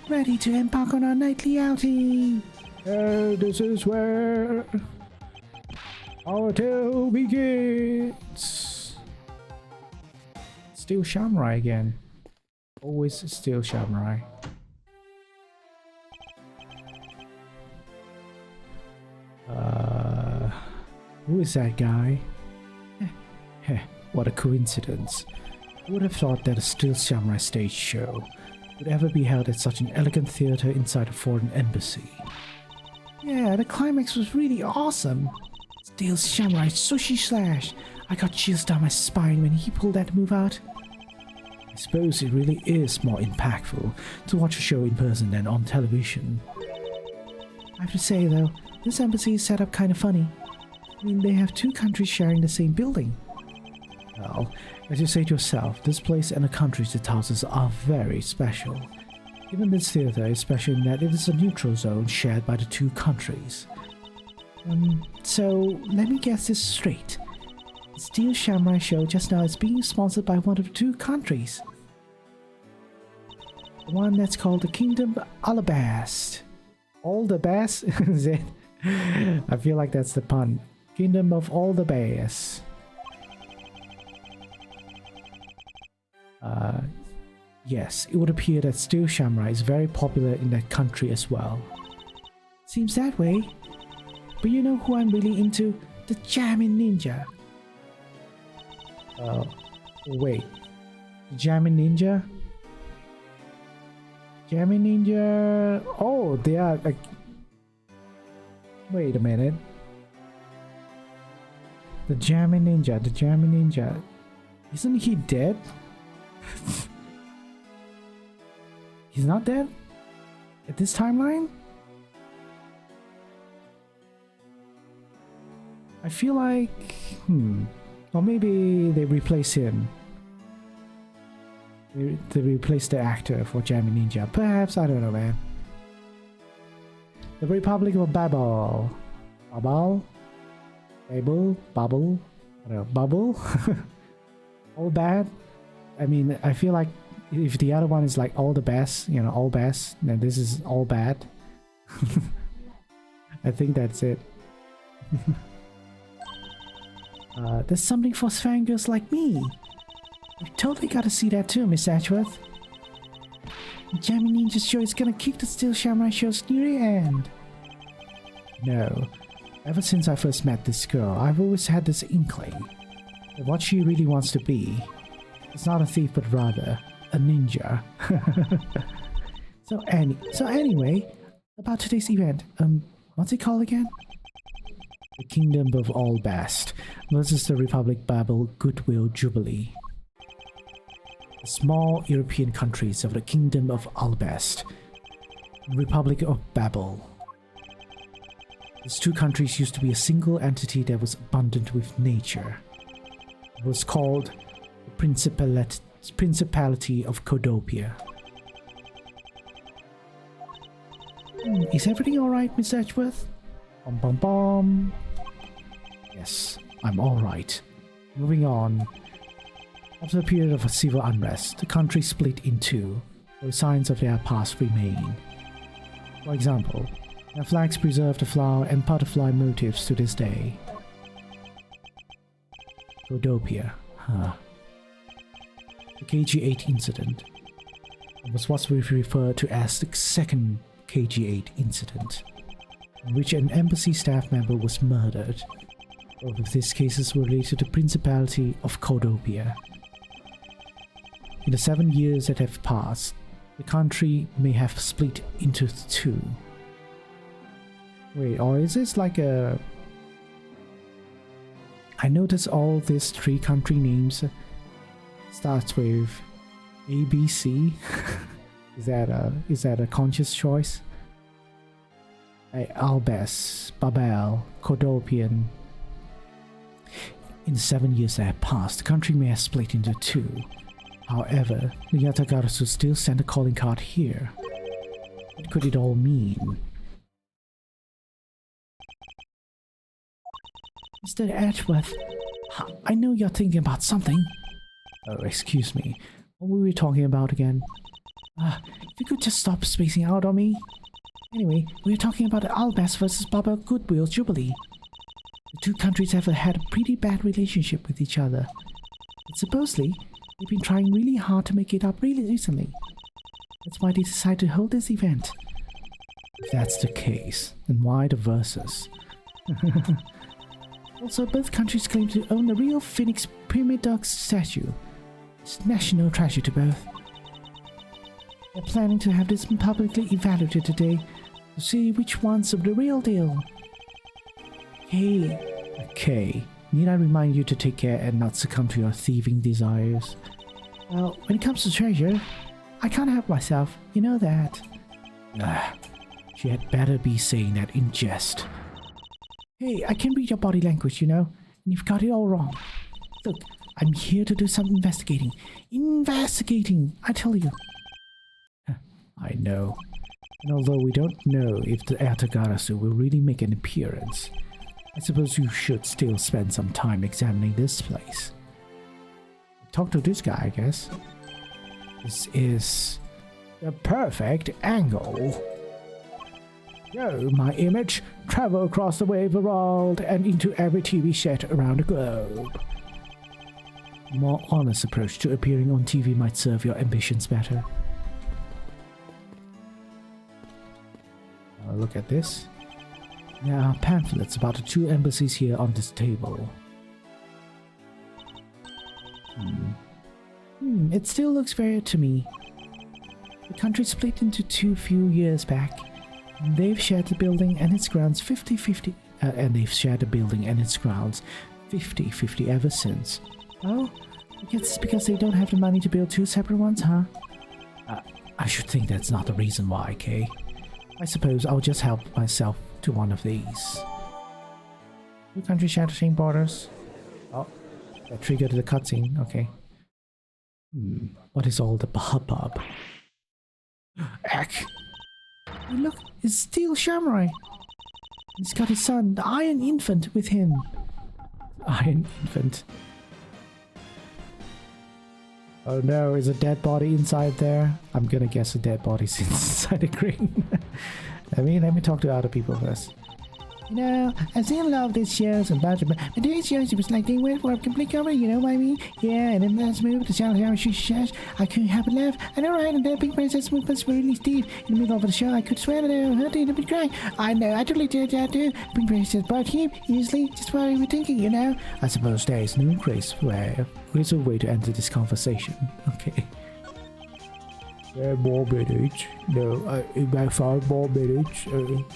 Ready to embark on our nightly outing. This is where our tale begins. Steel Samurai again. Always Steel Samurai. Who is that guy? What a coincidence. Who would have thought that a Steel Samurai stage show would ever be held at such an elegant theater inside a foreign embassy? Yeah, the climax was really awesome. Steel Samurai Sushi Slash. I got chills down my spine when he pulled that move out. I suppose it really is more impactful to watch a show in person than on television. I have to say though, this embassy is set up kind of funny. I mean, they have two countries sharing the same building. Well, as you say to yourself, this place and the countries it houses are very special. Even this theater is special in that it is a neutral zone shared by the two countries. So let me guess this straight. The Steel Samurai show just now is being sponsored by one of the two countries. The one that's called the Kingdom Alabast. All the best? Is it? I feel like that's the pun. Kingdom of all the bears. Yes, it would appear that Steel Samurai is very popular in that country as well. Seems that way. But you know who I'm really into? The Jamming Ninja. Wait. The Jamming Ninja? Jamming Ninja... Oh, they are like... Wait a minute. The Jamming Ninja. Isn't he dead? He's not dead? At this timeline? I feel like... Or maybe they replace him. They replace the actor for Jamming Ninja. Perhaps, I don't know, man. The Republic of Babel. Babel? Babel? Bubble? I don't know. Bubble? All bad? I mean, I feel like if the other one is like all the best, you know, all best, then this is all bad. I think that's it. There's something for fangirls like me. You totally gotta see that too, Miss Ashworth. Jamming Ninja show is gonna kick the Steel Samurai show's near end. No. Ever since I first met this girl, I've always had this inkling that what she really wants to be is not a thief but rather a ninja. So anyway, about today's event, what's it called again? The Kingdom of Alabast versus the Republic Babel Goodwill Jubilee. The small European countries of the Kingdom of Alabast, Republic of Babel. These two countries used to be a single entity that was abundant with nature. It was called the Principality of Codopia. Is everything alright, Miss Edgeworth? Bum bum bum. Yes, I'm alright. Moving on. After a period of civil unrest, the country split in two, though signs of their past remain. For example, their flags preserve the flower and butterfly motifs to this day. Codopia, huh. The KG-8 incident was what we refer to as the second KG-8 incident, in which an embassy staff member was murdered. Both of these cases were related to the Principality of Codopia. In the 7 years that have passed, the country may have split into two. Wait, or is this like a... I notice all these three country names starts with ABC? Is that a conscious choice? Albus, Babel, Cordopian. In the 7 years that have passed, the country may have split into two. However, the Yatagarasu still send a calling card here. What could it all mean? Mr. Edgeworth, I know you're thinking about something. Oh, excuse me. What were we talking about again? If you could just stop spacing out on me. Anyway, we were talking about Albus versus Baba Goodwill Jubilee. The two countries have had a pretty bad relationship with each other. But supposedly, they've been trying really hard to make it up really recently. That's why they decided to hold this event. If that's the case, then why the versus? Also, both countries claim to own the real Phoenix Pyramid Dog statue. It's national treasure to both. They're planning to have this publicly evaluated today to see which one's the real deal. Okay, need I remind you to take care and not succumb to your thieving desires? Well, when it comes to treasure, I can't help myself, you know that. She had better be saying that in jest. Hey, I can read your body language, you know, and you've got it all wrong. Look, I'm here to do some investigating. Investigating, I tell you. I know. And although we don't know if the Yatagarasu will really make an appearance, I suppose you should still spend some time examining this place. Talk to this guy, I guess. This is the perfect angle. Yo, my image, travel across the wave world and into every TV set around the globe. A more honest approach to appearing on TV might serve your ambitions better. Look at this. There are pamphlets about the two embassies here on this table. It still looks fair to me. The country split into two few years back. They've shared the building and its grounds 50-50, ever since. Oh, I guess it's because they don't have the money to build two separate ones, huh? I should think that's not the reason why, Kay. I suppose I'll just help myself to one of these. Two countries share the same borders. Oh, that triggered the cutscene, okay. What is all the hubbub? Eck! Look, it's Steel Samurai! He's got his son, the Iron Infant, with him. Iron Infant. Oh no, is a dead body inside there? I'm gonna guess a dead body's inside the crane. let me talk to other people first. You know, I've seen a lot of these shows and budget, but today's shows it was like they went for a complete cover, you know what I mean? Yeah, and then let's move to South Africa. I couldn't help but laugh. I know, right? And that big princess movements were really steep in the middle of the show. I could swear that I heard it a bit crying. I know, I totally did that too. Big princess brought him easily, just what we were thinking, you know? I suppose there is no graceful way to enter this conversation. Okay. More minutes. No, in my 5 more minutes.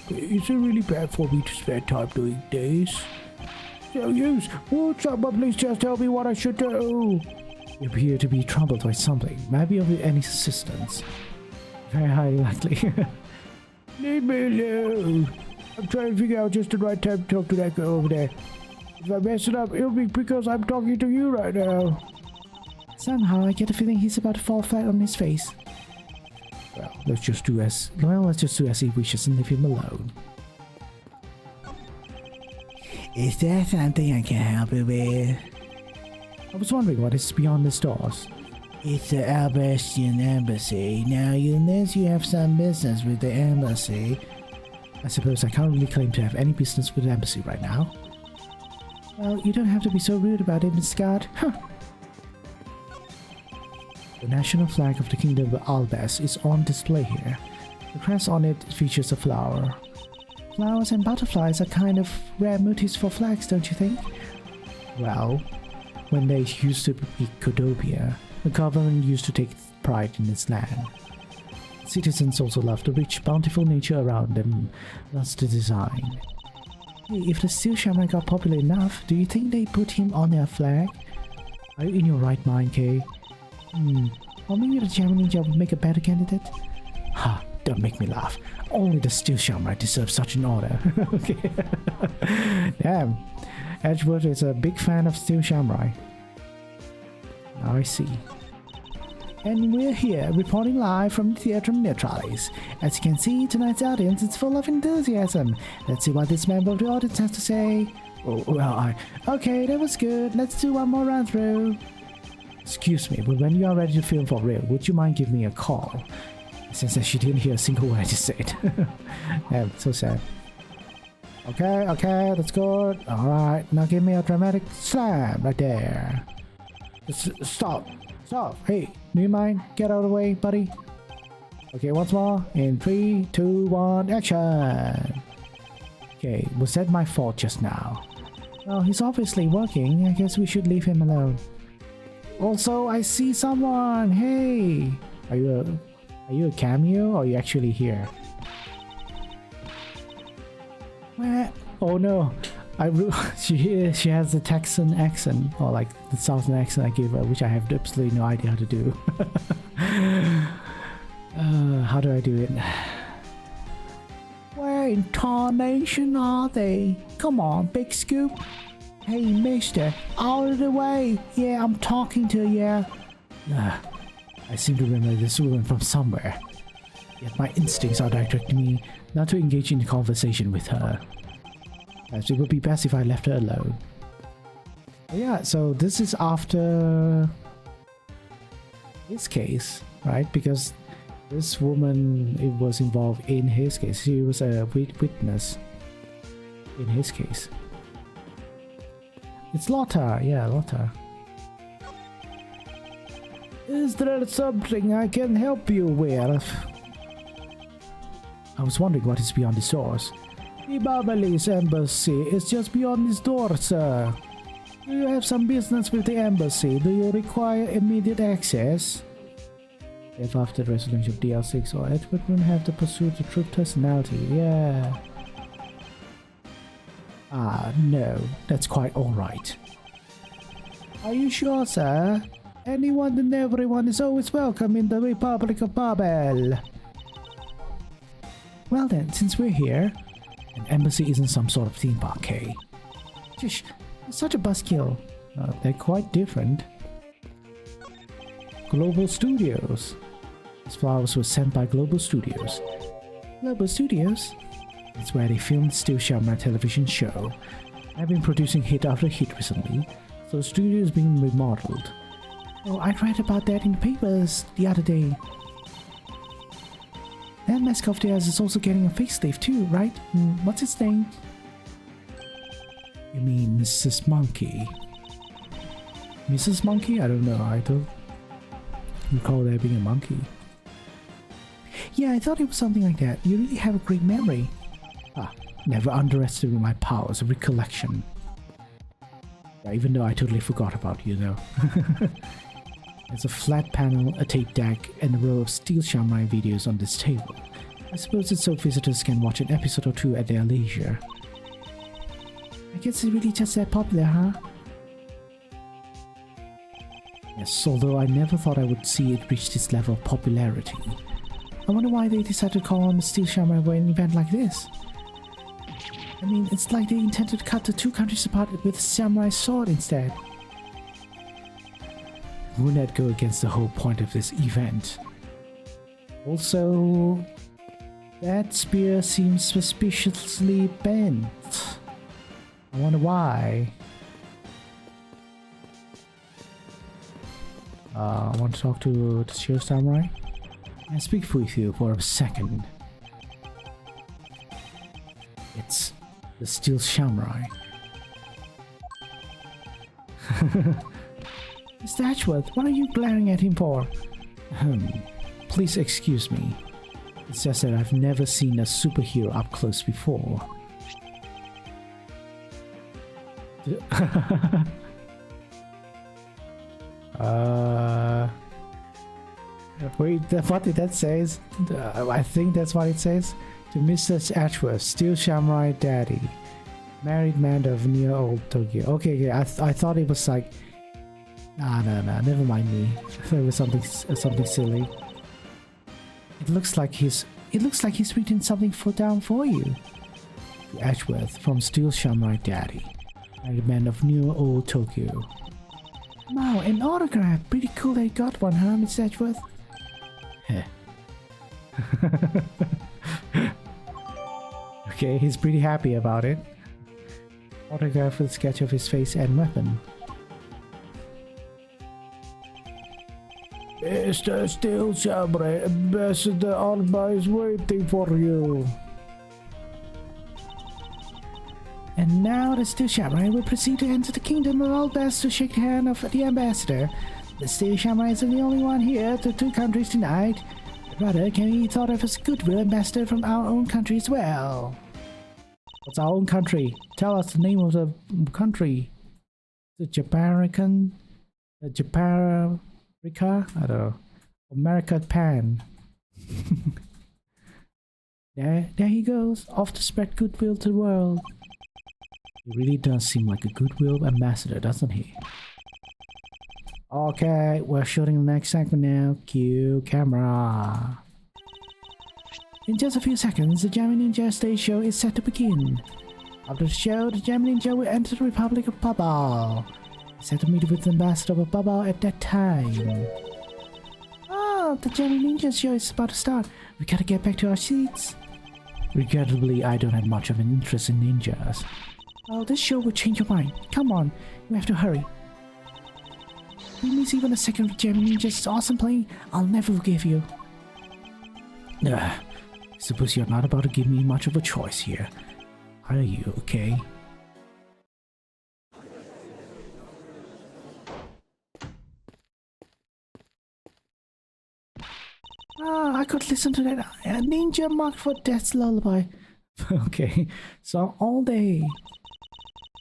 Is it really bad for me to spend time doing this? So yes, would someone please just tell me what I should do? You appear to be troubled by something. Maybe of any assistance. Very highly likely. Leave me alone. I'm trying to figure out just the right time to talk to that girl over there. If I mess it up, it'll be because I'm talking to you right now. Somehow I get a feeling he's about to fall flat on his face. Well, let's just do as he wishes and leave him alone. Is there something I can help you with? I was wondering what is beyond the stars. It's the Albertian Embassy. Now, unless you have some business with the embassy, I suppose I can't really claim to have any business with the embassy right now. Well, you don't have to be so rude about it, Miss Scott. Huh. The national flag of the Kingdom of Albus is on display here. The crest on it features a flower. Flowers and butterflies are kind of rare motifs for flags, don't you think? Well, when they used to be Cordopia, the government used to take pride in its land. Citizens also love the rich, bountiful nature around them, thus the design. Hey, if the Steel Samurai got popular enough, do you think they put him on their flag? Are you in your right mind, Kay? Or maybe the Gemini ninja would make a better candidate? Ha, don't make me laugh. Only the Steel Samurai deserves such an honor. Okay. Damn. Edgeworth is a big fan of Steel Samurai. Now I see. And we're here reporting live from the Theatre Neutralis. As you can see, tonight's audience is full of enthusiasm. Let's see what this member of the audience has to say. Oh, well, okay, that was good. Let's do one more run through. Excuse me, but when you are ready to film for real, would you mind giving me a call? Since she didn't hear a single word I just said. Yeah, so sad. Okay, that's good. Alright, now give me a dramatic slam right there. Stop. Hey, do you mind? Get out of the way, buddy. Okay, once more. In 3, 2, 1, action! Okay, was that my fault just now? Well, he's obviously working. I guess we should leave him alone. Also, I see someone! Hey! Are you a cameo or are you actually here? Where? Oh no! She has the Texan accent, or like the Southern accent I gave her, which I have absolutely no idea how to do. How do I do it? Where in tarnation are they? Come on, Big Scoop. Hey, mister, out of the way. Yeah, I'm talking to you. I seem to remember this woman from somewhere. Yet my instincts are directing me not to engage in a conversation with her. As it would be best if I left her alone. Yeah, so this is after his case, right? Because this woman was involved in his case. She was a witness in his case. It's Lotta, yeah, Lotta. Is there something I can help you with? I was wondering what is beyond the doors. The Babalis embassy is just beyond this door, sir. Do you have some business with the embassy? Do you require immediate access? If after the resolution of DL6 or Edward wouldn't have to pursue the true personality, yeah. No, that's quite alright. Are you sure, sir? Anyone and everyone is always welcome in the Republic of Babel. Well then, since we're here, an embassy isn't some sort of theme park, hey? Jish, it's such a buzzkill. They're quite different. Global Studios. These flowers were sent by Global Studios. Global Studios? It's where they filmed Steel Samurai television show. I've been producing hit after hit recently, so the studio is being remodeled. Oh, I read about that in the papers the other day. That mask of theirs is also getting a facelift too, right? What's its name? You mean Mrs. Monkey? Mrs. Monkey? I don't know. I don't recall there being a monkey. Yeah, I thought it was something like that. You really have a great memory. Never underestimate my powers of recollection. Yeah, even though I totally forgot about you though. There's a flat panel, a tape deck, and a row of Steel Samurai videos on this table. I suppose it's so visitors can watch an episode or two at their leisure. I guess it's really just that popular, huh? Yes, although I never thought I would see it reach this level of popularity. I wonder why they decided to call on the Steel Samurai for an event like this. I mean, it's like they intended to cut the two countries apart with a samurai sword instead. Wouldn't that go against the whole point of this event? Also, that spear seems suspiciously bent. I wonder why. I want to talk to the Steel Samurai. Can I speak with you for a second? It's the Steel Samurai. Mr. Edgeworth, what are you glaring at him for? Please excuse me. It's just that I've never seen a superhero up close before. Wait, what did that say? I think that's what it says. To Mr. Edgeworth, Steel Samurai Daddy. Married man of near old Tokyo. Okay, I thought it was like No, never mind me. There was something silly. It looks like he's written something down for you. Edgeworth from Steel Samurai Daddy, man of New Old Tokyo. Wow, an autograph. Pretty cool that you got one, huh, Miss Edgeworth? Heh. Okay, he's pretty happy about it. Autograph with sketch of his face and weapon. Mr. Steel Samurai, Ambassador Alba is waiting for you. And now the Steel Samurai will proceed to enter the kingdom of Albas to shake the hand of the ambassador. The Steel Samurai isn't the only one here to two countries tonight. Rather, can be thought of as a goodwill ambassador from our own country as well. What's our own country? Tell us the name of the country. The Japarican? The Japarica? I don't know. America Pan. There he goes, off to spread goodwill to the world. He really does seem like a goodwill ambassador, doesn't he? Okay, we're shooting the next segment now. Cue camera. In just a few seconds, the Jammy Ninja stage show is set to begin. After the show, the Jammy Ninja will enter the Republic of Babao. He's set to meet with the ambassador of Babao at that time. Oh, the Jammy Ninja show is about to start. We gotta get back to our seats. Regrettably, I don't have much of an interest in ninjas. Well, this show will change your mind. Come on, you have to hurry. If you miss even a second of Jammy Ninja's awesome playing, I'll never forgive you. Suppose you're not about to give me much of a choice here. Are you, okay? Ah, I could listen to that ninja marked for death's lullaby. Okay, so all day.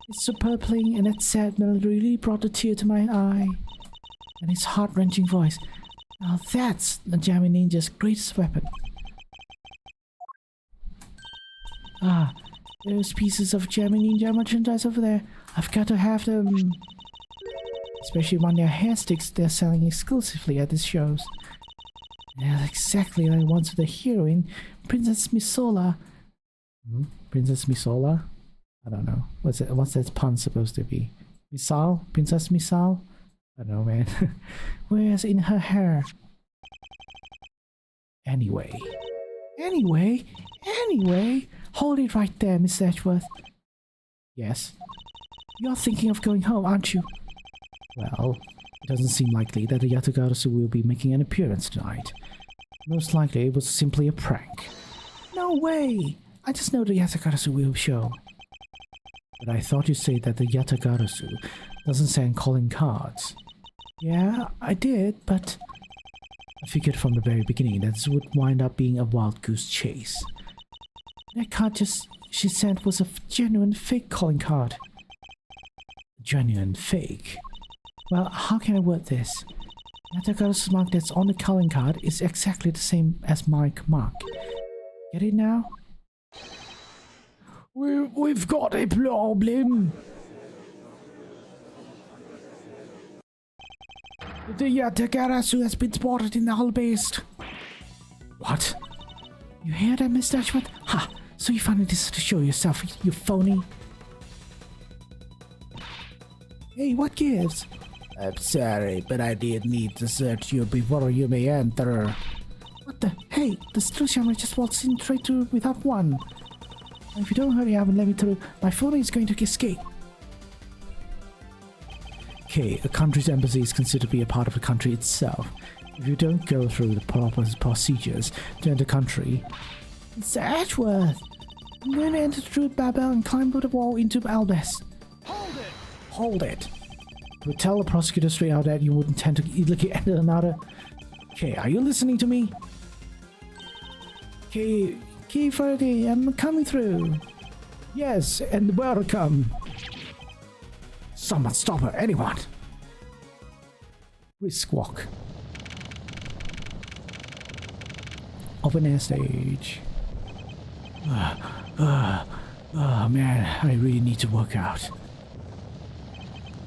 It's superb playing, and that sad melody really brought a tear to my eye. And his heart-wrenching voice. Now that's the Jammy Ninja's greatest weapon. Ah, those pieces of Jammy Ninja merchandise over there. I've got to have them. Especially when they're hair sticks they're selling exclusively at these shows. They're exactly like ones with the heroine, Princess Misola. Princess Misola? I don't know. What's that pun supposed to be? Misal? Princess Misal? I don't know, man. Where's in her hair? Anyway, hold it right there, Miss Edgeworth. Yes? You're thinking of going home, aren't you? Well, it doesn't seem likely that the Yatagarasu will be making an appearance tonight. Most likely it was simply a prank. No way! I just know the Yatagarasu will show. But I thought you said that the Yatagarasu doesn't send calling cards. Yeah, I did, but I figured from the very beginning that this would wind up being a wild goose chase. That card she sent was a genuine fake calling card. Genuine fake? Well, how can I word this? Yatagara's mark that's on the calling card is exactly the same as my mark. Get it now? We've got a problem. The Yatagarasu has been spotted in the Albast. What? You hear that, Mr. Edgeworth? Ha! So you finally decided to show yourself, you phony. Hey, what gives? I'm sorry, but I did need to search you before you may enter. What the? Hey, the Steel Samurai just waltzed in straight through without one. If you don't hurry up and let me through, my phone is going to escape. Okay, a country's embassy is considered to be a part of the country itself. If you don't go through the proper procedures to enter the country... Mr. Edgeworth! I'm going to enter through Babel and climb over the wall into Albas. Hold it! Hold it! We'll tell the prosecutor straight out that you would intend to illegally enter another... Okay, are you listening to me? Okay, Freddy, I'm coming through. Yes, and welcome. Someone stop her, anyone. Brisk walk. Open air stage. Oh man, I really need to work out.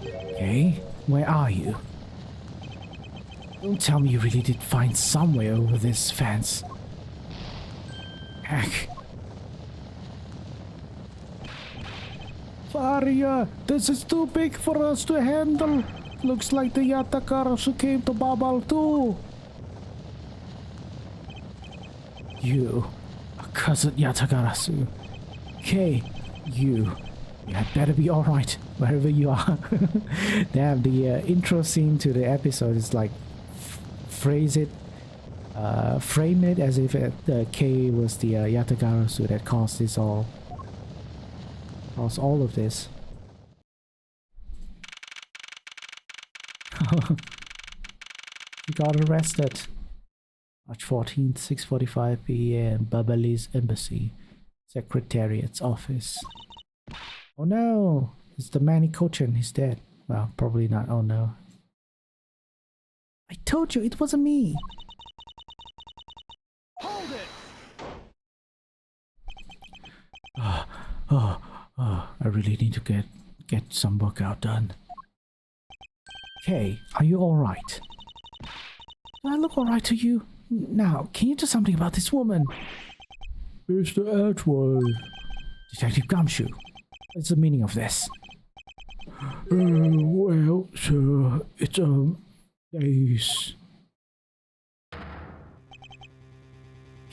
Okay, where are you? Don't tell me you really did find some way over this fence. Heck. Faria, this is too big for us to handle. Looks like the Yatakarasu came to Babal too. You, accursed Yatagarasu. Okay, you had better be alright wherever you are. Damn, the intro scene to the episode is like frame it as if K was the Yatagarasu that caused all of this. He got arrested. March 14th, 6:45 p.m. Babali's embassy, Secretariat's office. Oh no! It's the Manny Cochin. He's dead. Well, probably not. Oh no. I told you it wasn't me. Hold it! I really need to get some workout done. Okay, are you alright? Do I look alright to you? Now, can you do something about this woman? Mr. Edgeworth. Detective Gumshoe, what's the meaning of this? Well, sir, it's,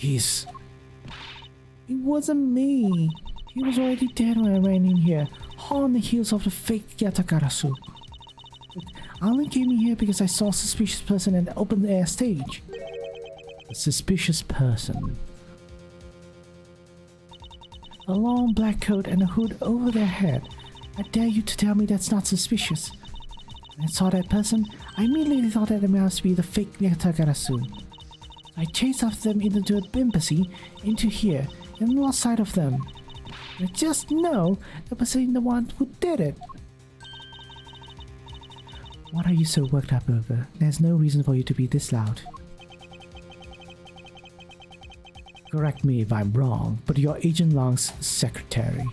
Ace. It wasn't me. He was already dead when I ran in here, hot on the heels of the fake Yatakarasu. I only came in here because I saw a suspicious person at the open air stage. A suspicious person. A long black coat and a hood over their head. I dare you to tell me that's not suspicious. When I saw that person, I immediately thought that it must be the fake Yatagarasu. I chased after them into the embassy, into here, and lost sight of them. I just know that was the one who did it. What are you so worked up over? There's no reason for you to be this loud. Correct me if I'm wrong, but you're Agent Long's secretary.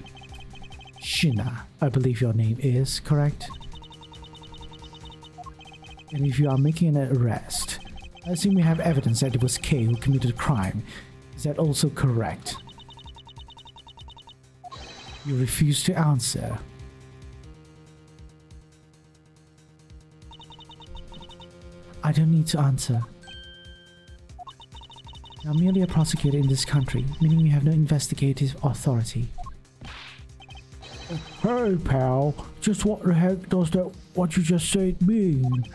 Shina, I believe your name is, correct? And if you are making an arrest, I assume you have evidence that it was Kay who committed the crime. Is that also correct? You refuse to answer. I don't need to answer. I'm merely a prosecutor in this country, meaning you have no investigative authority. Hey, pal, just what the heck does that what you just said mean?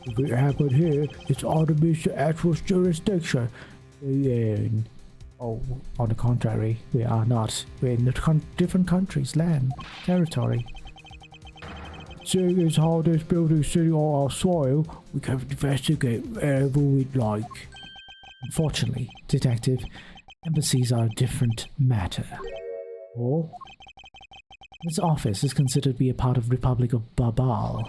If it happened here, it's under Mr. Edgeworth's jurisdiction. And Oh, on the contrary, we are not. We're in different countries, land, territory. seeing as how this building's sitting on our soil, we can investigate wherever we'd like. Unfortunately, Detective, embassies are a different matter. Oh? This office is considered to be a part of Republic of Babal,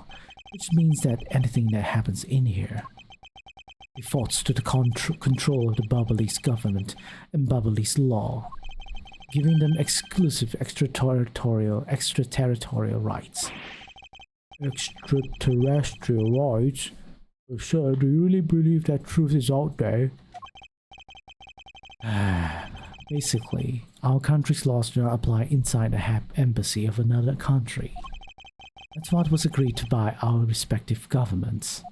which means that anything that happens in here defaults to the control of the Babalese government and Babalese law, giving them exclusive extraterritorial rights. Extraterrestrial rights? Sir, do you really believe that truth is out there? Basically, our country's laws do not apply inside the embassy of another country. That's what was agreed to by our respective governments.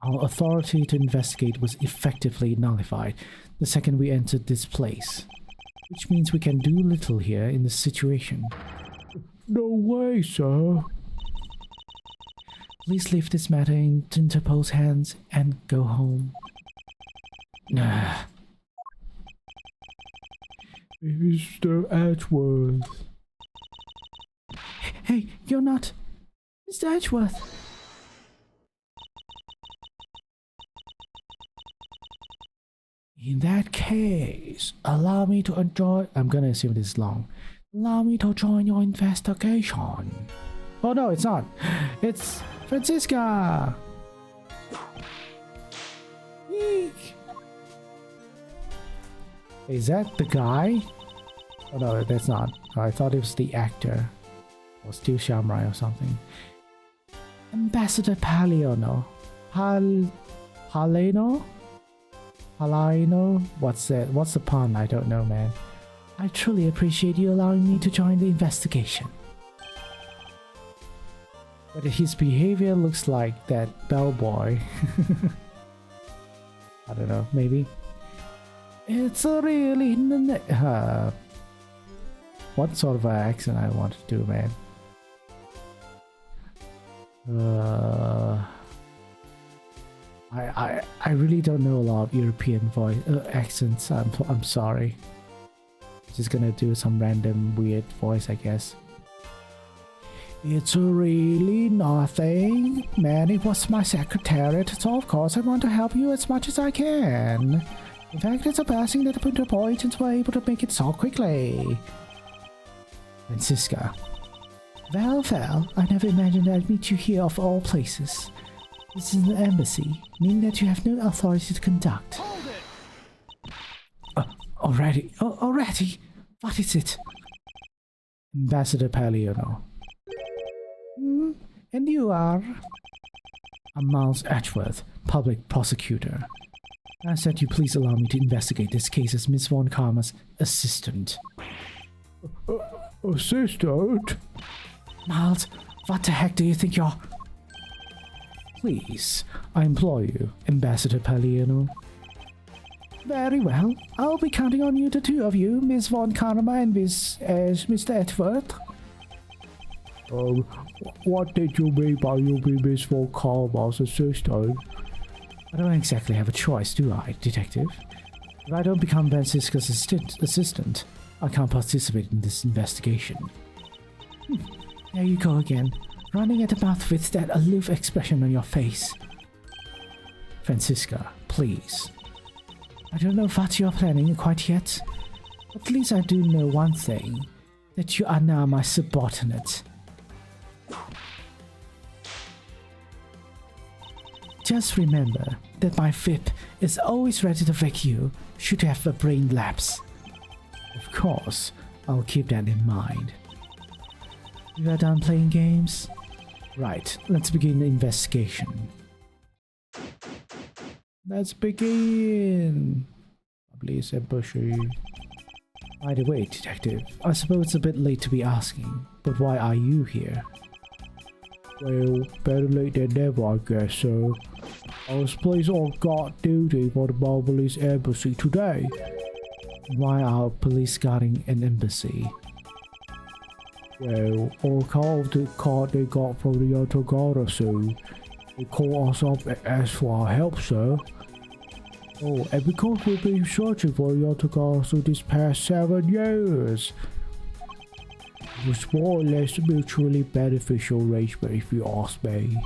Our authority to investigate was effectively nullified the second we entered this place, which means we can do little here in this situation. No way, sir. Please leave this matter in Interpol's hands and go home. Nah. Mr. Edgeworth. Hey, you're not Mr. Edgeworth. In that case, allow me to enjoy. I'm gonna assume this is long. Allow me to join your investigation. Oh no, it's not. It's Franziska. Eek. Is that the guy? Oh no, that's not. I thought it was the actor. Or Steel Shamrai or something. Ambassador Paliono. Paleno? Palino? What's that? What's the pun? I don't know, man. I truly appreciate you allowing me to join the investigation. But his behavior looks like that bellboy. I don't know, maybe. It's a really... what sort of accent I want to do, man? I really don't know a lot of European voice accents. I'm sorry. Just gonna do some random weird voice, I guess. It's really nothing. Manny was my secretariat, so of course I want to help you as much as I can. In fact, it's a blessing that the Punta agents were able to make it so quickly. Francisca. Well, I never imagined I'd meet you here of all places. This is an embassy, meaning that you have no authority to conduct. Hold it! Already? What is it? Ambassador Paliono. And you are? I'm Miles Edgeworth, public prosecutor. I ask that you please allow me to investigate this case as Miss Von Karma's assistant. Assistant? Miles, what the heck do you think you're... Please, I implore you, Ambassador Paliono. Very well. I'll be counting on you, the two of you, Miss Von Karma and Mr. Edgeworth. What did you mean by you be Miss Von Karma's assistant? I don't exactly have a choice, do I, Detective? If I don't become Francisca's assistant, I can't participate in this investigation. There you go again, running at the mouth with that aloof expression on your face. Francisca, please. I don't know what you're planning quite yet, but at least I do know one thing, that you are now my subordinate. Just remember that my whip is always ready to wreck you should you have a brain lapse. Of course, I'll keep that in mind. You are done playing games? Right, let's begin the investigation. Let's begin! Please, bushy. By the way, Detective, I suppose it's a bit late to be asking, but why are you here? Well, better late than never, I guess, sir. I was placed on guard duty for the Marvelous Embassy today. Why are police guarding an embassy? Well, on account of the card they got from the Yotogara Zoo, they called us up and asked for our help, sir. Oh, and because we've been searching for the Yotogara Zoo this past 7 years, it was more or less a mutually beneficial arrangement, if you ask me.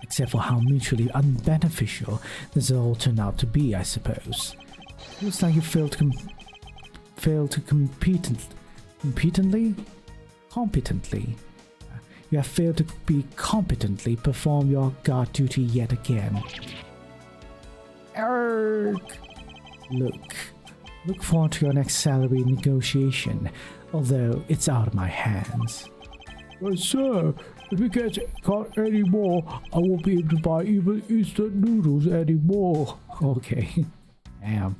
Except for how mutually unbeneficial this all turned out to be, I suppose. Looks like you failed to competently. You have failed to competently perform your guard duty yet again. Erk! Look forward to your next salary negotiation, although it's out of my hands. But sir, if we get caught anymore, I won't be able to buy even instant noodles anymore. Okay. Damn.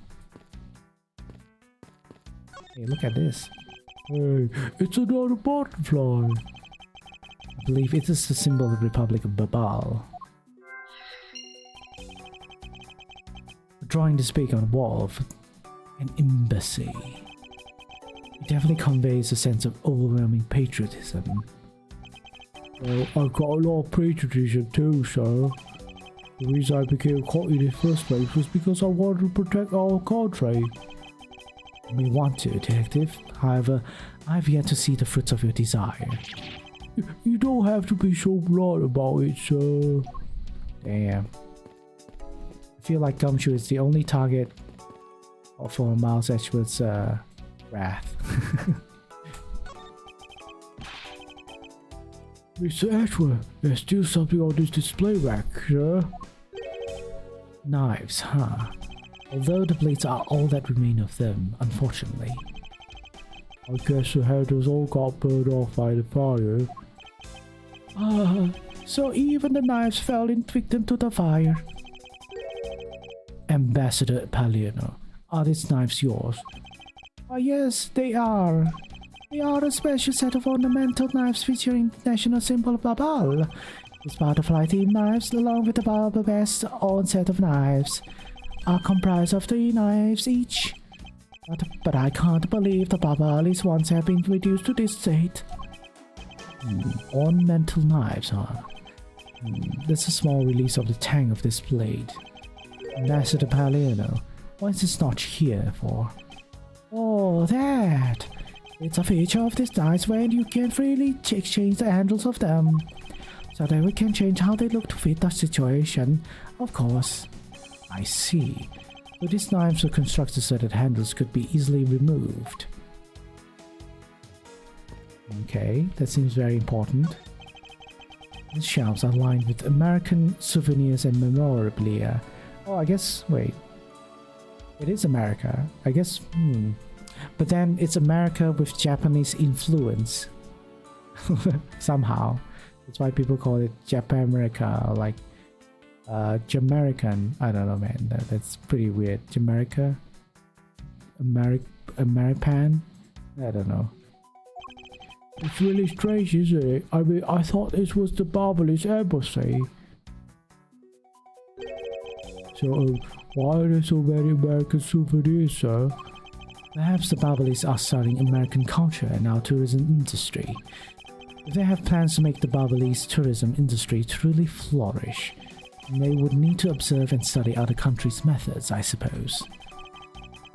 Hey, look at this. Hey, it's another butterfly. I believe it is the symbol of the Republic of Babal. Drawing this big on the wall of an embassy. It definitely conveys a sense of overwhelming patriotism. Well, I've got a lot of patriotism too, sir. The reason I became a cop in the first place was because I wanted to protect our country. We want to, Detective. However, I've yet to see the fruits of your desire. You don't have to be so blunt about it, sir. Damn. I feel like Gumshoe is the only target for Miles Edgeworth's wrath. Mr. Edgeworth, there's still something on this display rack, sir. Knives, huh? Although the blades are all that remain of them, unfortunately. I guess the handles all got burned off by the fire. So even the knives fell in victim to the fire. Ambassador Palermo, are these knives yours? Oh yes, they are. They are a special set of ornamental knives featuring the national symbol Babal. These butterfly-themed knives, along with the Babal Best's own set of knives, are comprised of 3 knives each. But I can't believe the Babalis once have been reduced to this state. Ornamental knives, huh? There's a small release of the tang of this blade. Ambassador Palermo, what is this notch here for? Oh, that! It's a feature of this knives when you can freely exchange the handles of them, so that we can change how they look to fit the situation, of course. I see. So these knives were constructed so that handles could be easily removed. Okay, that seems very important. The shelves are lined with American souvenirs and memorabilia. Oh, I guess, wait. It is America. I guess, But then it's America with Japanese influence. Somehow. That's why people call it Japan-America, like Jamaican. I don't know, man. That's pretty weird. Jamaica? American? I don't know. It's really strange, isn't it? I mean, I thought this was the Barbalis embassy. So, why are there so many American souvenirs, sir? Perhaps the Barbalis are studying American culture and our tourism industry. If they have plans to make the Barbalis tourism industry truly flourish, they would need to observe and study other countries' methods, I suppose.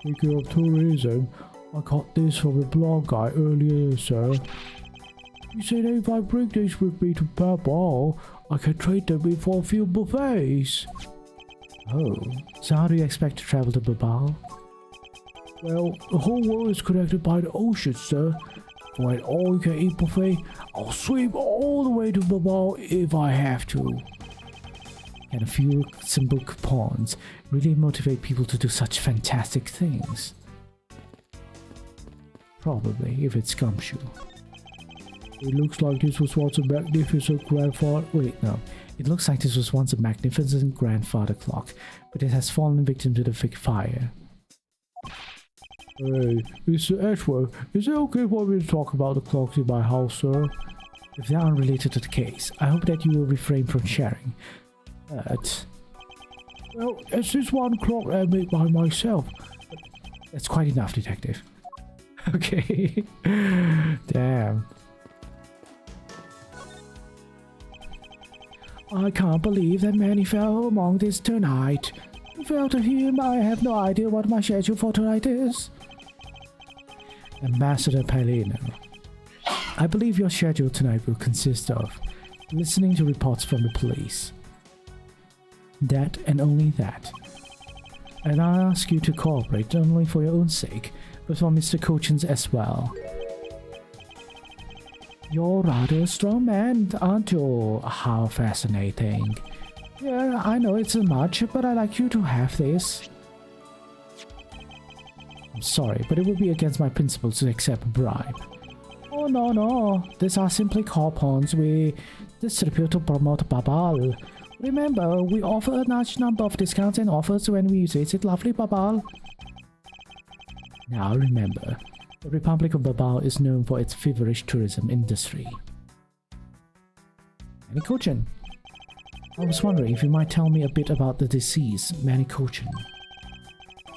Speaking of tourism, I got this from a blog guy earlier, sir. He said if I bring these with me to Babal, I can trade them in for a few buffets. Oh, so how do you expect to travel to Babal? Well, the whole world is connected by the ocean, sir. For an all-you-can-eat buffet, I'll swim all the way to Babal if I have to. And a few simple coupons really motivate people to do such fantastic things. Probably, if it's gumshoe. It looks like this was once a magnificent grandfather. Wait, no. It looks like this was once a magnificent grandfather clock, but it has fallen victim to the fire. Hey, Mr. Edgeworth, is it okay for me to talk about the clocks in my house, sir? If they are unrelated to the case, I hope that you will refrain from sharing. But... well, it's this one clock I made by myself. That's quite enough, detective. Okay. Damn. I can't believe that many fell among this tonight. Without him, I have no idea what my schedule for tonight is. Ambassador Palermo, I believe your schedule tonight will consist of listening to reports from the police. That and only that. And I ask you to cooperate not only for your own sake, but for Mr. Cochin's as well. You're rather a strong man, aren't you? How fascinating. Yeah, I know it's a much, but I'd like you to have this. I'm sorry, but it would be against my principles to accept a bribe. Oh no, these are simply coupons we distribute to promote Babal. Remember, we offer a large number of discounts and offers when we visit lovely Babal. Now remember, the Republic of Babal is known for its feverish tourism industry. Manny Cochin, I was wondering if you might tell me a bit about the deceased Manny Cochin.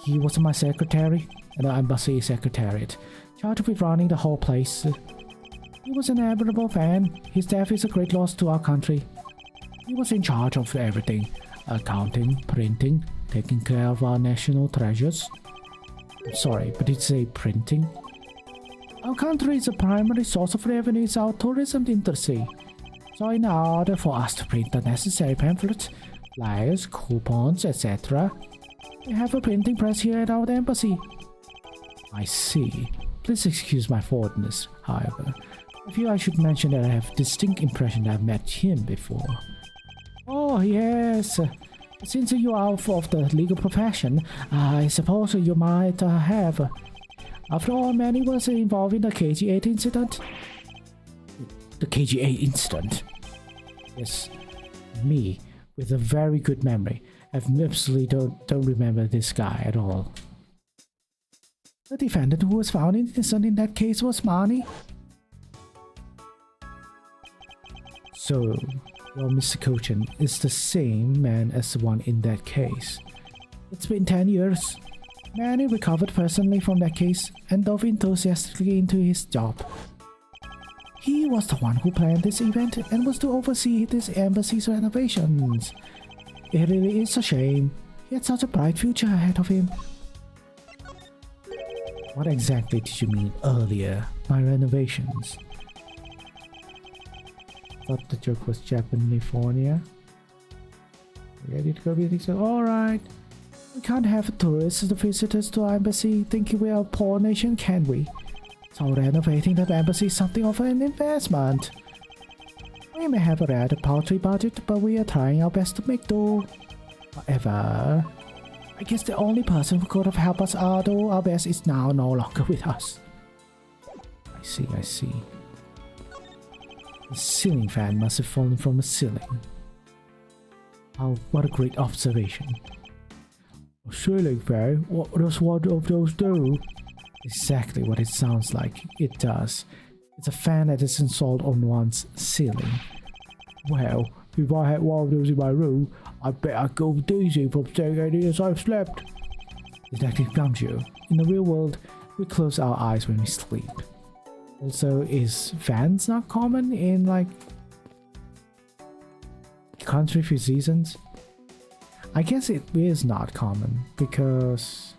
He was my secretary at the embassy secretariat, charged with running the whole place. He was an admirable man. His death is a great loss to our country. He was in charge of everything: accounting, printing, taking care of our national treasures. I'm sorry, but did you say printing? Our country's primary source of revenue is our tourism industry. So in order for us to print the necessary pamphlets, flyers, coupons, etc., we have a printing press here at our embassy. I see. Please excuse my forwardness, however. I feel I should mention that I have a distinct impression that I've met him before. Oh yes. Since you are of the legal profession, I suppose you might have. After all, Manny was involved in the KG8 incident. The KG8 incident? Yes. Me? with a very good memory. I absolutely don't remember this guy at all. The defendant who was found innocent in that case was Marnie. So, your Mr. Cochin is the same man as the one in that case. It's been 10 years. Manny recovered personally from that case and dove enthusiastically into his job. He was the one who planned this event and was to oversee this embassy's renovations. It really is a shame. He had such a bright future ahead of him. What exactly did you mean earlier by renovations? Thought the joke was Japanifornia. Ready to go meeting? So, alright. We can't have tourists and visitors to our embassy thinking we are a poor nation, can we? So renovating the embassy is something of an investment. We may have a rather paltry budget, but we are trying our best to make do. However, I guess the only person who could have helped us do our best is now no longer with us. I see. The ceiling fan must have fallen from a ceiling. Oh, what a great observation. A ceiling fan? What does one of those do? Exactly what it sounds like. It does. It's a fan that is installed on one's ceiling. Well, if I had one of those in my room, I bet I'd go dizzy from staying at as I've slept. Detective Gumshoe. In the real world, we close our eyes when we sleep. Also, is fans not common in, like, country for seasons? I guess it is not common because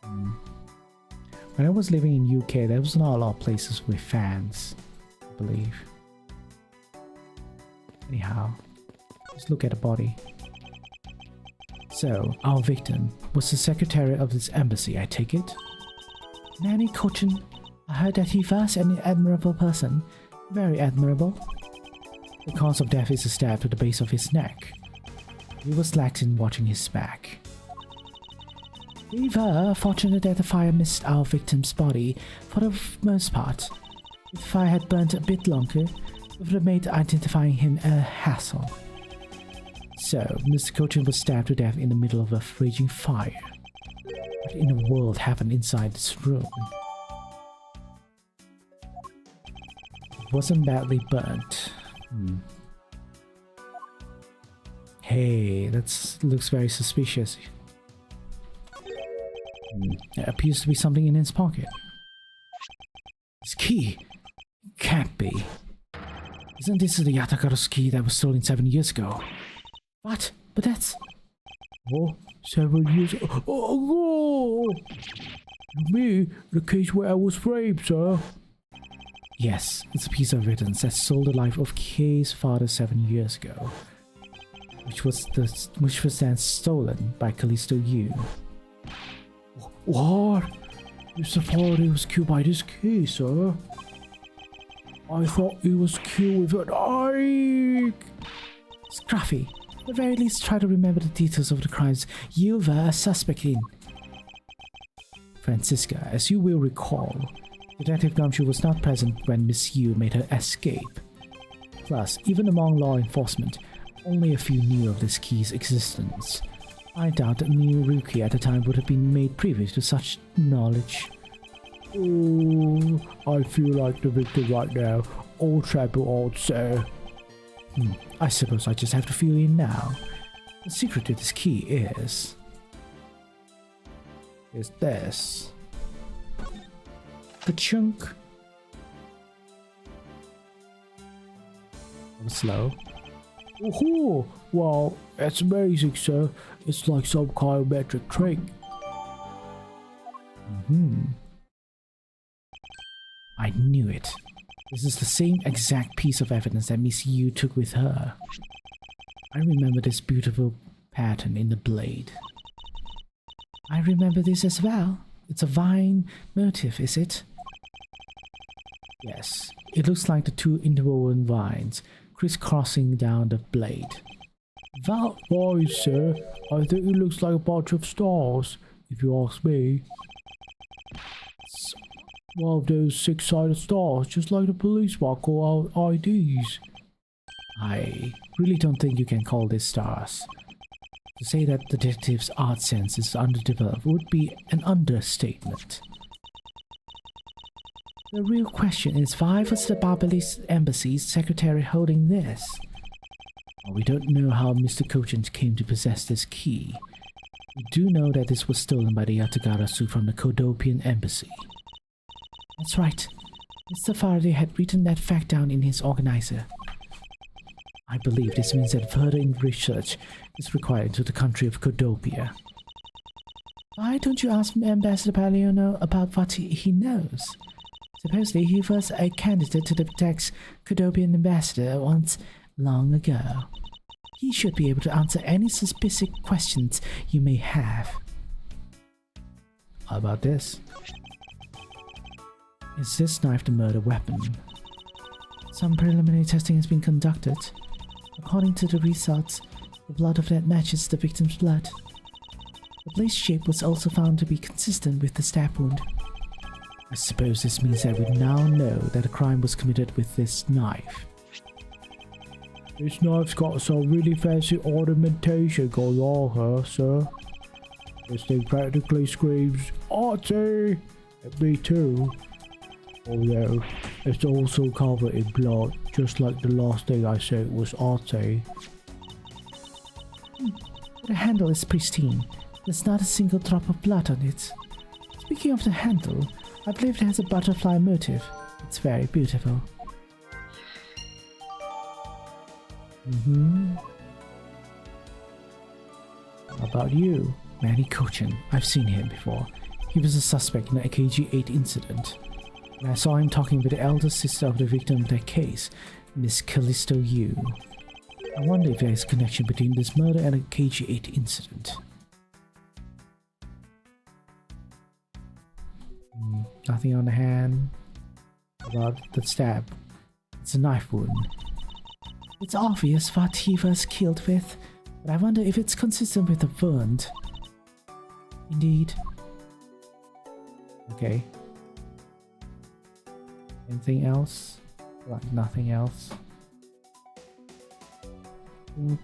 when I was living in UK, there was not a lot of places with fans, I believe. Anyhow, let's look at the body. So, our victim was the secretary of this embassy, I take it? Manny Cochin. I heard that he was an admirable person. Very admirable. The cause of death is a stab to the base of his neck. He was lax in watching his back. We were fortunate that the fire missed our victim's body for the most part. If the fire had burnt a bit longer, it would have made identifying him a hassle. So, Mr. Cochin was stabbed to death in the middle of a raging fire. What in the world happened inside this room? It wasn't badly burnt. Hey, that looks very suspicious. There appears to be something in his pocket. His key? Can't be. Isn't this the Yatagaro's key that was stolen 7 years ago? What? But that's... Oh, 7 years ago. Oh! Me, the case where I was raped, sir. Yes, it's a piece of evidence that stole the life of Kay's father 7 years ago. Which was then stolen by Callisto Yu. What? Mr. Faraday was killed by this key, sir. I thought he was killed with an ike. Scruffy, at the very least try to remember the details of the crimes you were a suspect in. Francisca, as you will recall, Detective Gumshoe was not present when Miss Yu made her escape. Plus, even among law enforcement, only a few knew of this key's existence. I doubt that new rookie at the time would have been made privy to such knowledge. Oh, I feel like the victim right now. Old trouble, old sir. I suppose I just have to fill in now. The secret to this key is this. The chunk. I'm slow. Oh, wow, that's amazing, sir. It's like some kind of metric trick. I knew it. This is the same exact piece of evidence that Miss Yu took with her. I remember this beautiful pattern in the blade. I remember this as well. It's a vine motif, is it? Yes, it looks like the two interwoven vines crisscrossing down the blade. That vine, sir, I think it looks like a bunch of stars, if you ask me. It's one of those six-sided stars, just like the police mark or our IDs. I really don't think you can call this stars. To say that the detective's art sense is underdeveloped would be an understatement. The real question is, why was the Barbalis Embassy's secretary holding this? Well, we don't know how Mr. Cogent came to possess this key. We do know that this was stolen by the Yatagarasu from the Kodopian Embassy. That's right. Mr. Faraday had written that fact down in his organizer. I believe this means that further research is required into the country of Kodopia. Why don't you ask Ambassador Paliono about what he knows? Supposedly he was a candidate to protect Kodopian ambassador once long ago. He should be able to answer any suspicious questions you may have. How about this? Is this knife the murder weapon? Some preliminary testing has been conducted. According to the results, the blood of that matches the victim's blood. The blade shape was also found to be consistent with the stab wound. I suppose this means that we now know that a crime was committed with this knife. This knife's got some really fancy ornamentation going on here, sir. This thing practically screams, "Artie!" at me too. Although, it's also covered in blood, just like the last thing I said was Artie. The handle is pristine. There's not a single drop of blood on it. Speaking of the handle, I believe it has a butterfly motif. It's very beautiful. How about you? Manny Cochin. I've seen him before. He was a suspect in the KG-8 incident. And I saw him talking with the elder sister of the victim of that case, Miss Callisto Yu. I wonder if there is a connection between this murder and a KG-8 incident. Nothing on the hand. About the stab. It's a knife wound. It's obvious what he was killed with, but I wonder if it's consistent with the wound. Indeed. Okay. Anything else? Like nothing else. How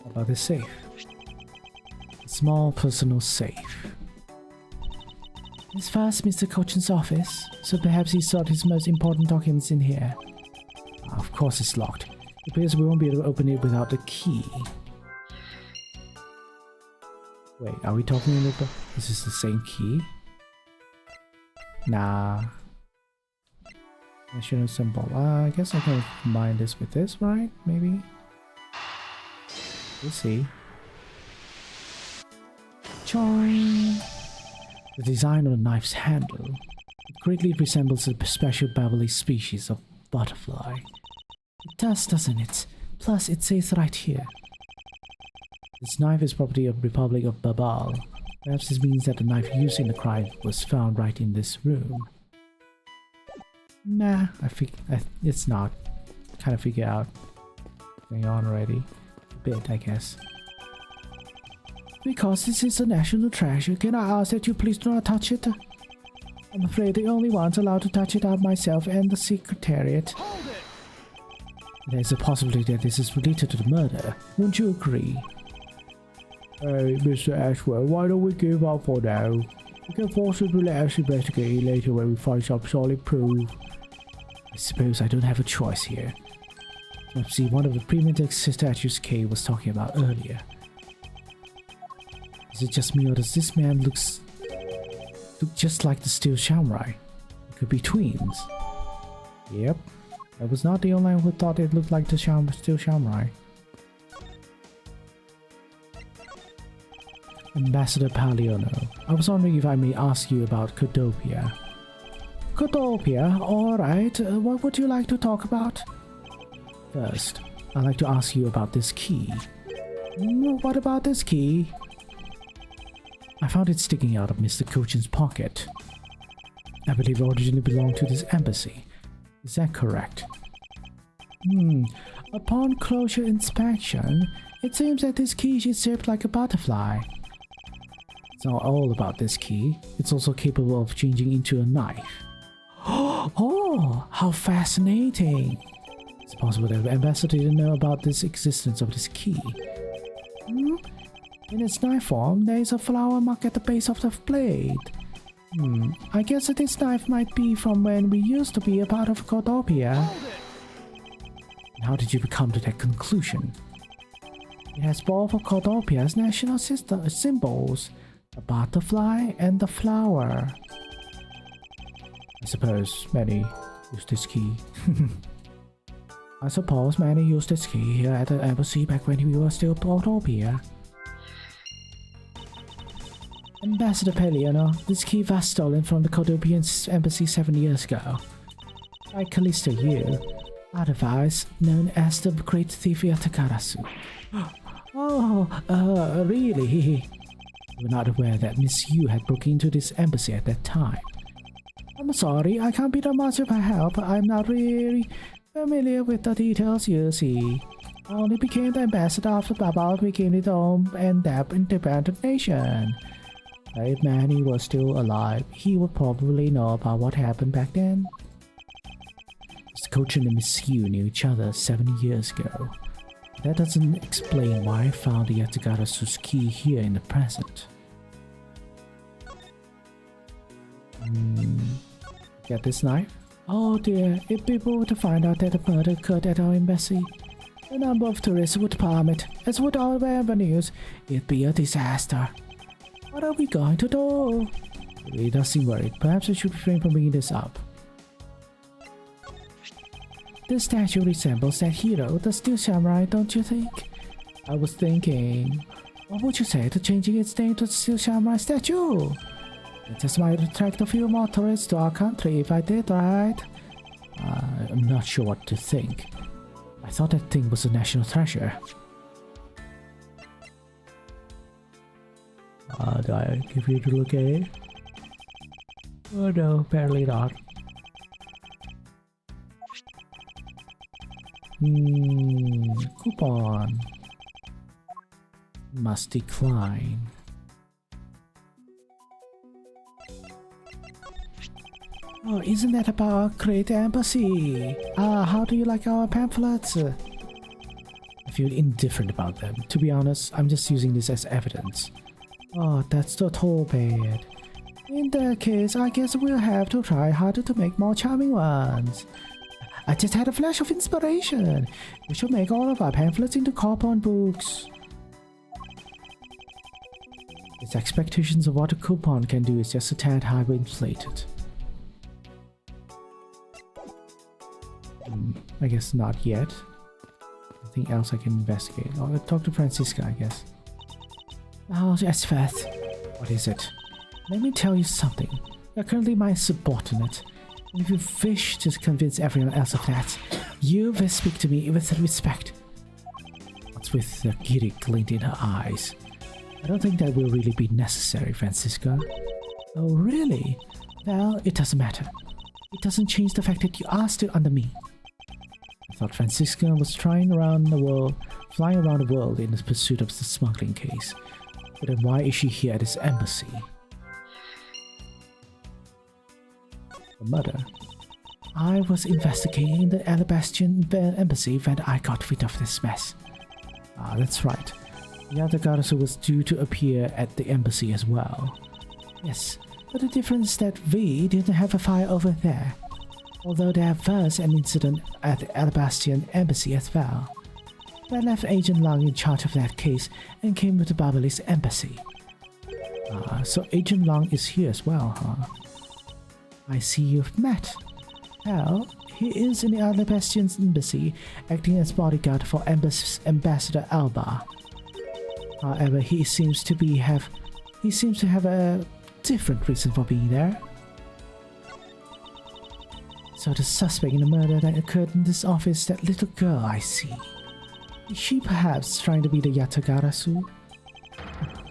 about this safe? A small personal safe. As far as Mr. Cochin's office, so perhaps he stored his most important documents in here. Of course it's locked. It appears we won't be able to open it without the key. Wait, are we talking about this is the same key? Nah. National symbol. I guess I can combine this with this, right? Maybe? We'll see. Choing! The design of the knife's handle. It greatly resembles a special Babali species of butterfly. It does, doesn't it? Plus, it says right here. This knife is property of Republic of Babal. Perhaps this means that the knife used in the crime was found right in this room. Nah, it's not. Kind of figure out what's going on already. A bit, I guess. Because this is a national treasure, can I ask that you please do not touch it? I'm afraid the only ones allowed to touch it are myself and the Secretariat. There's a possibility that this is related to the murder. Wouldn't you agree? Hey, Mr. Ashwell, why don't we give up for now? We can possibly let us investigate it later when we find some solid proof. I suppose I don't have a choice here. Let's see, one of the primitive statues Kay was talking about earlier. Is it just me, or does this man look just like the Steel Samurai? It could be twins. Yep. I was not the only one who thought it looked like the Steel Samurai. Ambassador Paliono, I was wondering if I may ask you about Kodopia. Kodopia? Alright, what would you like to talk about? First, I'd like to ask you about this key. What about this key? I found it sticking out of Mr. Cochin's pocket. I believe it originally belonged to this embassy. Is that correct? Upon closer inspection, it seems that this key is shaped like a butterfly. It's not all about this key. It's also capable of changing into a knife. Oh, how fascinating! It's possible that the ambassador didn't know about the existence of this key. Hmm? In its knife form, there is a flower mark at the base of the blade. I guess that this knife might be from when we used to be a part of Cordopia. And how did you come to that conclusion? It has both of Cordopia's national symbols, the butterfly and the flower. I suppose many used this key. I suppose many used this key here at the embassy back when we were still Cordopia. Ambassador Peliano, this key was stolen from the Cordopian embassy 7 years ago. By Callisto Yu, otherwise known as the Great Thief Yatagarasu. Oh, really? You were not aware that Miss Yu had broken into this embassy at that time. I'm sorry, I can't be that much of a help. I'm not really familiar with the details, you see. I only became the ambassador after Baba became its own and independent nation. If Manny was still alive, he would probably know about what happened back then. Mr. Coach and Miss Yu knew each other 7 years ago. That doesn't explain why I found the Yatagarasu's key here in the present. Get this knife? Oh dear, if people were to find out that a murder occurred at our embassy, the number of tourists would plummet, as would our revenues. It'd be a disaster. What are we going to do? He does seem worried. Perhaps I should refrain from bringing this up. This statue resembles that hero, the Steel Samurai, don't you think? I was thinking, what would you say to changing its name to the Steel Samurai statue? It just might attract a few more tourists to our country if I did, right? I'm not sure what to think. I thought that thing was a national treasure. Do I give you to look at it? Oh no, apparently not. Coupon. Must decline. Oh, isn't that about our great embassy? How do you like our pamphlets? I feel indifferent about them. To be honest, I'm just using this as evidence. Oh, that's too bad. In that case, I guess we'll have to try harder to make more charming ones. I just had a flash of inspiration. We should make all of our pamphlets into coupon books. Its expectations of what a coupon can do is just a tad hyperinflated. I guess not yet. Nothing else I can investigate. I'll talk to Francisca, I guess. Oh, yes, Faith. What is it? Let me tell you something. You're currently my subordinate. And if you wish to convince everyone else of that, you will speak to me with respect. What's with the giddy glint in her eyes? I don't think that will really be necessary, Francisca. Oh, really? Well, it doesn't matter. It doesn't change the fact that you are still under me. I thought Francisca was flying around the world in the pursuit of the smuggling case. But then why is she here at this embassy? The murder. I was investigating the Alabastian embassy when I got rid of this mess. Ah, that's right. The other Yatagarasu was due to appear at the embassy as well. Yes, but the difference is that we didn't have a fire over there. Although there was an incident at the Alabastian embassy as well. I left Agent Long in charge of that case and came with the Barbalis embassy. So Agent Long is here as well, huh? I see you've met. Well, he is in the Alabastian embassy, acting as bodyguard for Ambassador Alba. However, he seems to have a different reason for being there. So the suspect in the murder that occurred in this office, that little girl I see. Is she perhaps trying to be the Yatagarasu?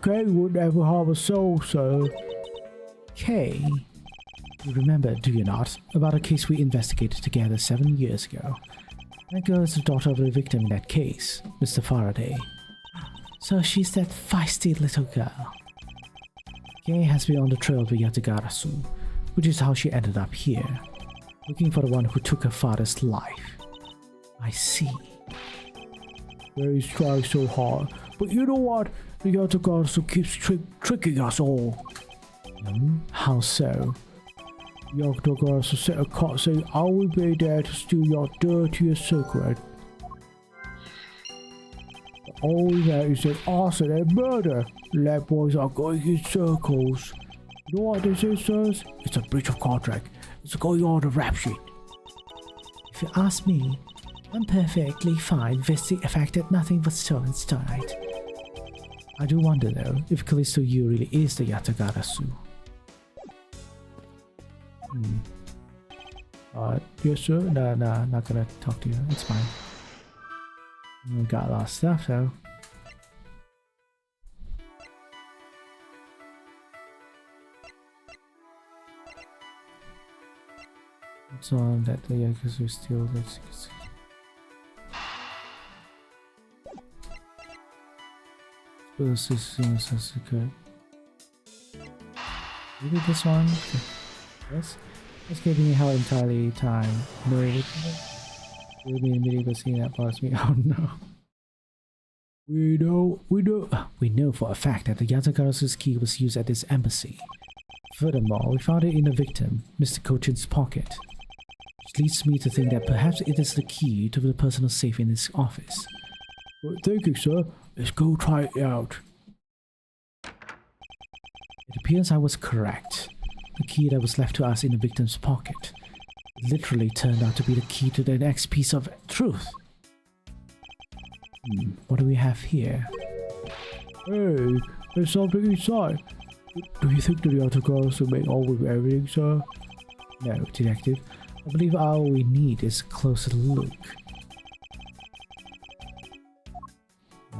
Kay would never harm a soul, sir. Kay? You remember, do you not, about a case we investigated together 7 years ago? That girl is the daughter of the victim in that case, Mr. Faraday. So she's that feisty little girl. Kay has been on the trail of the Yatagarasu, which is how she ended up here. Looking for the one who took her father's life. I see. Yeah, he's trying so hard. But you know what? The Yatagarasu keeps tricking us all. How so? The Yatagarasu set a card saying, I will be there to steal your dirtiest secret. All that is an arson and murder. Lab boys are going in circles. You know what this is, sirs? It's a breach of contract. It's going on the rap sheet. If you ask me, I'm perfectly fine with the fact that nothing was stolen tonight. I do wonder though, if Callisto Yu really is the Yatagarasu. Yes, sir. No, not gonna talk to you. It's fine. We got a lot of stuff though. It's on that the Yakuza still that's suppose this is Sasuke. Maybe this one? Yes? It's giving me how entirely time. No, it will be immediately seeing that bothers me. Oh no. We know for a fact that the Yatagarasu's key was used at this embassy. Furthermore, we found it in the victim, Mr. Kochin's pocket. Which leads me to think that perhaps it is the key to the personal safe in his office. Well, thank you, sir. Let's go try it out. It appears I was correct. The key that was left to us in the victim's pocket literally turned out to be the key to the next piece of truth. What do we have here? Hey, there's something inside. Do you think the Yatagarasu made all with everything, sir? No, detective. I believe all we need is a closer look.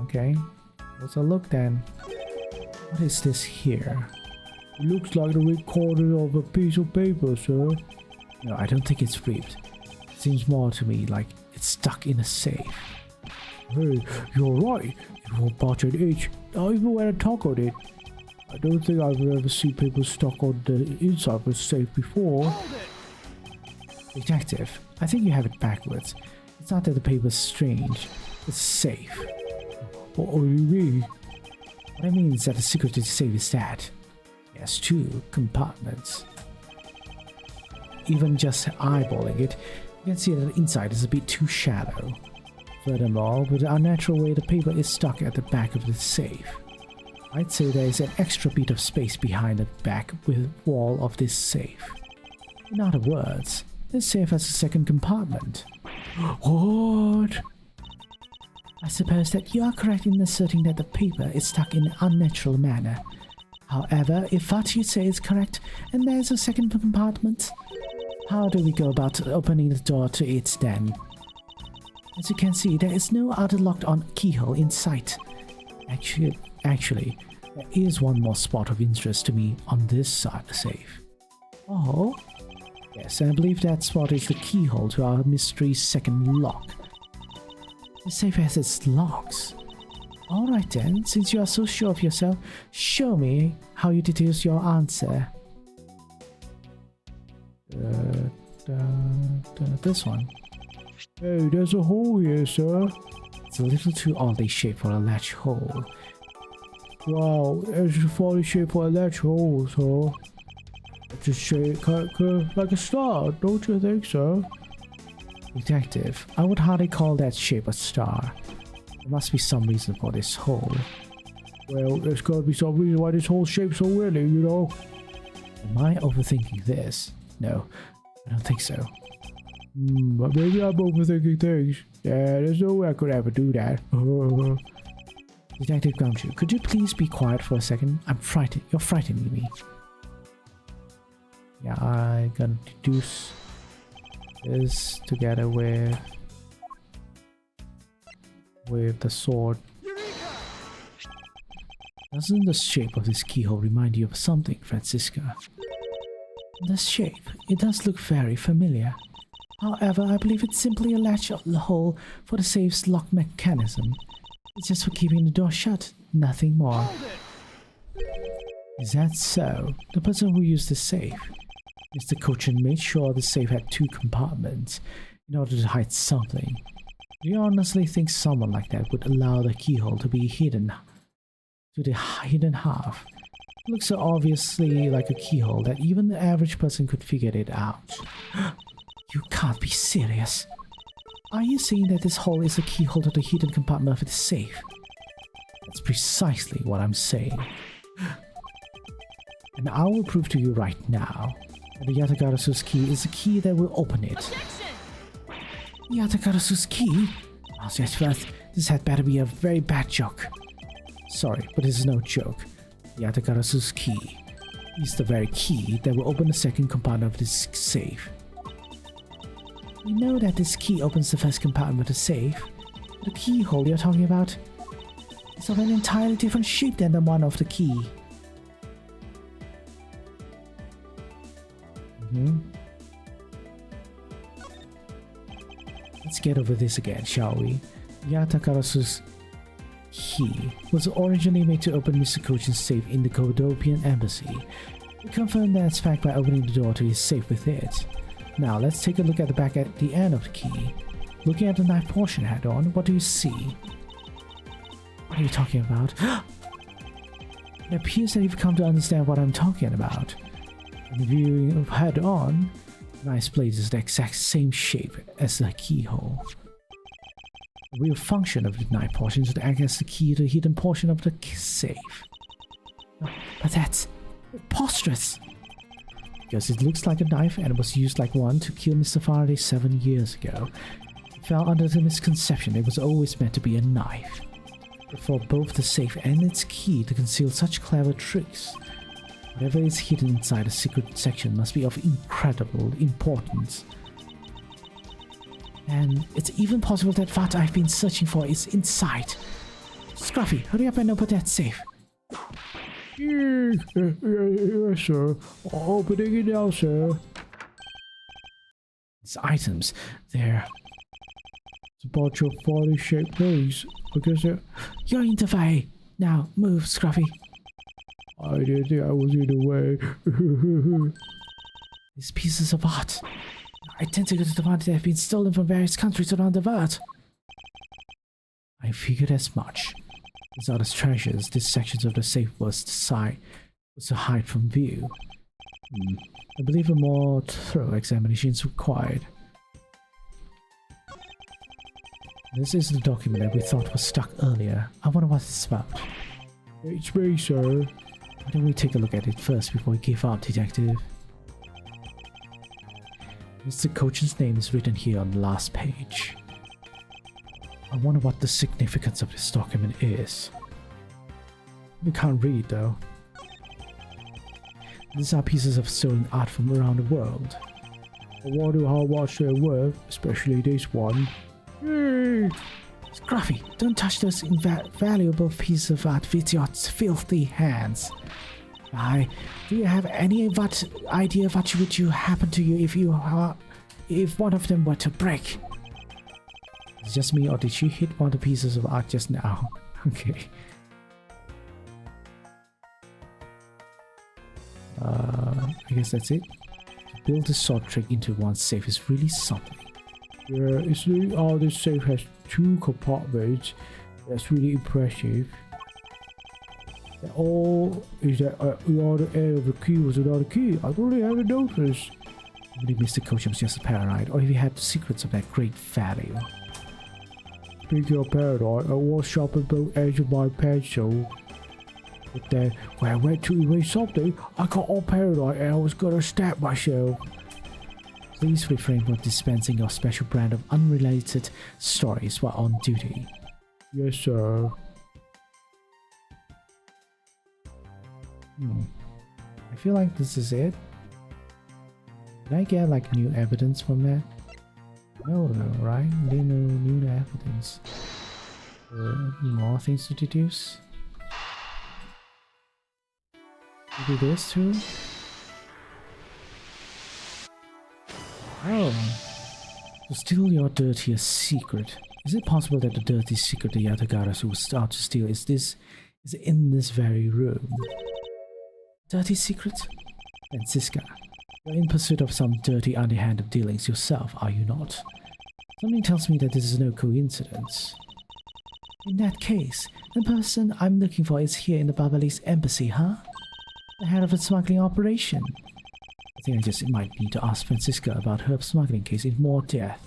Okay, let's look then. What is this here? It looks like the ripped corner of a piece of paper, sir. No, I don't think it's ripped. It seems more to me like it's stuck in a safe. Hey, you're right. It won't budge an inch, not even when I tug on it. I don't think I've ever seen paper stuck on the inside of a safe before. Detective, I think you have it backwards. It's not that the paper's strange, it's safe. What do you mean? What I mean is that the secret to the safe is that it has 2 compartments. Even just eyeballing it, you can see that the inside is a bit too shallow. Furthermore, with the unnatural way the paper is stuck at the back of the safe, I'd say there is an extra bit of space behind the back wall of this safe. In other words, this safe has a second compartment. What? I suppose that you are correct in asserting that the paper is stuck in an unnatural manner. However, if what you say is correct and there is a second compartment, how do we go about opening the door to it then? As you can see, there is no other locked-on keyhole in sight. Actually, there is one more spot of interest to me on this safe. Oh? Yes, I believe that spot is the keyhole to our mystery's second lock. The safe has its locks. Alright then, since you are so sure of yourself, show me how you deduce your answer. This one. Hey, there's a hole here, sir. It's a little too oddly shaped for a latch hole. Wow, it's a funny shape for a latch hole, sir. It's a shape like a star, don't you think so? Detective, I would hardly call that shape a star. There must be some reason for this hole. Well, there's gotta be some reason why this whole shape's so weird, you know. Am I overthinking this? No, I don't think so. But maybe I'm overthinking things. Yeah, there's no way I could ever do that. Detective Gumshoe, could you please be quiet for a second? I'm frightened. You're frightening me. Yeah, I'm gonna deduce this together with the sword. Doesn't the shape of this keyhole remind you of something, Francisca? The shape, it does look very familiar. However, I believe it's simply a latch hole for the safe's lock mechanism. It's just for keeping the door shut, nothing more. Is that so? The person who used the safe, Mr. Cochin made sure the safe had 2 compartments in order to hide something. Do you honestly think someone like that would allow the keyhole to be hidden to the hidden half? It looks so obviously like a keyhole that even the average person could figure it out. You can't be serious. Are you saying that this hole is a keyhole to the hidden compartment of the safe? That's precisely what I'm saying. And I will prove to you right now that the Yatagarasu's key is the key that will open it. Yatagarasu's key? Oh, yes, first, this had better be a very bad joke. Sorry, but this is no joke. Yatagarasu's key is the very key that will open the second compartment of this safe. We know that this key opens the first compartment of the safe. The keyhole you're talking about is of an entirely different shape than the one of the key. Let's get over this again, shall we? Yatagarasu's key was originally made to open Mr. Cochin's safe in the Kodopian embassy. We confirmed that fact by opening the door to his safe with it. Now let's take a look at the back at the end of the key. Looking at the knife portion head-on, what do you see? What are you talking about? It appears that you've come to understand what I'm talking about. In viewing head-on, the knife's blade is the exact same shape as the keyhole. The real function of the knife portion is to act as the key to the hidden portion of the safe. But that's preposterous! Because it looks like a knife and was used like one to kill Mr. Faraday 7 years ago. It fell under the misconception it was always meant to be a knife. But for both the safe and its key to conceal such clever tricks, whatever is hidden inside the secret section must be of incredible importance. And it's even possible that what I've been searching for is inside. Scruffy, hurry up and open that safe. Yes, sir. Opening it now, sir. These items, they're... It's a bunch of funny shaped things. Because You're in the way. Now, move, Scruffy. I didn't think I was in the way. These pieces of art, identical to the ones that have been stolen from various countries around the world. I figured as much. These are the treasures this section of the safe was to hide from view. I believe a more thorough examination is required. This is the document that we thought was stuck earlier. I wonder what it's about. It's me, sir. Why don't we take a look at it first before we give up, Detective? Mr. Cochin's name is written here on the last page. I wonder what the significance of this document is. We can't read though. These are pieces of stolen art from around the world. I wonder how much they're worth, especially this one. Yay! Scruffy, don't touch those valuable pieces of art with your filthy hands. Do you have any idea what would happen to you if one of them were to break? It's just me, or did she hit one of the pieces of art just now? Okay. I guess that's it. To build a sword trick into one's safe is really something. Yeah, it's really, oh, this safe has 2 compartments. That's really impressive. Is that the other end of the key was another key? I don't really haven't noticed. Maybe Mr. Cochin was just paranoid, or if he had the secrets of that great value. Speaking of paranoid, I was sharpening both edges of my pencil. But then, when I went to erase something, I got all paranoid and I was gonna stab myself. Please refrain from dispensing your special brand of unrelated stories while on duty. Yes, sir. I feel like this is it. Did I get like new evidence from that? No, right? No new evidence. More things to deduce. Maybe this too? Oh. To steal your dirtiest secret. Is it possible that the dirty secret the Yatagarasu was out to steal is in this very room? Dirty secret? Francisca, You're in pursuit of some dirty underhanded dealings yourself, are you not? Something tells me that this is no coincidence. In that case, the person I'm looking for is here in the Barbalese embassy, huh? The head of a smuggling operation. I think I just might need to ask Francisca about her smuggling case in more depth.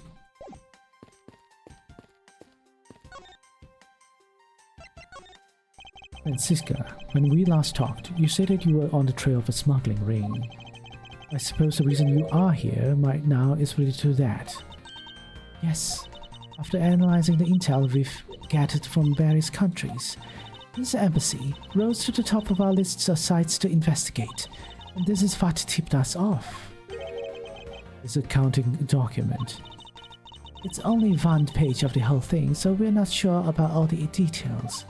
Francisca, when we last talked, you said that you were on the trail of a smuggling ring. I suppose the reason you are here right now is related to that. Yes, after analyzing the intel we've gathered from various countries, this embassy rose to the top of our list of sites to investigate, and this is what tipped us off. This accounting document. It's only one page of the whole thing, so we're not sure about all the details.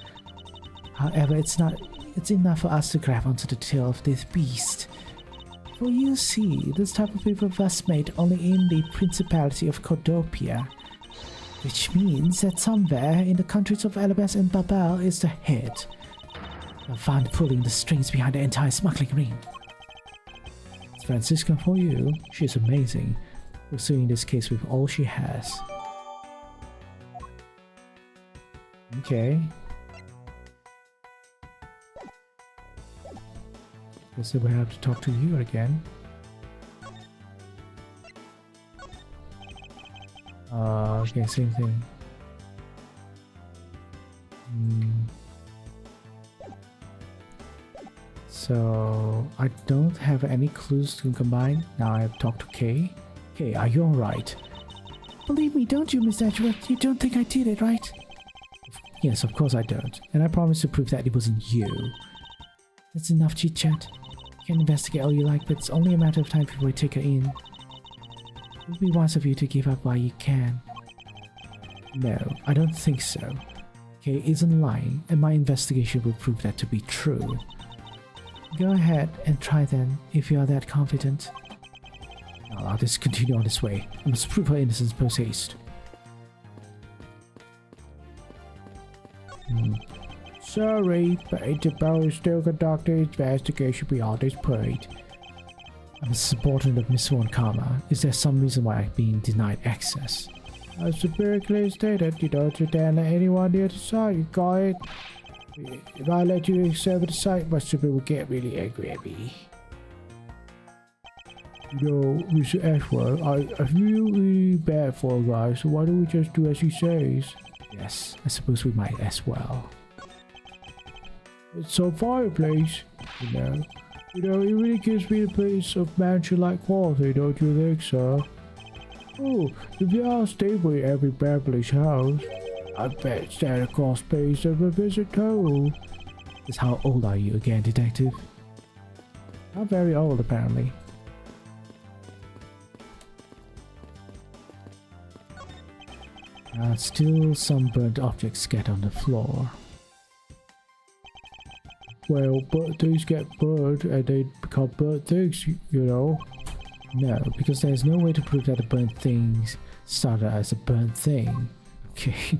However, it's enough for us to grab onto the tail of this beast. For you see, this type of paper was made only in the Principality of Cordopia, which means that somewhere in the countries of Alabas and Babel is the head, the one pulling the strings behind the entire smuggling ring. It's Francisca for you. She's amazing, pursuing this case with all she has. Okay. Guess we have to talk to you again. Okay, same thing. So I don't have any clues to combine. Now I have talked to Kay. Kay, are you alright? Believe me, don't you, Miss Edgeworth? You don't think I did it, right? Yes, of course I don't. And I promise to prove that it wasn't you. That's enough chit-chat. You can investigate all you like, but it's only a matter of time before we take her in. It would be wise of you to give up while you can. No, I don't think so. Kay isn't lying, and my investigation will prove that to be true. Go ahead and try then, if you are that confident. I'll allow this to continue on this way. I must prove her innocence post haste. Sorry, but Interpol is still conducting its investigation beyond this point. I'm a subordinate of Miss Von Karma. Is there some reason why I've been denied access? As Superior clearly stated, you don't dare let anyone near the site, you got it? If I let you observe the site, my super will get really angry at me. You know, Mr. Ashworth, I feel really bad for a guy, so why don't we just do as he says? Yes, I suppose we might as well. It's a fireplace, you know. You know, it really gives me a place of mansion-like quality, don't you think so? Oh, if there are stable in every Beverly's house, I bet Santa Claus pays them a visit too. Just how old are you again, detective? Not very old, apparently. Still some burnt objects scattered on the floor. Well, burnt things get burnt and they become burnt things, you know. No, because there's no way to prove that the burnt things started as a burnt thing. Okay.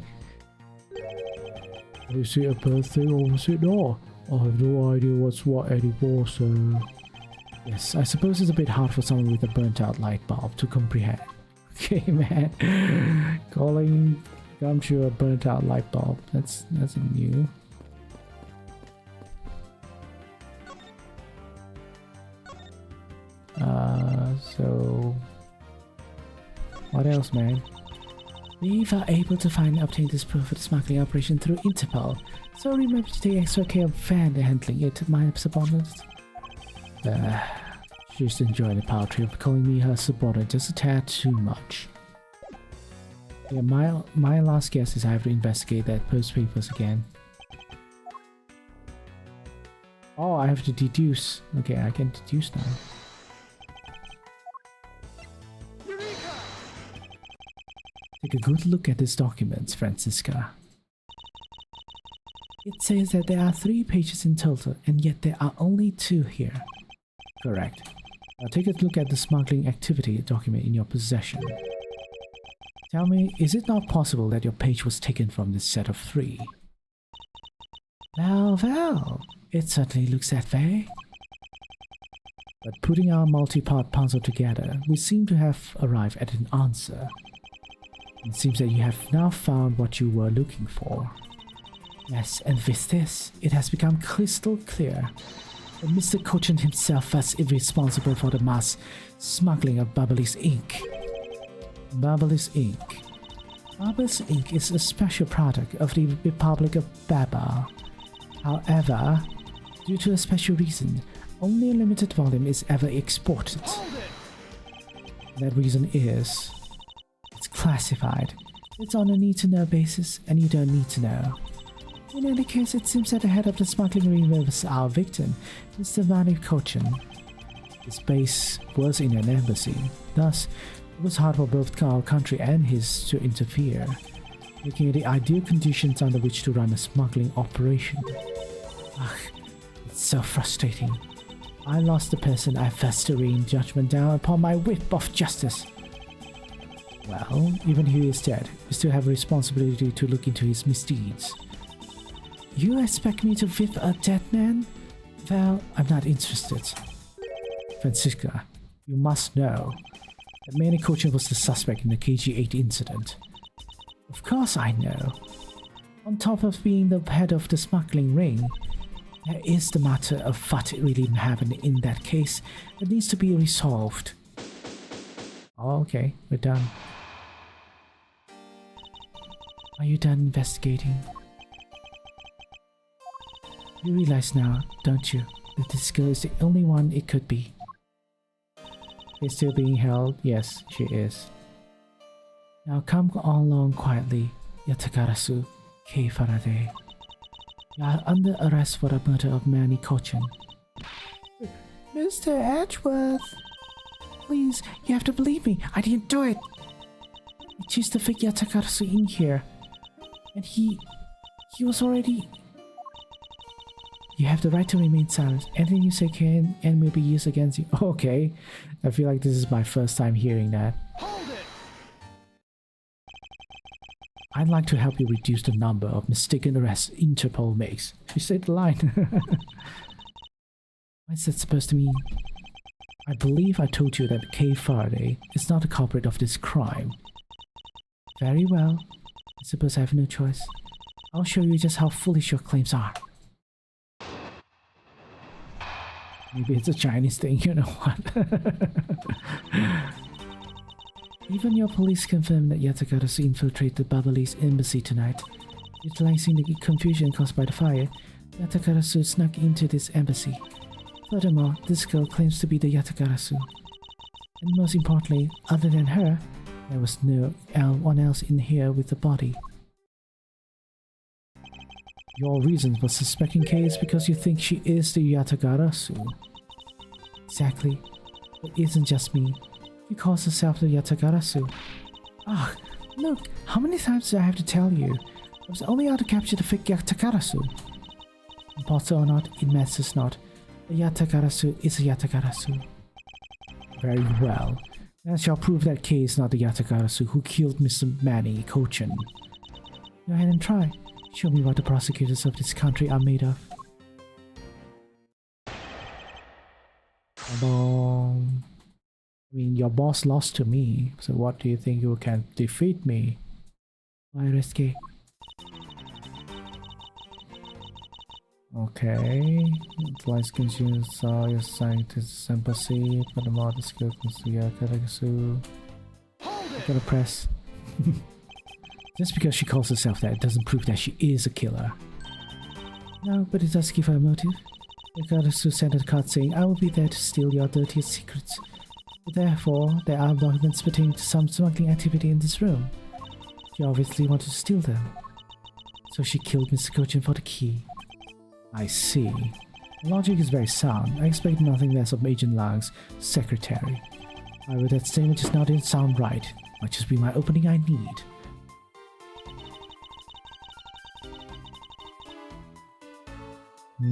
Is it a burnt thing or was it not? I have no idea what's what anymore, so... Yes, I suppose it's a bit hard for someone with a burnt out light bulb to comprehend. Okay, man. Calling Gumshoe a burnt out light bulb. That's new. So what else, man? We were able to finally obtain this proof of the smuggling operation through Interpol, so remember to take extra care of handling it, my subordinate. She's enjoying the poetry of calling me her subordinate just a tad too much. Yeah, my last guess is I have to investigate that post papers again. Oh, I have to deduce. Okay, I can deduce now. Take a good look at these documents, Francisca. It says that there are 3 pages in total, and yet there are only 2 here. Correct. Now take a look at the smuggling activity document in your possession. Tell me, is it not possible that your page was taken from this set of 3? Well, it certainly looks that way. But putting our multi-part puzzle together, we seem to have arrived at an answer. It seems that you have now found what you were looking for. Yes, and with this, it has become crystal clear that Mr. Cochin himself was responsible for the mass smuggling of Bubbles Inc. Bubbles Inc. Bubbles Inc. is a special product of the Republic of Baba. However, due to a special reason, only a limited volume is ever exported. That reason is, it's classified. It's on a need-to-know basis, and you don't need to know. In any case, it seems that the head of the smuggling ring was our victim, Mr. Mani Cochin. His base was in an embassy, thus it was hard for both our country and his to interfere, making it the ideal conditions under which to run a smuggling operation. Ugh, it's so frustrating. I lost the person I first arraigned judgment down upon my whip of justice. Well, even if he is dead, we still have a responsibility to look into his misdeeds. You expect me to whip a dead man? Well, I'm not interested. Francisca, you must know that Manny Cochin was the suspect in the KG-8 incident. Of course I know. On top of being the head of the smuggling ring, there is the matter of what really happened in that case that needs to be resolved. Oh, okay, we're done. Are you done investigating? You realize now, don't you, that this girl is the only one it could be? She's still being held? Yes, she is. Now come along quietly, Yatagarasu K. Faraday. You are under arrest for the murder of Manny Cochin. Mr. Edgeworth! Please, you have to believe me, I didn't do it! I chose to fake Yatagarasu in here. And he was already... You have the right to remain silent. Anything you say can and will be used against you. Okay. I feel like this is my first time hearing that. Hold it! I'd like to help you reduce the number of mistaken arrests Interpol makes. She said the line. What's that supposed to mean? I believe I told you that Kay Faraday is not a culprit of this crime. Very well. I suppose I have no choice. I'll show you just how foolish your claims are. Maybe it's a Chinese thing, you know what? Even your police confirmed that Yatagarasu infiltrated Babali's embassy tonight. Utilizing the confusion caused by the fire, Yatagarasu snuck into this embassy. Furthermore, this girl claims to be the Yatagarasu. And most importantly, other than her, there was no one else in here with the body. Your reason for suspecting Kay is because you think she is the Yatagarasu. Exactly. It isn't just me. She calls herself the Yatagarasu. Ah, look, how many times do I have to tell you? I was only out to capture the fake Yatagarasu. Imposter or not, it matters not. The Yatagarasu is a Yatagarasu. Very well. That shall prove that Kay is not the Yatagarasu who killed Mr. Manny Cochin. Go ahead and try. Show me what the prosecutors of this country are made of. I mean, your boss lost to me, so what do you think you can defeat me? Why risk it? Okay. License consumes all your scientists embassy, but the more the skill comes to Yatagarasu. I'm gonna press. Just because she calls herself that, it doesn't prove that she is a killer. No, but it does give her a motive. Yatagarasu sent a card saying, I will be there to steal your dirtiest secrets. Therefore, there are documents pertaining to some smuggling activity in this room. She obviously wanted to steal them. So she killed Mr. Cochin for the key. I see. The logic is very sound. I expect nothing less of Agent Lang's secretary. However, that statement just now didn't sound right. Might just be my opening I need.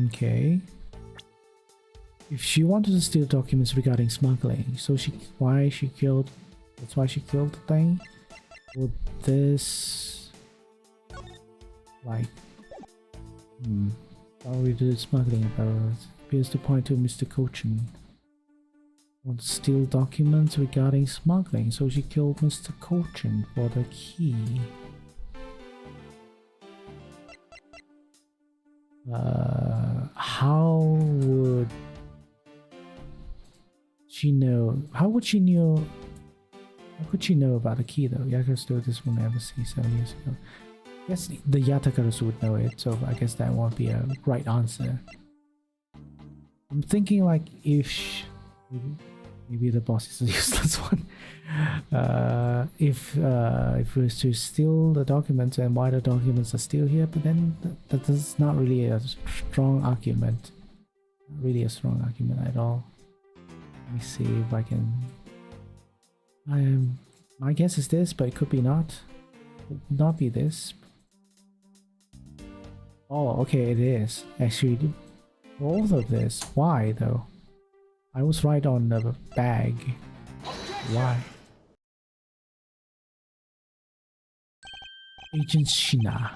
Okay. If she wanted to steal documents regarding smuggling, so that's why she killed the thing? Would this... like... How we did smuggling about appears to point to Mr. Cochin. Want to steal documents regarding smuggling, so she killed Mr. Cochin for the key. How would she know? How would she know? How could she know about the key though? Yakuza stole this from embassy 7 years ago. I guess the Yatagarasu would know it, so I guess that won't be a right answer. I'm thinking like if maybe the boss is a useless one. If we were to steal the documents and why the documents are still here, but then that is not really a strong argument. Not really a strong argument at all. Let me see if I can. My guess is this, but it could be not. Could not be this. Oh, okay, it is actually both of this. Why though? I was right on the bag. Why? Agent Shina,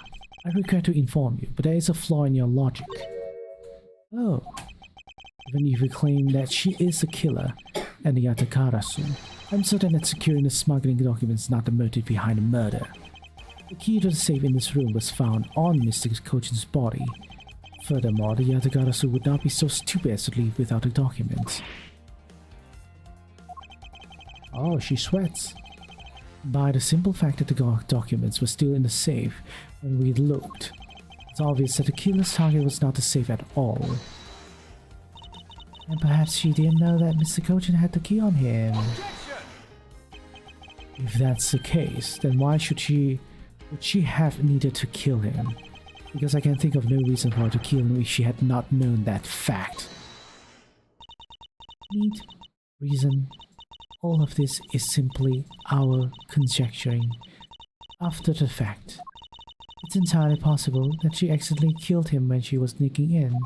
I regret to inform you, but there is a flaw in your logic. Oh. Even if you claim that she is the killer and the Yatagarasu, I'm certain that securing the smuggling documents is not the motive behind the murder. The key to the safe in this room was found on Mr. Cochin's body. Furthermore, the Yatagarasu would not be so stupid as to leave without the documents. Oh, she sweats. By the simple fact that the documents were still in the safe when we looked, it's obvious that the killer's target was not the safe at all. And perhaps she didn't know that Mr. Cochin had the key on him. If that's the case, then why would she have needed to kill him? Because I can think of no reason for her to kill him if she had not known that fact. Need, reason, all of this is simply our conjecturing after the fact. It's entirely possible that she accidentally killed him when she was sneaking in.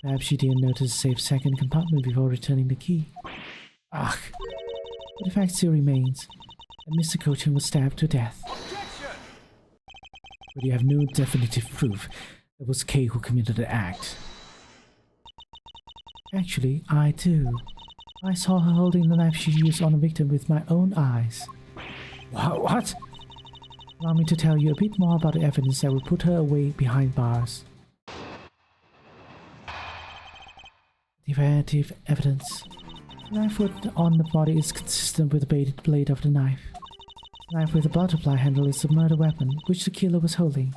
Perhaps she didn't notice the safe second compartment before returning the key. Ugh. But the fact still remains that Mr. Cochin was stabbed to death. But you have no definitive proof that it was Kay who committed the act. Actually, I do. I saw her holding the knife she used on the victim with my own eyes. What? Allow me to tell you a bit more about the evidence that will put her away behind bars. Definitive evidence. The knife wound on the body is consistent with the bladed blade of the knife. The knife with the butterfly handle is the murder weapon, which the killer was holding.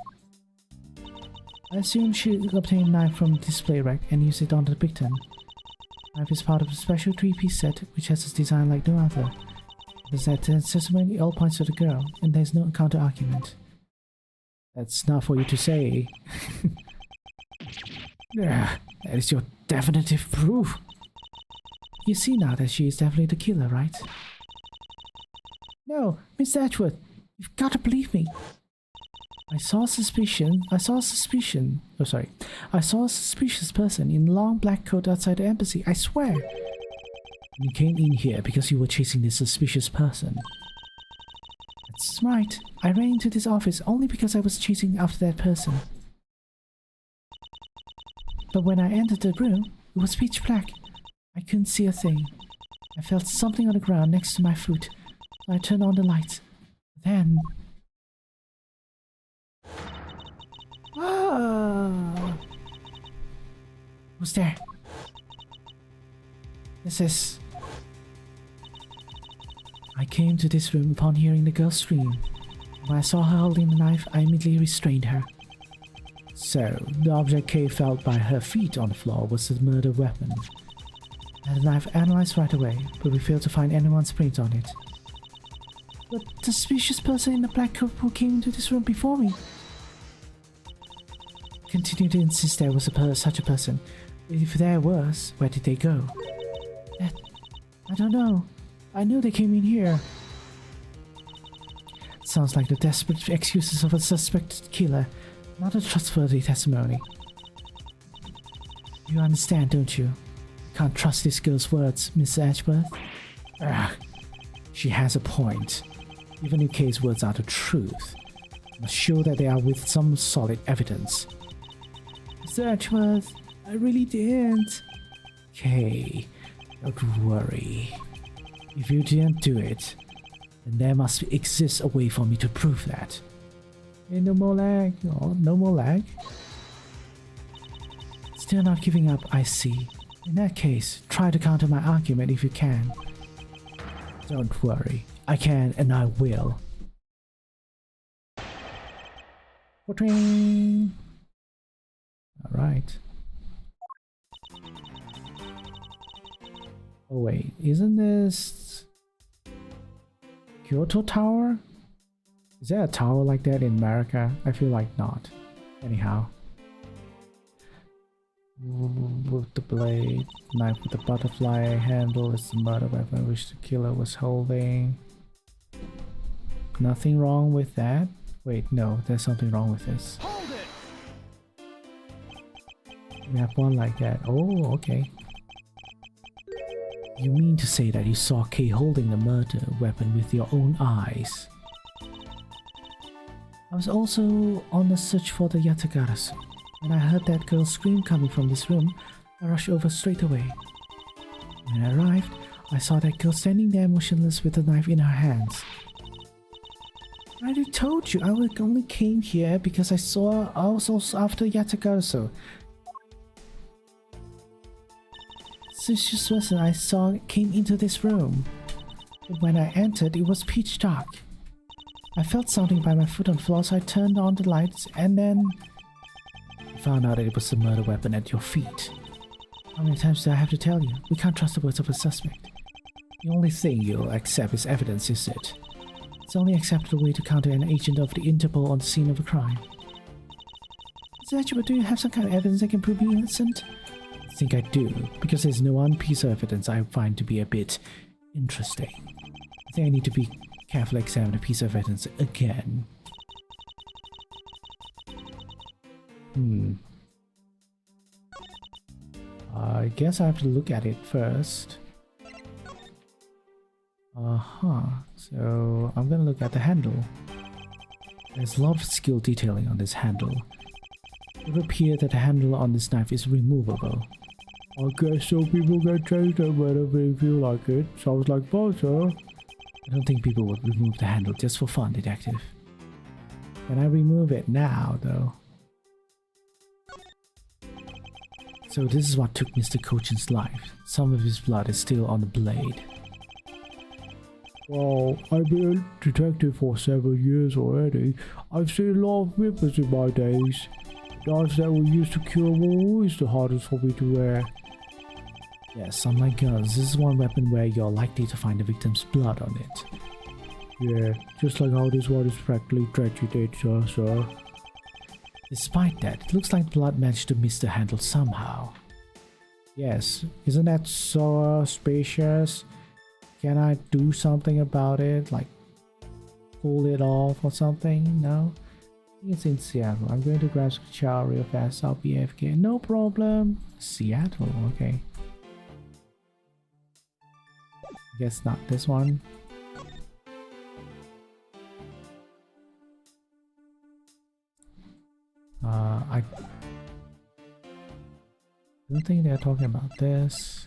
I assume she obtained the knife from the display rack and used it on the victim. The knife is part of a special 3-piece set, which has a design like no other. The set testimony all points to the girl, and there's no counter-argument. That's not for you to say. That is your definitive proof. You see now that she is definitely the killer, right? No, Mr. Edgeworth, you've got to believe me. I saw a suspicious person in a long black coat outside the embassy, I swear. You came in here because you were chasing this suspicious person. That's right. I ran into this office only because I was chasing after that person. But when I entered the room, it was pitch black. I couldn't see a thing. I felt something on the ground next to my foot. So I turned on the lights. Then... Who's there? This is... I came to this room upon hearing the girl scream. When I saw her holding the knife, I immediately restrained her. So, the object Kay felt by her feet on the floor was the murder weapon. I had the knife analyzed right away, but we failed to find anyone's print on it. But the suspicious person in the black coat who came into this room before me continued to insist there was such a person. If there was, where did they go? I don't know. I knew they came in here. Sounds like the desperate excuses of a suspected killer, not a trustworthy testimony. You understand, don't you? Can't trust this girl's words, Mr. Edgeworth. She has a point. Even if Kay's words are the truth, I must show that they are with some solid evidence. Mr. Edgeworth, I really didn't. Kay, Don't worry. If you didn't do it, then there must exist a way for me to prove that. Hey, no more lag. Oh, no more lag. Still not giving up, I see. In that case, try to counter my argument if you can. Don't worry. I can and I will. Alright. Oh wait, isn't this Kyoto Tower? Is there a tower like that in America? I feel like not. Anyhow. With the blade, knife with the butterfly handle is the murder weapon which the killer was holding. Nothing wrong with that. Wait, no, there's something wrong with this. We have one like that. Oh, okay. You mean to say that you saw Kay holding the murder weapon with your own eyes? I was also on the search for the Yatagarasu. When I heard that girl's scream coming from this room, I rushed over straight away. When I arrived, I saw that girl standing there motionless with a knife in her hands. I already told you, I only came here because I was also after Yatagarasu. Suspicious person I saw came into this room. But when I entered, it was pitch dark. I felt something by my foot on the floor, so I turned on the lights and then I found out that it was the murder weapon at your feet. How many times do I have to tell you? We can't trust the words of a suspect. The only thing you'll accept is evidence, is it? It's the only acceptable way to counter an agent of the Interpol on the scene of a crime. Is that you? But do you have some kind of evidence that can prove me innocent? I think I do, because there's no one piece of evidence I find to be a bit interesting. I think I need to be carefully examine a piece of evidence again. I guess I have to look at it first. So I'm gonna look at the handle. There's a lot of skill detailing on this handle. It would appear that the handle on this knife is removable. I guess some people can change them whenever they feel like it. Sounds like fun, sir. I don't think people would remove the handle just for fun, detective. Can I remove it now, though? So this is what took Mr. Cochin's life. Some of his blood is still on the blade. Well, I've been a detective for 7 years already. I've seen a lot of whippers in my days. The knives that were used to cure were always the hardest for me to wear. Yes, unlike guns, this is one weapon where you're likely to find the victim's blood on it. Yeah, just like how this one is practically treated, sir. Despite that, it looks like blood managed to miss the handle somehow. Yes, isn't that so spacious? Can I do something about it? Like, pull it off or something? No? I think it's in Seattle. I'm going to grab some chow real fast. I'll be AFK. No problem. Seattle, okay. Guess not this one. I don't think they're talking about this.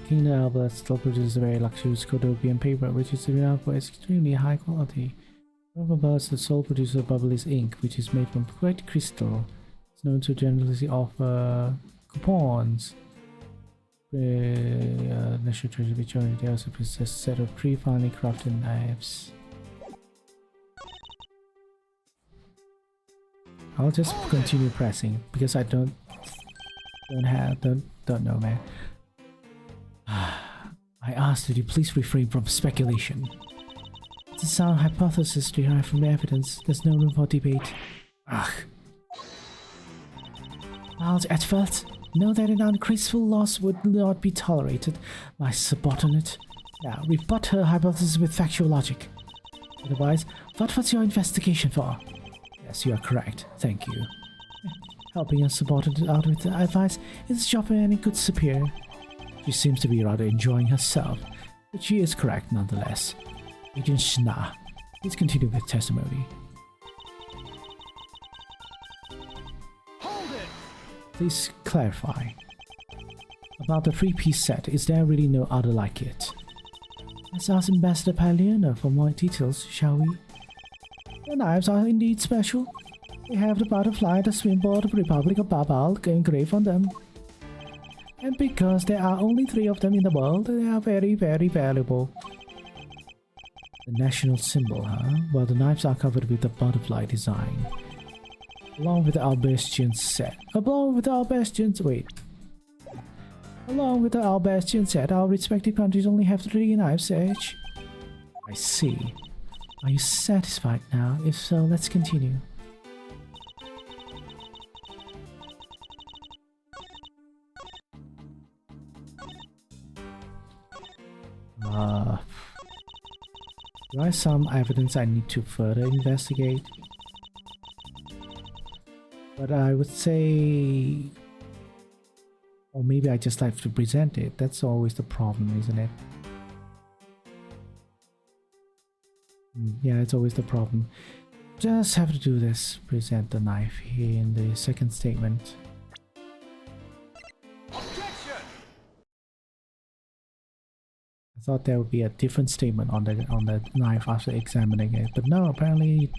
Kingdom Albert still produces a very luxurious Cordobian paper, which is renowned for its extremely high quality. Rubber is the sole producer of Bubbly's ink, which is made from white crystal. It's known to generously offer coupons. National Treasure Victoria, they also possess a set of pre-finely crafted knives. I'll just continue pressing because I don't know, man. I asked that you please refrain from speculation. It's a sound hypothesis derived from the evidence. There's no room for debate. Ugh. Miles Edfeld, know that an ungraceful loss would not be tolerated, my subordinate. Now, rebut her hypothesis with factual logic. Otherwise, what was your investigation for? Yes, you are correct. Thank you. Helping a subordinate out with advice is the job of any good superior. She seems to be rather enjoying herself, but she is correct nonetheless. Agent Shna, please continue with testimony. Please clarify. About the 3-piece set, is there really no other like it? Let's ask Ambassador Paliona for more details, shall we? The knives are indeed special. They have the butterfly, the swimboard, the Republic of Babal engraved on them. And because there are only 3 of them in the world, they are very, very valuable. The national symbol, huh? Well, the knives are covered with the butterfly design. Along with the Albastian set. Along with the Albastians, wait. Along with the Albastian set, our respective countries only have 3 knives each. I see. Are you satisfied now? If so, let's continue. There is some evidence I need to further investigate. But I would say... Or maybe I just have to present it. That's always the problem, isn't it? Yeah, it's always the problem. Just have to do this. Present the knife here in the second statement. I thought there would be a different statement on the knife after examining it, but no, apparently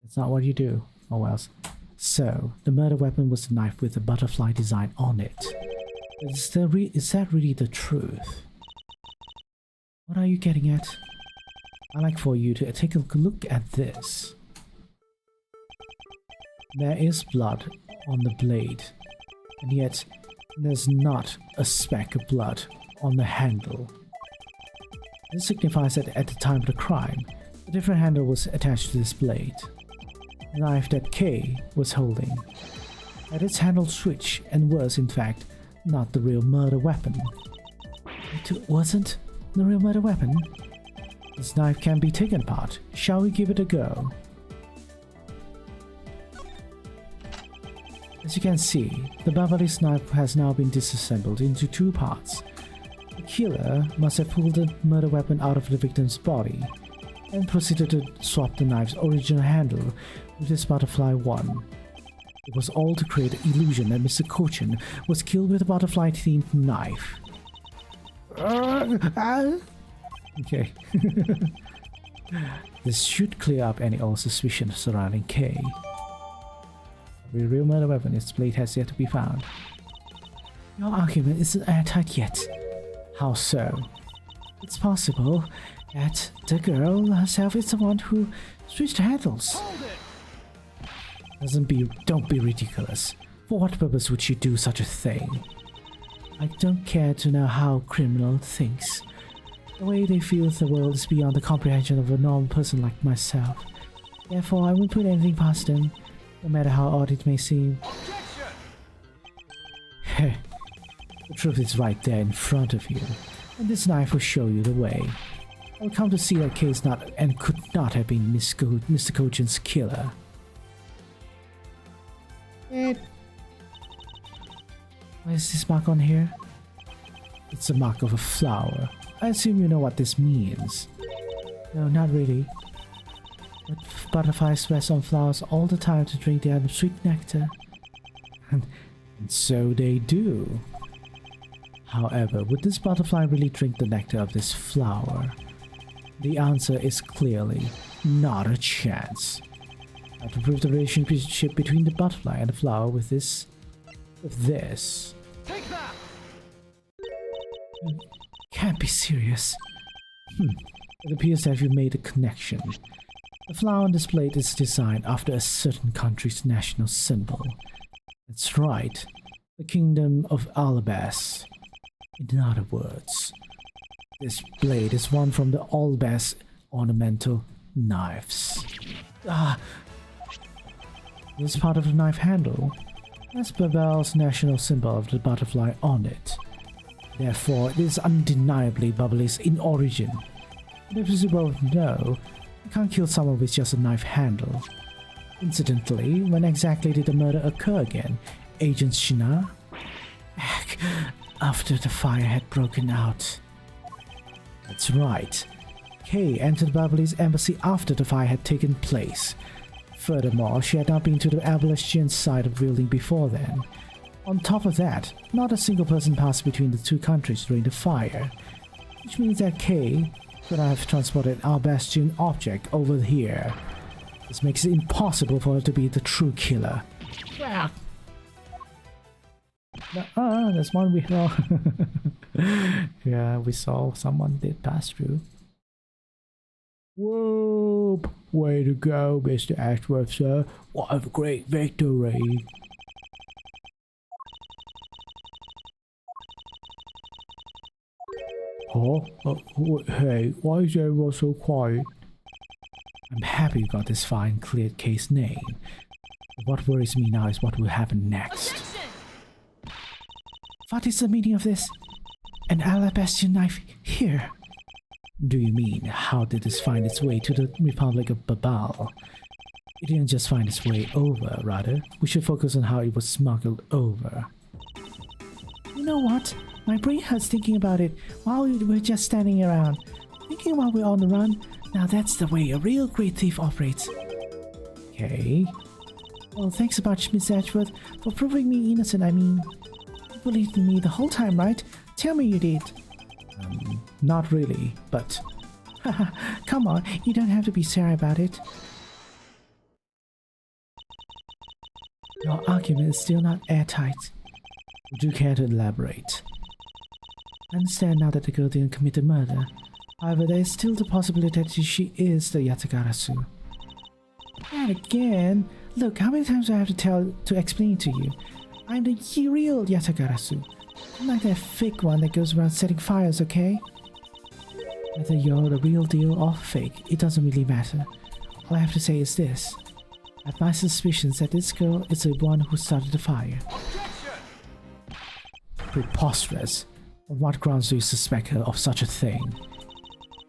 it's not what you do. Oh well. So, the murder weapon was the knife with the butterfly design on it. Is that really the truth? What are you getting at? I'd like for you to take a look at this. There is blood on the blade, and yet there's not a speck of blood on the handle. This signifies that at the time of the crime, a different handle was attached to this blade. The knife that Kay was holding had its handle switch and was, in fact, not the real murder weapon. It wasn't the real murder weapon? This knife can be taken apart. Shall we give it a go? As you can see, the Babalis knife has now been disassembled into 2 parts. The killer must have pulled the murder weapon out of the victim's body and proceeded to swap the knife's original handle with this butterfly one. It was all to create the illusion that Mr. Cochin was killed with a butterfly-themed knife. Okay. This should clear up any old suspicion surrounding Kay. The real murder weapon, its blade has yet to be found. Your argument isn't airtight yet. How so? It's possible that the girl herself is the one who switched handles. Don't be ridiculous. For what purpose would she do such a thing? I don't care to know how criminal thinks. The way they feel the world is beyond the comprehension of a normal person like myself. Therefore, I won't put anything past them, no matter how odd it may seem. Heh. The truth is right there in front of you, and this knife will show you the way. I'll come to see that Kay's not and could not have been Mr. Cochin's killer. What is this mark on here? It's the mark of a flower. I assume you know what this means. No, not really. But butterflies rest on flowers all the time to drink their sweet nectar. And so they do. However, would this butterfly really drink the nectar of this flower? The answer is clearly not a chance. Now, to prove the relationship between the butterfly and the flower with this. Take that! Can't be serious. It appears that you've made a connection. The flower on this blade is designed after a certain country's national symbol. That's right, the Kingdom of Albas. In other words, this blade is one from the Albas ornamental knives. This part of the knife handle has Babal's national symbol of the butterfly on it. Therefore, it is undeniably Babalis in origin. And as you both know, you can't kill someone with just a knife handle. Incidentally, when exactly did the murder occur again, Agent Shina? After the fire had broken out. That's right. Kay entered Babalis embassy after the fire had taken place. Furthermore, she had not been to the Ablastian side of the building before then. On top of that, not a single person passed between the two countries during the fire, which means that Kay could have transported our Bastion object over here. This makes it impossible for her to be the true killer. There's one we saw. Yeah, we saw someone did pass through. Whoa! Way to go, Mr. Ashworth, sir. What a great victory! Oh, hey, why is everyone so quiet? I'm happy you got this fine, cleared case name. What worries me now is what will happen next. What is the meaning of this? An Alabastian knife here? Do you mean, how did this find its way to the Republic of Babal? It didn't just find its way over, rather. We should focus on how it was smuggled over. You know what? My brain hurts thinking about it while we're just standing around. Thinking while we're on the run. Now that's the way a real great thief operates. Okay. Well, thanks a bunch, Miss Ashworth, for proving me innocent, I mean. You believed in me the whole time, right? Tell me you did. Not really, but... Haha, come on, you don't have to be sorry about it. Your argument is still not airtight. Would you care to elaborate? I understand now that the girl didn't commit the murder. However, there is still the possibility that she is the Yatagarasu. And again, look, how many times do I have to explain to you? I'm the real Yatagarasu. I'm like that fake one that goes around setting fires, okay? Whether you're the real deal or fake, it doesn't really matter. All I have to say is this. I have my suspicions that this girl is the one who started the fire. Preposterous. On what grounds do you suspect her of such a thing?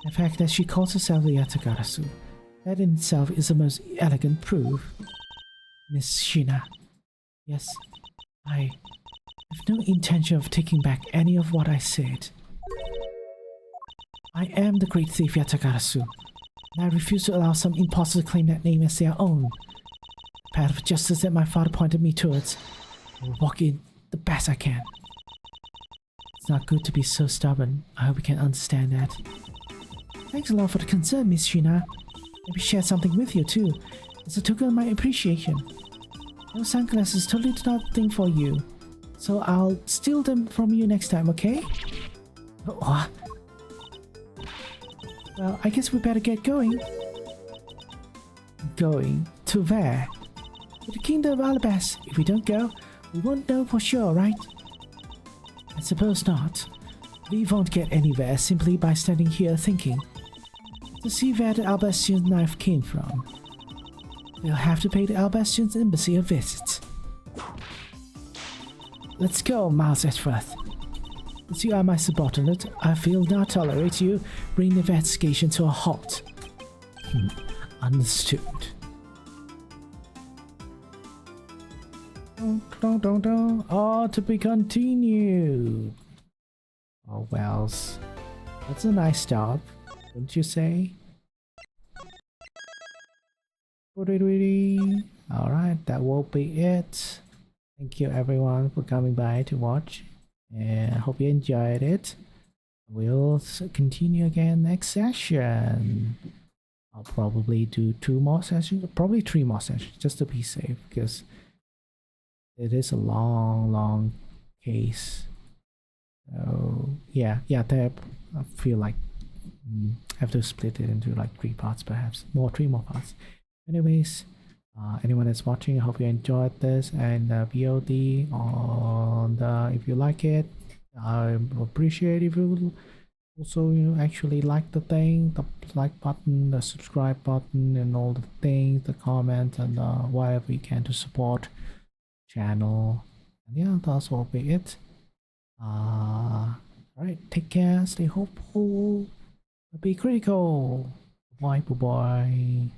The fact that she calls herself the Yatagarasu. That in itself is the most elegant proof. Miss Shina. Yes, I have no intention of taking back any of what I said. I am the great thief Yatagarasu, and I refuse to allow some imposter to claim that name as their own. The path of justice that my father pointed me towards, I will walk in the best I can. It's not good to be so stubborn. I hope you can understand that. Thanks a lot for the concern, Miss Shina. Let me share something with you too. It's a token of my appreciation. Those sunglasses totally do not think for you. So I'll steal them from you next time, okay? What? Well, I guess we better get going. Going? To where? To the Kingdom of Alabas. If we don't go, we won't know for sure, right? I suppose not. We won't get anywhere simply by standing here thinking. To see where the Albastian knife came from, we'll have to pay the Albastian's embassy a visit. Let's go, Miles Ashworth. As you are my subordinate, I will not tolerate you bring the investigation to a halt. Understood. Oh, to be continued. Oh, Wells. That's a nice job, don't you say? Alright, that will be it. Thank you everyone for coming by to watch. And I hope you enjoyed it. We'll continue again next session. I'll probably do 2 more sessions, probably 3 more sessions, just to be safe, because it is a long case. So yeah, I feel like I have to split it into like 3 parts, perhaps 3 more parts. Anyways, anyone that's watching, I hope you enjoyed this, and VOD on if you like it, I appreciate if you also actually like the thing, the like button, the subscribe button, and all the things, the comment, and whatever you can to support channel. And yeah, that's will be it. Alright, take care, stay hopeful, be critical. Bye bye.